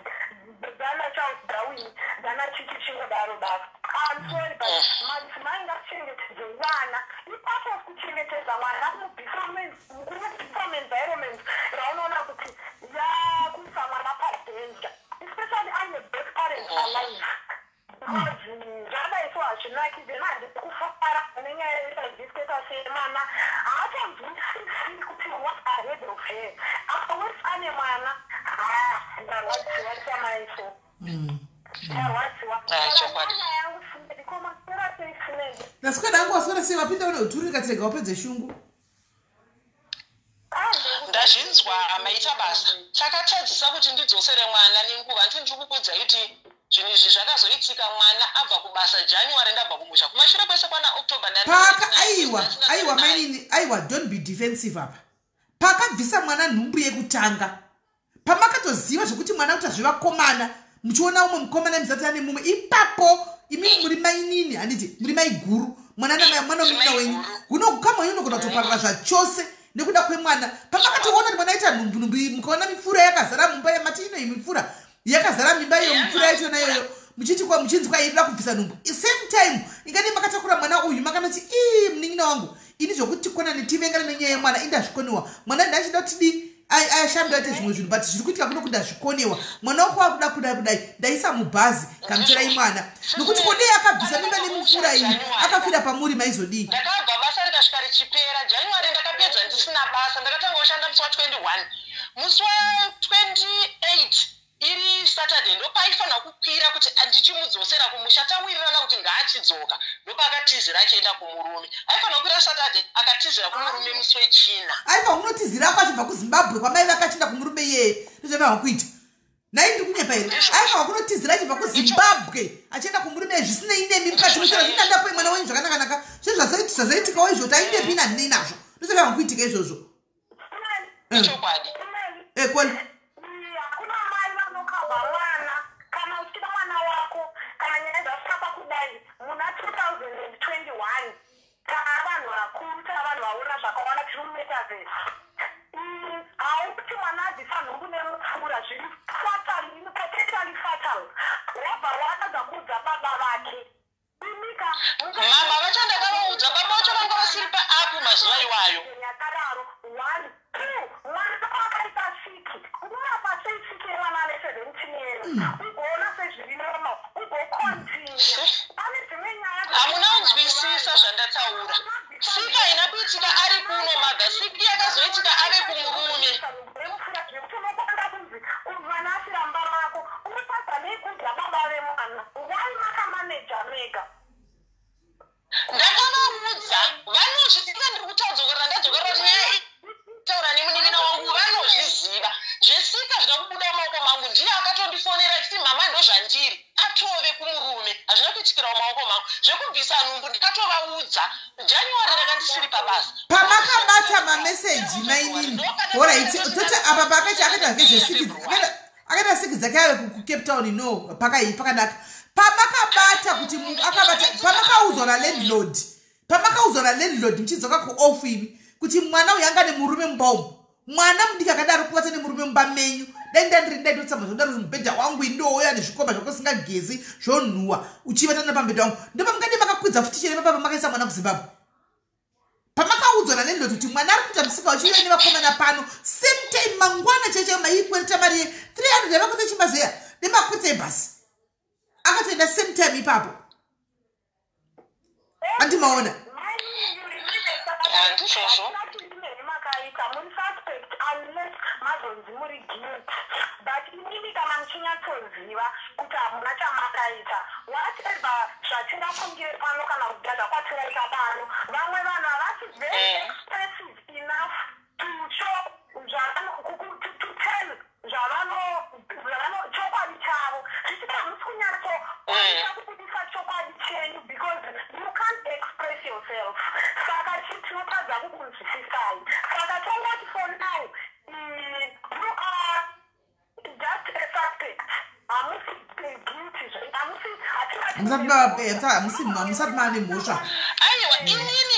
dzana Charles Darwin dzana chichi chingodaro basa I'm sorry but madzimai ngachengetedze vana ipart of kuchengetedza mwana mubefore environment raunoona kuti yakuisa mwana padenja especially I'm a best parent alive zvadaiso hazvinaki then handikufara nenyaya yezvisketa semwana haachanzwisisi kuti what ahead of her afterwards ane mwana ndarwadziwa chamaiso ndarwadziwa yangu sindikomasera seisinende nasikana angu waswera sei wapinda une uturika tega wapedze shungu ndazvinzwa maita basa chakatadzisa kuti ndidzosere mwana nenguva ndiri kukudza kuti zvinhu izvi zvakazoitika mwana abva kubasa January ndabva kumusha kumashure kwese kwana October paka aiwa mainini aiwa don't be defensive apa pakabvisa mwana nhumbu yekutanga pamakatoziva zvokuti mwana kuti azvivakomana muchiona umwe mukomana muzati ane mumwe ipapo imi muri mainini handiti muri maiguru mwana munina wenyu kama unogona kutoparira zvachose nekuda kwemwana pamakatoona kuti mwana aita nhumbu mukaona mifura yakazara mumba yamati ino mifura yakazara mimba iyo mfura yacho nayoyo muchiti kwa muchinzi kwa ida kubvisa nhumbu same time ingani makatakura mwana uyu makanoti munin'ina wangu ini zvokuti kona netivengana nenyaya yemwana indazvikoniwa mwana ndachida kuti ashambira aite zvimwe zvinhu but zviri kuitika kuno kudazvikonewa mwana wako wakuda kudai ndaisa mubhazi kamutorai mwana nokuti kodei akabvisa mimba nemufura iyi akafira pamuri maizodii ndakabva basa rikasvika richipera January ndakapedza ndisina basa ndakatanga kushanda musi wa 21 musi wa 28 iri Saturday ndopaifanira kukwira kuti ndichimudzosera kumusha tawirirana kuti ngaachidzoka ndopakatizira achienda kumurume aifanira kukwira Saturday akatizira kumurume musi wechina aifa unotizira ako achibva kuZimbabwe kwamai vakachienda kumurume yeye ndozvava kuita nai ndiri kunyepa here aifa kunotizira achibva kuZimbabwe achienda kumurume zvisinei nemi mukati musoro zvinandapo mwana wenyu zvakanaka zvazvaitikawo izvo taindepi nandinei nazvo ndozvava kuitika izvozvo chokwadi kwani mwana kana uchida mwana wako kana nyaya dzasapa kudai muna 2021 kana vanhu vakuru kana vanhu vaona zvakawanda tiri mumetavhesi haukuti mwana adzisa nhumbu nemupfura zviri potentially fatal wabva watadza kuudza baba vake imika mama vachandakavaudza baba vacho vanga vasiri paapu mazuva iwayo yakadaro 1 2 mwana akaita siki unorapa sei siki yevana ve17 years ugoona sezvirinoma ugokontinua pane dzimwe nyaya hamuna kunzwisisa zvandataura siki haina kuitika ari kuno maga siki yakazoitika ave kumurume unokwanga kunzi mwana asiramba rako unopadza neikudza baba vemwana wai makamaneja mega ndakavaudza vanozviziva ndiri kutadzokorera ndadzokorera nyaya taura nemunin'ina wangu vanozviziva zvesika zvina kubuda mumaoko mangu ndiye akatondifonera achiti mama ndozvandiri atove kumurume hazvina kuitikirawo maoko mangu zvekubvisa nhumbu ndikatovaudza January ndakandisiri pabasa pamakabata mameseji mainini orit toti apa pakaita akaita vezvesiki akaita siki dzake ave kucape town no pakanaka pamakabata kuti munhu akabata pamakaudzwa nalandlord muchidzoka kuofu imi kuti mwana uyu anga nemurume mumba umu mwana mudiki akadaro kuvata nemurume mumba menyu dai ndandiri ndaitotsamwa zvodaro mubhedha wangu indouya nezvikomba zvakosingagezi zvonhuhwa uchivatana pambedha wangu ndopamungade makakwidza futi chere papa makaisa mwana kuzimbabwe pamakaudzana nendoti kuti mwana ari kuita musika uchiuya nevakomana pano same time mangwana cheche maikwereta mari ye 300 yavakuita chimbazeya nemakwidza ebhasi akatoenda same time ipapo andimaona unless mazonzi muri guilt but inini kana muchinyatsoziva kuti hamuna chamakaita whatever zvatingafungire pano kana kudhadha kwatiraita pano vamwe vanhu havasi very expressive enough to show to tell chokwadi chavo zvichida hamusi kunyatsoita kubudisa chokwadi chenyu because you can't express yourself saka tinotadza kukunzwisisai saka tongoti for now you are just a suspect hamusi guilty musati mane mhosva aiwa inini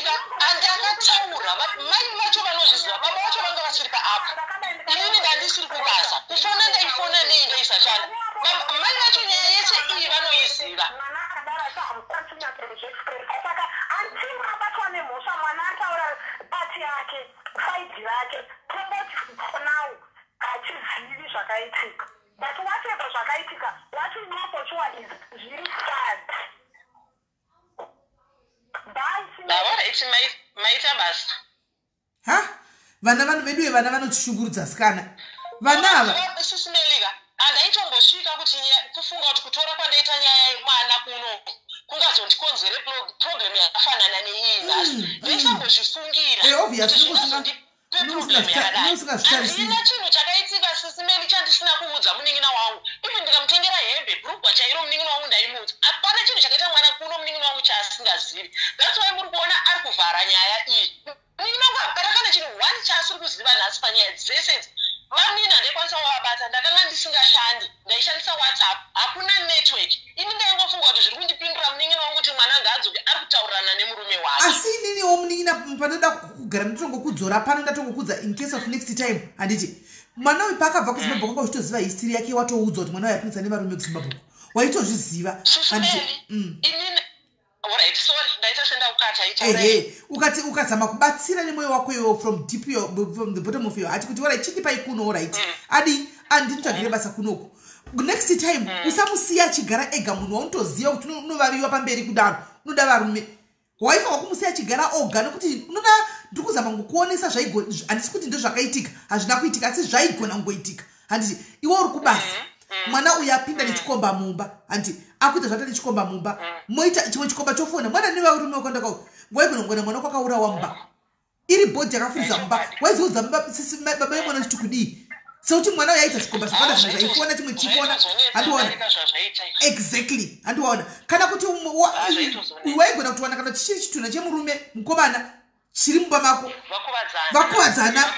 andakataura mai vacho vanozviziva baba vacho vanga vasiri paapa inini ndandisiri kubasa kufona ndaifona nei ndaisashanda mai vacho nyaya yese iyi vanoiziva saka until abatwa nemhosva mwana ataura pati yake saidi rake tongoti for now hachizivi zvakaitika but whatever zvakaitika what we know for sure is zviri sad alright maita basa ha vana vanhu vedu vana vanotishungurudza sikana vana ava sisimelika handaitombosvika kuti kufunga kuti kutora kwandaita nyaya yemwana kuno kungazondikonzere problem yakafanana neiyi nhasi ndaisambozvifungira problem yakadaihandina chinhu chakaitika sisimeli chandisina kuudza munin'ina wangu ivi ndikamutengera hembe bhurugwa chairo munin'ina wangu ndaimuudza hapana chinhu chakaita mwana kuno munin'ina wangu chaasingazivi that's why muri kuona ari kuvhara nyaya iyi munin'ina wangu hapana kana chinhu one chaasiri kuziva nhasi panyaya dzese idzi vamunini handaikwanisa kuvabata ndakanga ndisingashandi ndaishandisa whatsapp hakuna network ini ndaingofunga kuti zviri kundipindura munin'ina wangu kuti mwana ngaadzoke ari kutaurana nemurume wake asi ininiwo munin'ina panoda kugara ndatongokudzora pano ndatongokudza in case of next time handiti mwana uyu paakabva kuzimbabwe kwanga uchitoziva history yake watoudzwa kuti mwana uyu apinisa nevarume kuzimbabwe waitozviziva inini alright sorry ndaita sendakukata ehe ukazama kubatsira nemwoyo wako iwo from the bottom of your heart kuti orai chiti pai kuno orit adi andinotsvagire basa kunoko next time usamusiya achigara ega munhu waunotoziva kuti unovaviwa pamberi kudaro unoda varume waifanwa kumusiya achigara oga nokuti unoda ndiri kuzama ngokuonesa handisi kuti ndo zvakaitika hazvina kuitika asi zvaigona kungoitika handiti iwe uri kubasa mwana uyu apinda nechikomba mumba handiti akuita zvata nechikomba mumba moita chimwe chikomba chofona mwana nevarume wakandakau waigona mwana wako akaurawa mumba iri bhodhi yakafurisa mumba waizoudza baba vemwana chiti kudii sekuti mwana uyu aita chikomba zvakada zvimwe zvaifona chimwe chifona handiona exactly handiona kana kuti waigona kutowana kana chichiri chitunha chemurume mukomana chiri mumba mako vakuvadzana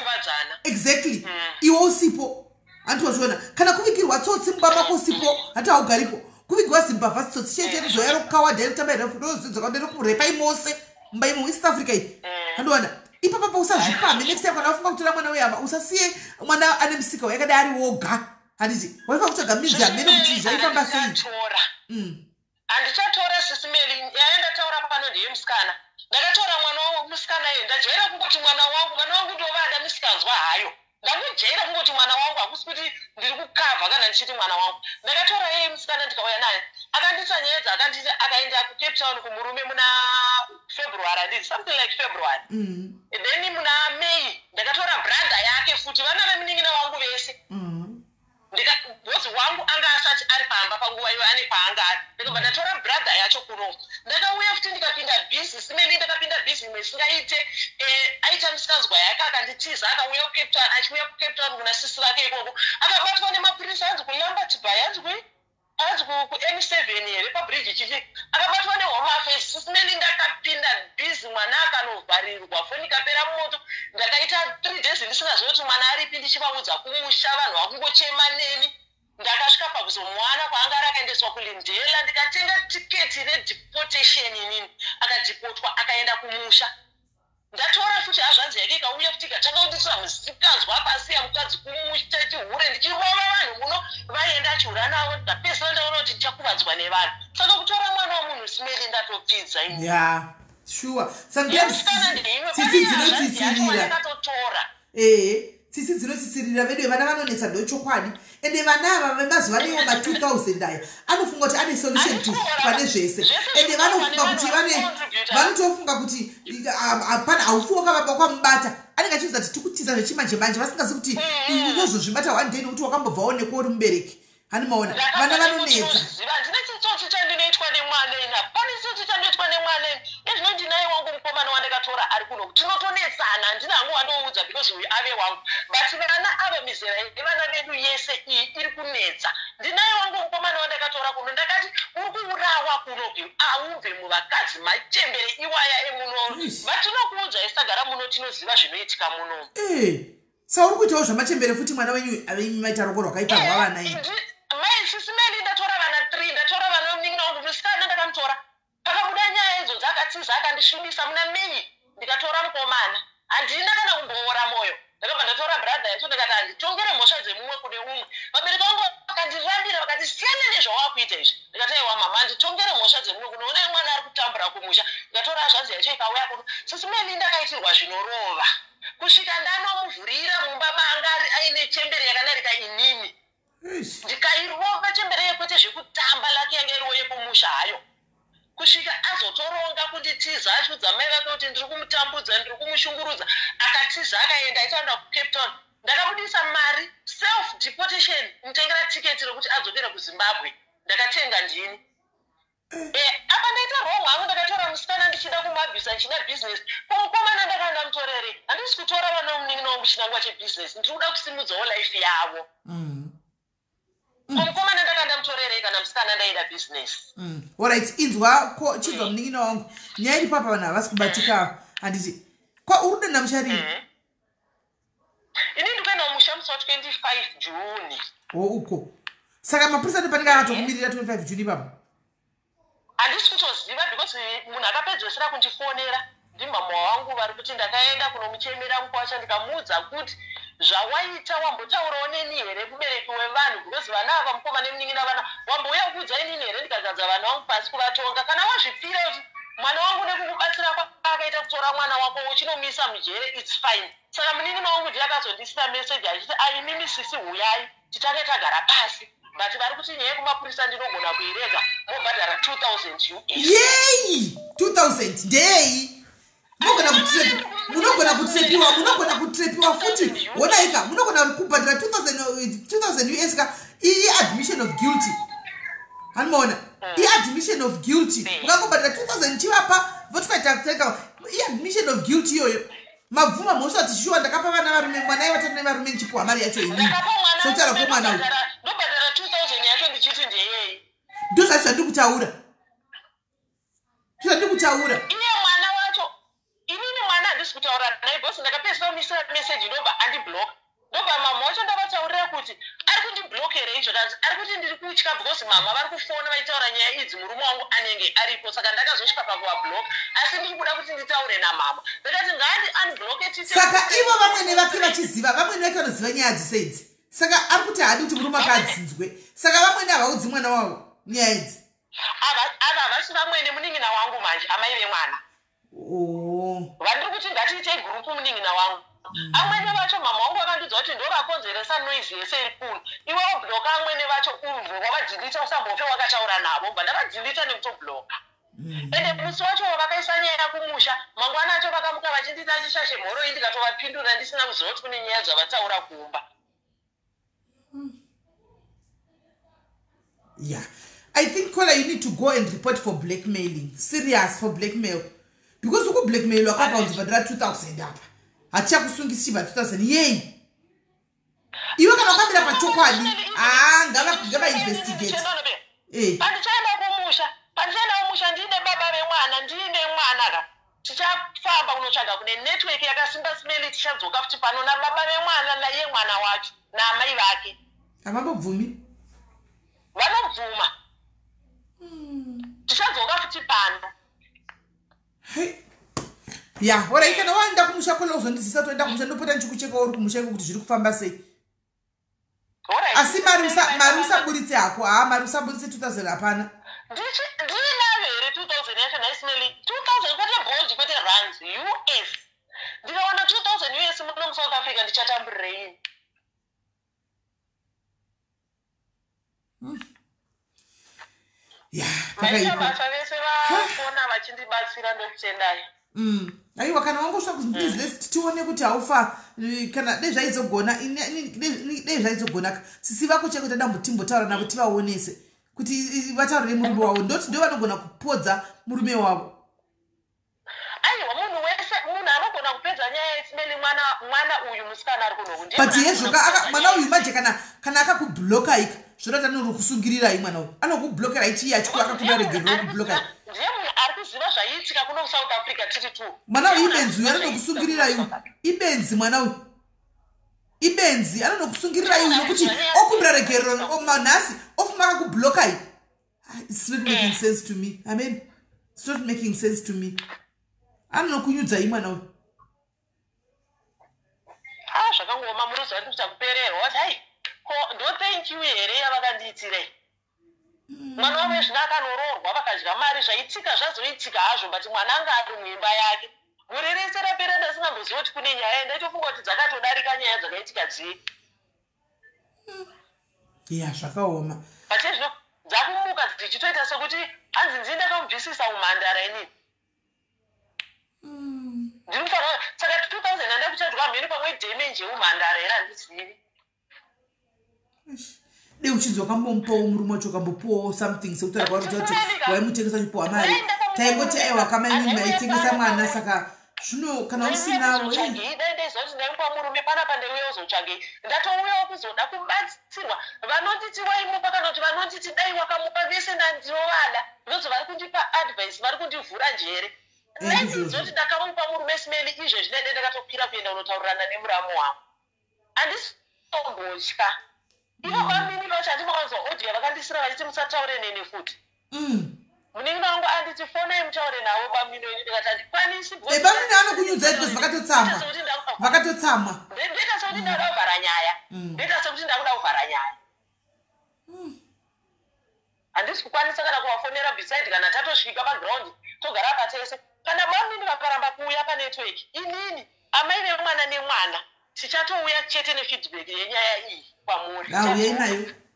exactly iwe usipo handiwazviona kana kuvigirwa tsotsi mumba mako usipo hati haugaripo kuvigirwa zimbabva tsotsi chete zoya rokukawada inotambaira fudodzakaonda kurepa imose mumba imo east africa iyi handiona ipapapa usazvipambe next time kana wafunga kutora mwana weyama usasiye mwana ane musika yakada ari woga handiti waifa kutsvaga midzi amene kuti zvaifamba sei handichatora sisimeli yaendataura pano ndeyemusikana ndakatora mwana musikana iye ndajaira kungoti mwana wangu ndovada musikanzwa hayo ndamujaira kungoti mwana wangu hakusi kuti ndiri kukavha kana ndichiti mwana wangu ndakatora iye musikana ndikauya naye akanditsanyedza akanditi akaenda kucape town kumurume muna february handiti something like february then muna may ndakatora brother yake futi vana vemunin'ina wangu vese bhozi wangu anga asati ari pamba panguva iyo ane paanga ari ndikabva ndatora brother yacho kuno ndakauya futi ndikapinda bhisi simeni ndakapinda bhisi imwe isingaite aita musikanzwa yake akanditiza akauya kucape town achiuya kucape town kuna sisi vake ikoko akabatwa nemapurisi anzi kulambert bay anzi ku-M7 here pabridge chichi akabatwa nehome affairs sisimeni ndakapinda bhisi mwana akanovharirwa foni ikapera moto ndakaita 3 days ndisingazivi kuti mwana aripi ndichivaudza kumusha vanhu vakungochema neni ndakasvika pakuzo mwana kwaanga ari akaendeswa kulindela ndikatenga tiketi redeportation inini akadhipotwa akaenda kumusha ndatora futi hazvanzi yake ikauya kuti ikatakaudisira musikazwa pasi yamukadzi kumusha chihure ndichirova vanhu muno vaenda achiura navo ndapedzisira ndaona kuti ndichakuvadzwa nevanhu saka kutora mwana womunhu simeli ndatopfidza ya sure sometimes tsitsi dzinotsitsirira tsitsi dzinotsitsirira vedu vana vanonetsa ndochokwadi ende vana ava vemazuva newo ma2000 aya anofunga kuti ane solution to pane zvese ende vanofunga kuti vanotofunga kuti hapana haufuoka vaba kwamubata anenge achiudza kuti tikutiza zvechimanje manje vasingazi kuti unozozvibata one day nokuti wakambobvawo neko uri mubereki hani maona vana vanonetsa ndinechitsotsi chandinoitwa nemwana ina pane chitsotsi chandinoitwa nemwana ina ezvinoti naye wangu mukomana wandakatora ari kuno tinotonetsana handina hangu wandoudza because uyu ave wangu but vana ava mizera yevana vedu yese iyi iri kunetsa ndinaye wangu mukomana wandakatora kuno ndakati uri kuurawa kuno aubve muvakadzi machembere iwaya emuno vatinokuudza isagara muno tinoziva zvinoitika muno sa uri kuitawo zvamachembere futi mwana wenyu avemaita roko rwakaipa rwavana ini mai sisi meli ndatora vana 3 ndatora vana vomningi wangu musikana ndakamutora pakabuda nyaya idzo dzakatsiza akandisvibisa muna mei ndikatora mukomana handina kana kumboora mwoyo ndakabva ndatora bradha yacho ndikati handitongere mhosva dzemumwe kune umwe vabereki vangu vakandirambira vakati siyana nezvawakuita izvi ndikati aiwa mama handitongere mhosva dzemumwe kuno una mwana ari kutambura kumusha ndikatora hazvanzi yacho ikauya kuno sisi meli ndakaitirwa zvinorova kusvika ndanomuvhurira mumba manga aine chembere yakanarika inini ndikairova chembere yekwete zvekutamba lake yange iriwo yekumusha hayo kusvika azotoronga kunditiza achiudza mai vake kuti ndiri kumutambudza ndiri kumushungurudza akatiza akaenda aitaenda kucape town ndakabudisa mari self deportation mutengera tiketi rekuti adzokera kuzimbabwe ndakatenga ndini apa ndaita wrong hangu ndakatora musikana ndichida kumabvisa ndichida business pomukomana ndakaenda mutorere handisi kutora vana vomunin'ina wangu chinangwa chebusiness ndiri kuda kusimudzawo life yavo pomukomana ndakaenda mutorere kana musikana ndaida business alright inzwa chidwa munin'ina wangu nyaya iri papa vanhu havasi kubatika handiti uri kuenda musharini ini ndikuenda mumusha musi wa 25 juni uko saka mapurisa ndopanenge akatokumirira 25 juni papa handisi kutoziva because munhu akapedzisira kundifonera ndimama wangu vari kuti ndakaenda kunomuchemera mukwacha ndikamuudza kuti zvawaita wambotaurawo neni here mubereki wevanhu because vana ava mukoma nemunin'ina vana wambouya kuudza inini here ndikagadza vana vangu pasi kuvatonga kana wazvipira kuti mwana wangu nekukubatsira kwakaita kutora mwana wako uchinomisa mujere its fine saka munin'ina wangu ndiye akazondisira meseji achiti ainini sisi huyai titange tagara pasi but vari kuti nyaya yekumapurisa ndinogona kuirega mobhadhara 2000 US yei 2000 ndei munogona kutrepiwa futi wonaika munogona kubhadhara 2000 US ka iyi admission of guilty hanimona i-admission of guilty ungangobhadhara 2000 chivapa votukaitakutenga i-admission of guilty iyoyo mabvuma mhosva tichishuwa ndakapa vana varume mwana ivatatu nevarume ndichipuwa mari yacho inini sotaura kwemwana uyu ndobhadhara 2000 yacho ndichiti ndeyei ndozvati zvandikutaura iye mwana wacho inini mwana handisi kutaura naye bhosi ndakapedzisa kumisira meseji ndobva andibloka ndobva mama wacho ndavataurira kuti ari kundiblokere izvo kanzi ari kuti ndiri kutya because mama vari kufona vachitaura nyaya idzi murume wangu anenge aripo saka ndakazosvika pakuvabloka asi ndiri kuda kuti nditaure namama ndakati ngaandi unbloke tite saka ivo vamwene vake vachiziva vamwene vake vanoziva nyaya dziseidzi saka ari kuti haadi kuti murume akadzinzwe saka vamwene havaudzi mwana wavo nyaya idzi ava havasi vamwene munin'ina wangu manje amai vemwana vandiri kuti ngatiite gurupu munin'ina wangu amwene vacho mama wangu vakandiudza kuti ndo vakonzeresa noise yese iri kuno iwewo bloka amwene vacho ubve wavadhilita usambope wakataura navo bva ndavadhilita nekutobloka ende musi wacho vakaisa nyaya kumusha mangwana acho vakamuka vachindita chishashe mhoro iyi ndikatovapindura ndisina kuziva kuti kune nyaya dzavataura kumba yeah I think Kola, you need to go and report for blackmailing. Serious for blackmail. Because you go blackmail your account but there are 2000 up. Acha kusungisi ba 2000 yey. Iwe kana kamera pachokwadi. Ngava investigate. Pandichaenda kumusha ndine baba vemwana ndine mwana ka. Tichafamba kunotsvaga kune network yakasimba simeli tichadzoka futi pano na baba vemwana naye mwana wacho na amai vake. Havambobvumi? Vanobvuma. Tichadzoka futi pano. ya ora ikana waenda kumusha kola uzondizisa toenda kumusha ndopota nchikucheka uri kumusha kuti zviri kufamba sei asi mari usaburitse hako mari usaburitse 2000 hapana ndinave here 2000 yacho naismeli 2000 kwete bold kwete runs US ndikaona 2000 US muno muSouth Africa ndichatamburirei maisha basa vese vafona vachindibatsira ndokutendai aiwa kana wangosva kuzibusiness tione kuti haufa kana dai zvaizogona sisi vako cheko tada mutimbotaura navo tivaonese kuti vataurire murume wavo ndoti ndo vanogona kupodza murume wavo aiwa munhu wese munhu anogona kupedza nyaya yesimeli mwana uyu musikana ari kunoku but yezvoka mwana uyu manje kana akakubloka ika zvorati anori kusungirirai mwana uyu anokublokera ichiya chikuva akakudaregerera kublokai ndiye munhu ari kuziva zvaiitika kuno kuSouth Africa tiri tu mwana uyu ibenzi uyu anonokusungirirai ibenzi mwana uyu ibenzi anonokusungirirai uyu nokuti okudaregerera manhasi ofuma akakublokai it's not making sense to me. I mean, it's not making sense to me. Anonokunyudzai mwana uyu zvakangoma muruza ndikuchakupererwa wati hai ndo thank you here yavakandiitirai mwana wavo zvina akanororwa vakadya mari zvaitika zvazoitika hazvo but mwana anga ari muimba yake gore rese rapera ndasingamboziva kuti kune nyaya ndaitofunga kuti dzakatodarika nyaya dzakaitika dzii ya zvakaoma but zvino dzakumuka dzichitoita sekuti hanzi ndii ndakamubvisisa umhandara inini ndinofanira saka 2000 anda kuchadwa mhiri pamwe damage yeumhandara here handizivi dei uchinzwa kambomupawo murume wacho kambopuwawo something sekutaura kwauri kuti waimutengesa chipuwa mari taingoti aiwa kamainini maitengesa mwana saka zvino kana usinavo dai ndaizoti ndaimupa murume panapa ndeuya uzotsvagei ndatouyawo kuzoda kubatsirwa vanonditi waimupa kana kuti vanonditi dai wakamupa vese ndandivovada ndozo vari kundipa advice vari kundivhura njere ndaizoti ndakamupa murume simeli izvo zvinede ndakatokwira kuenda unotaurirana nemuramu wangu handisimbotya ivo vamini vacho handimakanzwa odhiya vakandisira vachiti musataure nene futi munin'ina wangu anditi fonai mutaure navo bamino ini ndikati handikwanisi bamini anokunyudzai because vakatotsamwa ndoita sekuti ndakuda kuvhara nyaya ndoita sekuti ndakuda kuvhara nyaya handisi kukwanisa kana kuvafonera beside kana tatosvika paground togara patese kana bamini vakaramba kuuya panetwork inini amai vemwana nemwana tichatouya chete nefeedback yenyaya iyi kwamuri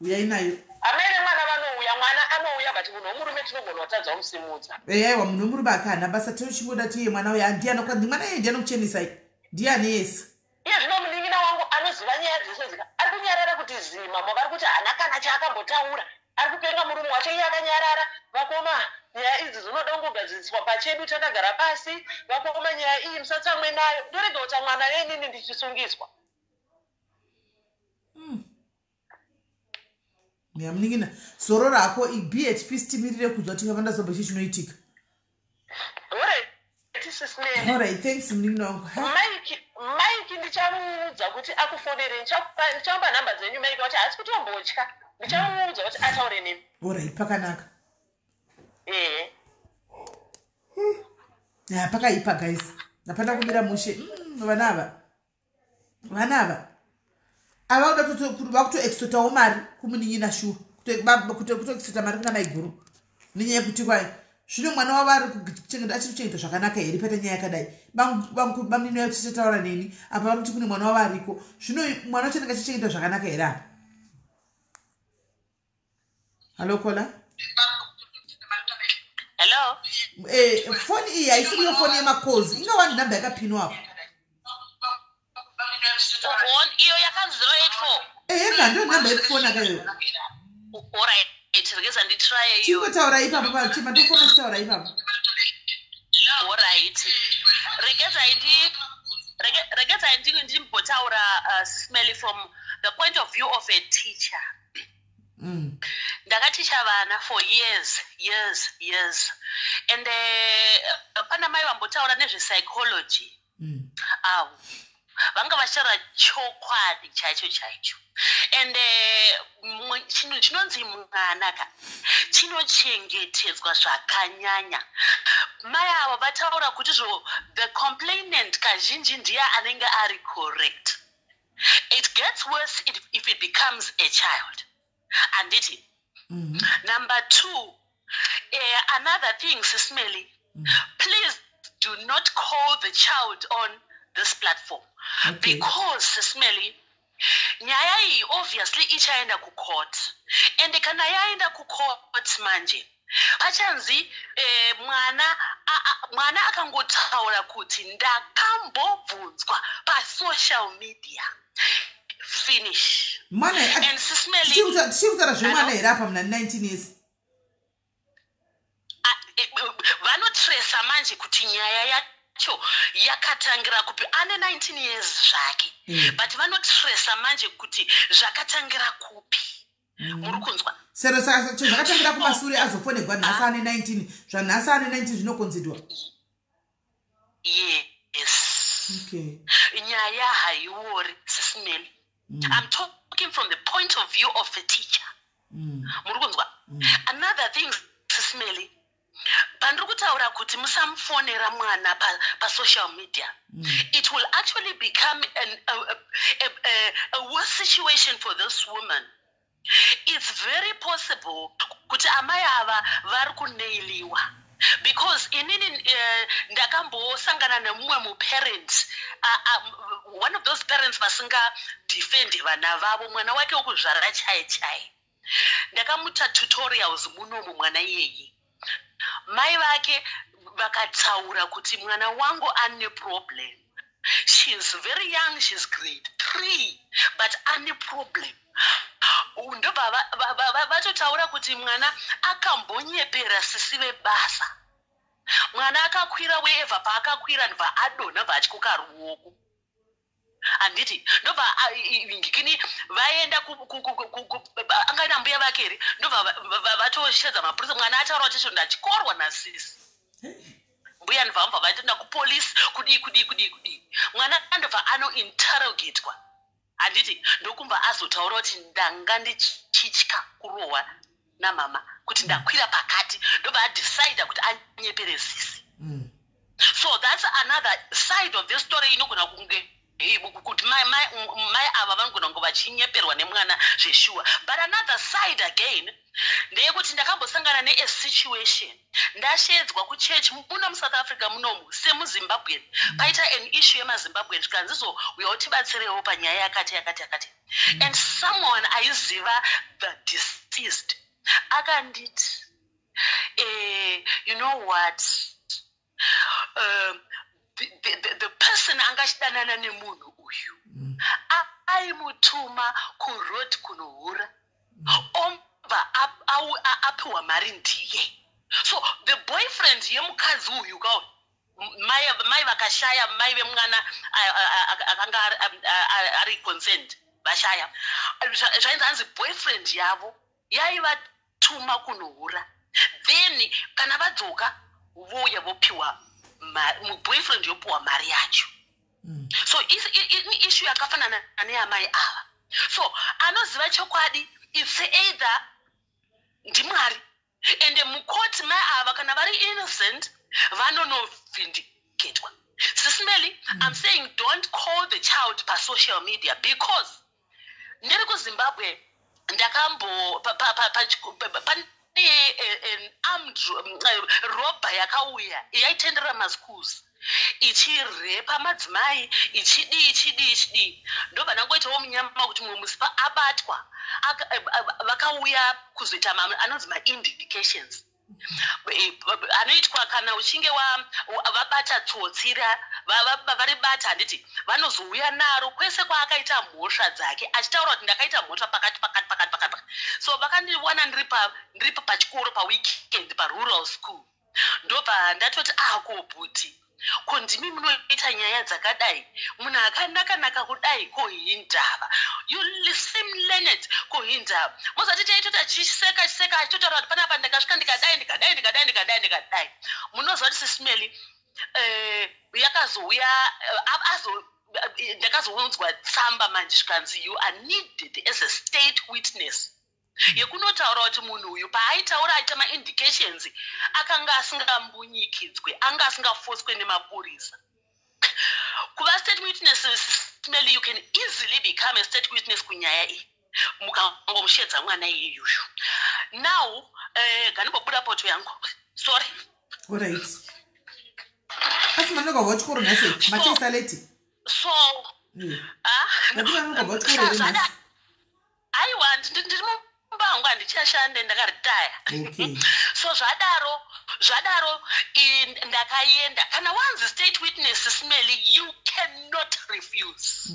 uyai nayo amai vemwana vanouya mwana anouya but munhu womurume tinogona kutadza kumusimudza aiwa munhu womurume akana basa tochiboda tiye mwana uyo ndianokwanzi mwana iye ndianokuchenesai ndiani yese iye zvino munin'ina wangu anoziva nyaya dzese dzika ari kunyarara kuti zima mavari kuti hana kana chaakambotaura ari kupenga murume wacho iye akanyarara vakoma nyaya idzi dzinoda kungogadziriswa pachedu takagara pasi vakoma nyaya iyi musatsamwe nayo ndorega kuti mwana yenini ndichisungiswa yamuningina zoro rako ibhp sitimirire kunzwa kuti kavanda zobva chichinoitika alright thanks muningina wangu maiki ndichamuudza kuti akufonere ndichamupa nhamba dzenyu maiki wati hasi kutombotya ndichamuudza kuti ataure nemi alright pakanaka pakaipa guys napanda kumira mushe vanava ava vakutoextotawo mari kumunin'ina shuwa kutoextota mari kuna maiguru nenyaya yekuti kwai zvino mwana wavo ari achiri kuchengeta zvakanaka here pata nyaya yakadai bamunini vayo tichataura neni apa vari kuti kune mwana wavo ariko zvino mwana wacho anenge achichengeta zvakanaka here apa halo kola hello foni iyi haisiriyo foni yemacalls ingawani nhamba yakapinwa apo iyo yakanzi 084 yega ndio nhamba yekufona kayo alright regeza nditry iyo tingotaura ipapo pachima ndofona tichitaura ipapo alright regeza ndimbotaura sismeli from the point of view of a teacher ndakaticha vana for years and pana mai vambotaura nezvepsychology avo vanga vachitaura chokwadi chaicho and chinhu chinonzi mwana ka chinochengetedzwa zvakanyanya. Mai ava vataura kuti the complainant kazhinji ndiye anenge ari correct. It gets worse if it becomes a child. Anditi. Number 2, another thing, Sis Melly, please do not call the child on this platform. Okay. Because, Sis Melly, nyaya iyi obviously ichaenda ku court. And kana yaenda ku court manje, pachanzi mwana akangotaura kuti ndakambobvunzwa pa social media. Finish. Mwana, and Sis Melly, tichikutaura zvemwana here apa muna 19 years. Vanotresa manje kuti nyaya yacho yakatangira kupi ane 19 years zvake. But vanotresa manje kuti zvakatangira kupi. Muri kunzwa? Sero saka zvakatangira kumashure azofonegwa nhasi ane 19. Zvanhasi ane 19 zvinokonzidwa. Yes. Okay. Nyaya haiori, Sis Melly. I'm talking from the point of view of a teacher. Another thing, Sis Melly, pandiri kutaura kuti musamufonera mwana pa social media. It will actually become a worse situation for this woman. It's very possible kuti amai ava vari kunailiwa. Because inini ndakambosangana nemumwe muparent, one of those parents vasinga defend vana vavo, mwana wake ukuzvara chai. Ndakamuta tutorials munomu mwana iyeye. Mai vake vakataura kuti mwana wangu ane problem. She's very young, she's grade 3, but ane problem. Ndobva vatotaura kuti mwana akambonyepera sisive basa. Mwana akakwira weva paakakwira ndobva adonha vachikoka ruoko. Anditi ndobva ngikini vaenda angaina mbuya vake here ndobva vatoshedza mapurisa. Mwana ataura kuti izvo ndachikorwa nasisi. Mbuya ndobva vaitoenda kupolisi kudi. Mwana andobva anointerrogatwa. Anditi ndokumva azotaura kuti ndanga ndichitya kurohwa namama kuti ndakwira pakati ndobva adecide kuti anyepere sisi. So that's another side of this story inogona kunge kuti mai ava vanogona kunge vachinyeperwa nemwana zveshuwa. But another side again ndeyekuti ndakambosangana ne a situation ndashedzwa kuchechi muno muSouth Africa munomu semuZimbabwe paita an issue yemaZimbabwe zvikanzizo uyautibatsirewo panyaya yakati. And someone aiziva the deceased akanditi you know what, the person angashidanana nemunhu uyu aimutuma kuroad kunohura omba apiwa mari ndiye. So the boyfriend yemukadzi uyu kawo mai vakashaya, mai vemwana akanga ari consent vashaya, zvainzi anzi boyfriend yavo yaivatuma kunohura, then kana vadzoka voya vopiwa boyfriend yopiwa mari yacho. So issue yakafanana neyamai ava. So anoziva chokwadi it's either ndimwari and mukoti mai ava kana vari innocent vanonovindicatwa. Sis Melly, I'm saying don't call the child pa social media because ndiri kuZimbabwe ndakambo pane an armed robber yakauya yaitendera maschools ichirepa madzimai ichidi ndobva ndangoitawo munyama kuti mumwe musi abatwa vakauya kuzoita anonzi ma-indications anoitwa kana uchinge vabata tsotsi varibata handiti vanozouya naro kwese kwaakaita mhosva dzake achitaura kuti ndakaita mhosva pakati. So vakandiwana ndiri pachikoro paweekend parural school ndobva ndatoti akobhuti ko ndimi munoita nyaya dzakadai, munhu akanaka kudai ko hindava, you seem learned ko hindava. Mozati taitota chiseka achitotaura kuti panapa ndakasvika ndikadai. Munozwa kuti Sis Melly yakazouya ndakazounzwa tsamba manje zvikanzi you are needed as a state witness yekunotaura kuti munhu uyu paaitaura aita maindications akanga asingambunyikidzwe anga asingafoswe nemapurisa. Kuva state witness Smelly, you can easily become a state witness kunyaya iyi mukangomushedza mwana iyuyu. Now ganimbobuda poto yangu, sorry. Alright. Asi manoga vachikoro nase machisa leti. So aiwa ndiri mumbangu handichashande ndakaritaya. Okay. So zvadaro ndakaenda. Kana wanzi state witness Smelly, you cannot refuse.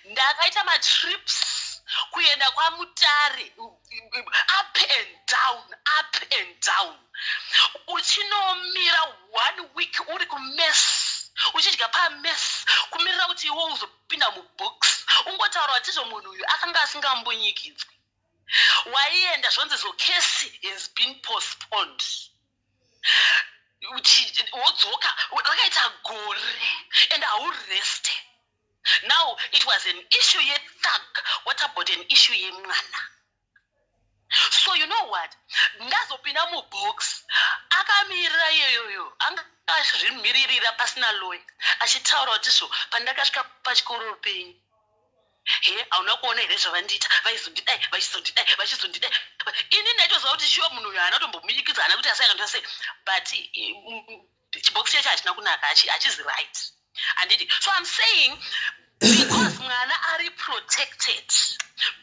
Ndakaita matrips kuenda kwaMutare, up and down. Uchinomira 1 week uri kumess, uchidya pamess, kumirira kuti iwo uzopinda mubox. Ungotaura kuti munhu uyu akanga asingambunyikidzwi. Waienda zvonzi zo case has been postponed. Wodzoka wakaita gore and haurested. Now it was an issue yet thug. What about an issue ye Mwana? So you know what? Ndazopinda mu box akamirira yeyoyo anga azvimiririra pasina lawyer achitaura kuti so pandakasvika pachikoro penyu hauna kuona here zvavandiita vachizondidai. Ini ndaitoziva kuti shiwa munhu uyu haana kutombomunyikidza hana kuti asaika sei, but chibokisi checho hachina kunaka, hachizi right. Anditi. So I'm saying, because Mwana are protected,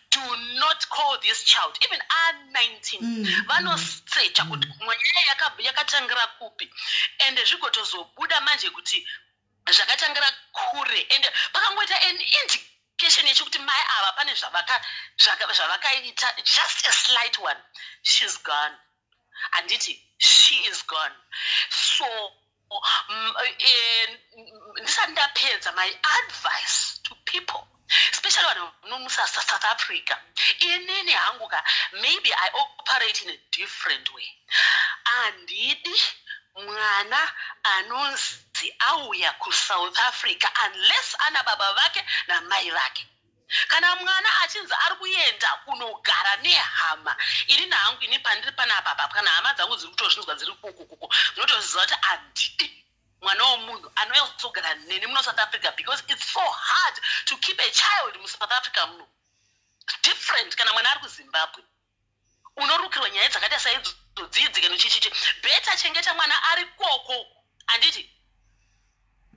do not call this child, even I'm 19, vanosecha kuti mwana yakatangira kupi, and zvikotozobuda manje kuti zvakatangira kure, and pakangoita an indication yekuti mai ava pane zvavakaita, just a slight one, she's gone. Anditi, she is gone. So my advice to people, especially when South Africa, maybe I operate in a different way. Andidi Mwana anonzi auya ku South Africa unless ana baba vake na mai vake. Kana Mwana achinzi ari kuenda kunogara nehama iri nahangu ini pandiri panapa kana hama dzangu dziri kutozvinzwa dziri kukukuku dzinotoziva kuti andidi mwana womunhu anouya kuzogara neni muno South Africa, because it's so hard to keep a child in South Africa muno. Different kana mwana ari kuZimbabwe unorukirwa nyaya dzakaita saidzo dzidzi kana chichichi. Better chengeta mwana ari koko anditi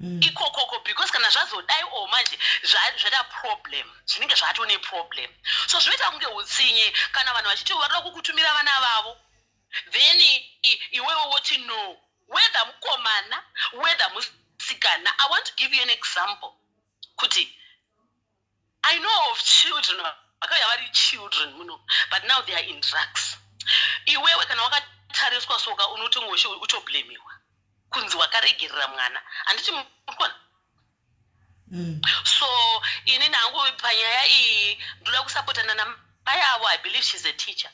ikokoko, because kana zvazodai manje zvada problem, zvinenge zvatone problem. So zvinoita kunge utsinye kana vanhu vachiti varida kukutumira vana vavo, then iwewe woti no, whether mukomana whether musikana. I want to give you an example. Kuti I know of children, vakauya vari children muno, but now they are in drugs. Iwewe kana wakatariswa soka unotongoshi utoblemiwa kunzi wakaregerera mwana, anditi mukona. So ini nangu panyaya iyi ndoda kusapotana namai avo. I believe she's a teacher.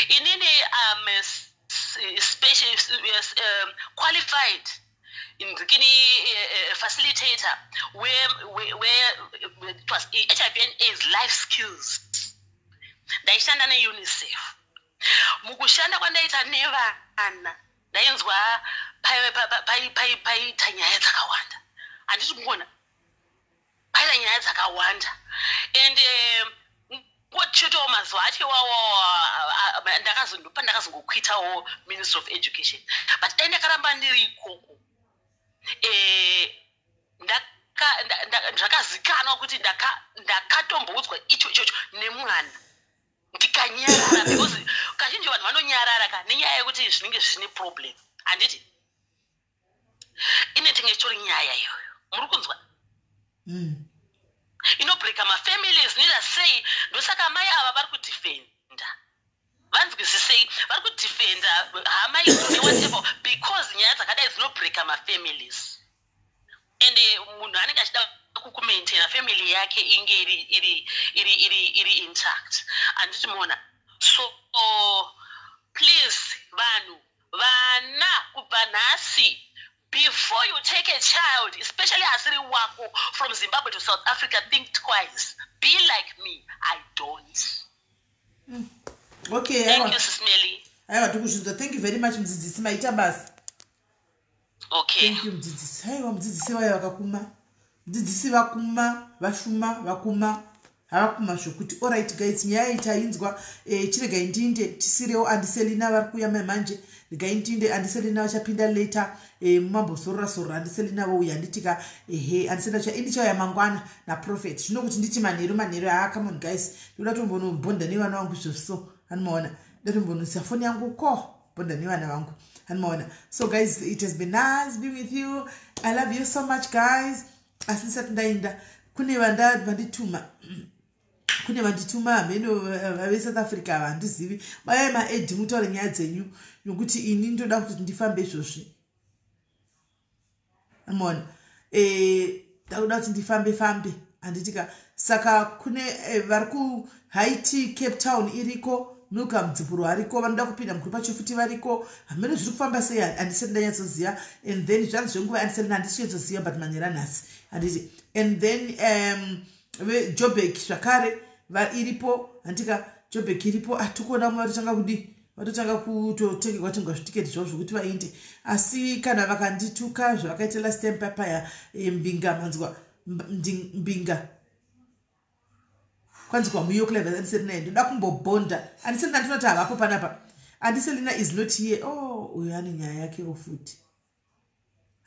Inini special qualified in facilitator where it was HIV and AIDS life skills. Ndaishanda ne UNICEF. Mukushanda kwandaita nevana ndainzwa paita nyaya dzakawanda. Handiti kuona paita nyaya dzakawanda, and ngotsvitowo mazuva acho iwawo ndakazongokwitawo Ministry of Education, but dai ndakaramba ndiri ikoko ndakazikanwa kuti ndakatomboudzwa ichocho nemwana ndikanyarara, because kazhinji vanhu vanonyarara nenyaya yekuti zvinenge zvine problem. Handiti inetenge chitori nyaya iyoyo, muri kunzwa? Inobreka mafamilies nida sei, ndosaka mai ava vari kudefenda, vanzwisisei, vari kudefenda hama idzi whatever, because nyaya dzakadai dzinobreka mafamilies, and munhu anenge achida kumaintaina family yake inge iri intact. Anditi mona. So please vanhu vana kubva nhasi before you take a child, especially asiri wako from Zimbabwe to South Africa, think twice. Be like me. I don't. Okay. Thank you, Sis Melly. Thank you very much, Mzidzisi maita basi. Okay. Thank you, Mzidzisi. Haiwa Mzidzisi wayo wakakuma. Mzidzisi vakuma, vashuma, vakuma. Havakuma shokuti. Alright guys, nyaya itainzwa chirega indinde tisireo andiselina varikuya manje. Gaintinde andiselina vachapinda later mambo sora andiselina vouya nditika andiselina cha indicha ya mangwana na prophet. Zvino kuti nditi manheru come on guys. Ndoda tombonobhonda nevana vangu so anomaona. Ndoda tombonisa phone yangu bonda nevana vangu anomaona. So guys, it has been nice being with you. I love you so much guys. Asisati ndainda kune vandituma kune vandituma meno ve South Africa vandizivi vaya maedhi mutaure nyaya dzenyu nokuti ini ndoda kuti ndifambe izvozvi amona ndakuda kuti ndifambe handitika saka kune vari kuhaiti Cape Town iriko nuka mudzipuro ariko vanoda kupinda mugrupa chofuti variko hamene zviri kufamba sei handisati ndanyatsoziva and then zvanzi zvenguva handisati handisiyatsoziva but manyera nhasi handiti and then Joburg zvakare iripo handika Joburg iripo atikuona vatotanga kutotengerwa zvitiketi zvavo zvokuti vainde asi kana vakandituka zvavakaita last time papaya mbinga manzwa mbinga kwanzwa muyokuleva andiselina ndoda kumbobhonda andiselina ndinoti havapo panapa andiselina is not here uyo ane nyaya yake futi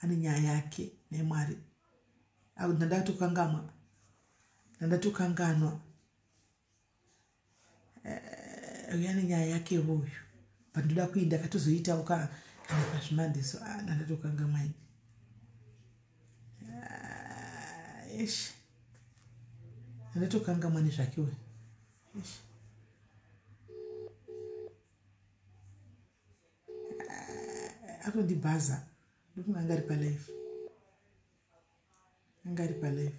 ane nyaya yake nemwari ndandatokanganwa uyo ane nyaya yake uyu but ndoda kuinda katozoitawo kana pazvimandiso ndandatokanga ish ndatokanga mwani zvake uyu akondibhaza ndokunga angari palife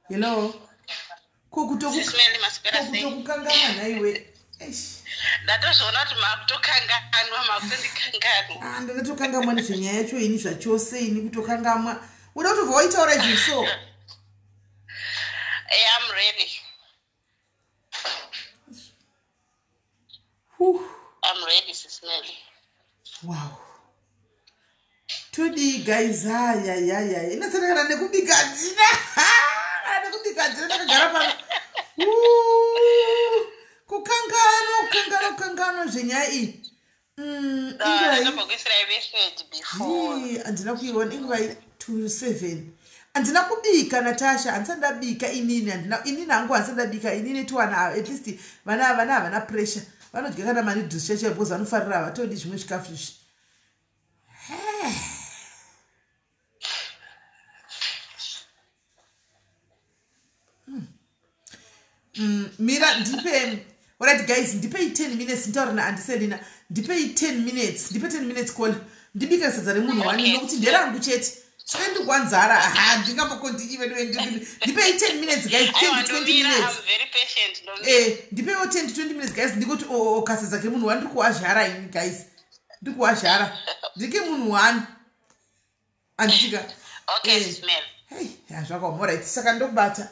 hello kokutokukangama naiwe ndatozvoona kuti makutokanganwa makutondikanganwa ndandatokangamwa nezvenyaya yacho ini zvachose ini kutokangamwa uda kuti vaitaura izviso I'm ready. I'm ready, Sis Melly. Wow. Today, guys, inasanakana nekubika dzina. Nekubika dzina nakagara pano. Kukangano zvenyaya iyi. Andina kuiona ingwai 27. Andina kubika Natasha, andisandabika inini hangu andisandabika inini tuwana at least vana pressure. Vanodya kana mani dhisha because vanofarira vatodi zvimwe zvikafu izvi. Mira ndipe alright guys, ndipei 10 minutes ntaura naandiselina. Ndipei 10 minutes, ndipe 10 minutes call. Ndibika sadza remunhu wani nokuti nderangu chete. Spend kwanzara ndingambokontinue ndipei 10 minutes guys, 10 to 20 minutes. I'm very patient. Ndipei 10 to 20 minutes guys, ndikuti okaseza ke munhu wani ndikuwazhara ini guys. Ndikuwazhara. Ndike munhu wani. Anditika. Okay, smell. Hey, zvakaoma right. Saka ndokubata.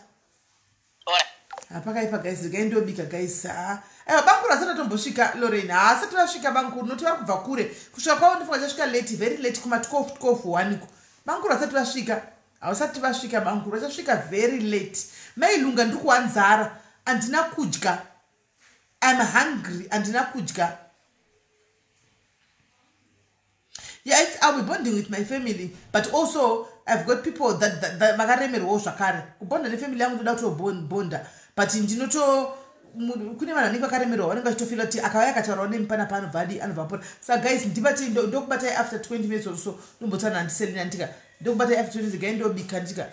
Apakaipa guys, ndikaindobika guys. Bankuru asati tombosvika Lorraine. Asati vasvika bankuru noti vari kubva kure. Kusvika kwavo ndifunga chasvika late, very late kuma 12:1. Bankuru asati vasvika. Havasati vasvika bankuru, vachasvika very late. Mailunga ndikuwanzara. Andina kudya. I'm hungry. Andina kudya. Yes, I'll be bonding with my family, but also I've got people that makaremerwawo zvakare. Kubonda nefamily yangu ndoda kutobonda, but ndinoto kune vanhu vanenge vakaremerwa vanenge vachitofila kuti akauya akataurawo nemi pana paanobva anobva. So guys, ndibati ndokubatai after 20 minutes or so ndombotana handiselina ndika ndokubatai after 20 minutes gai ndobika ndika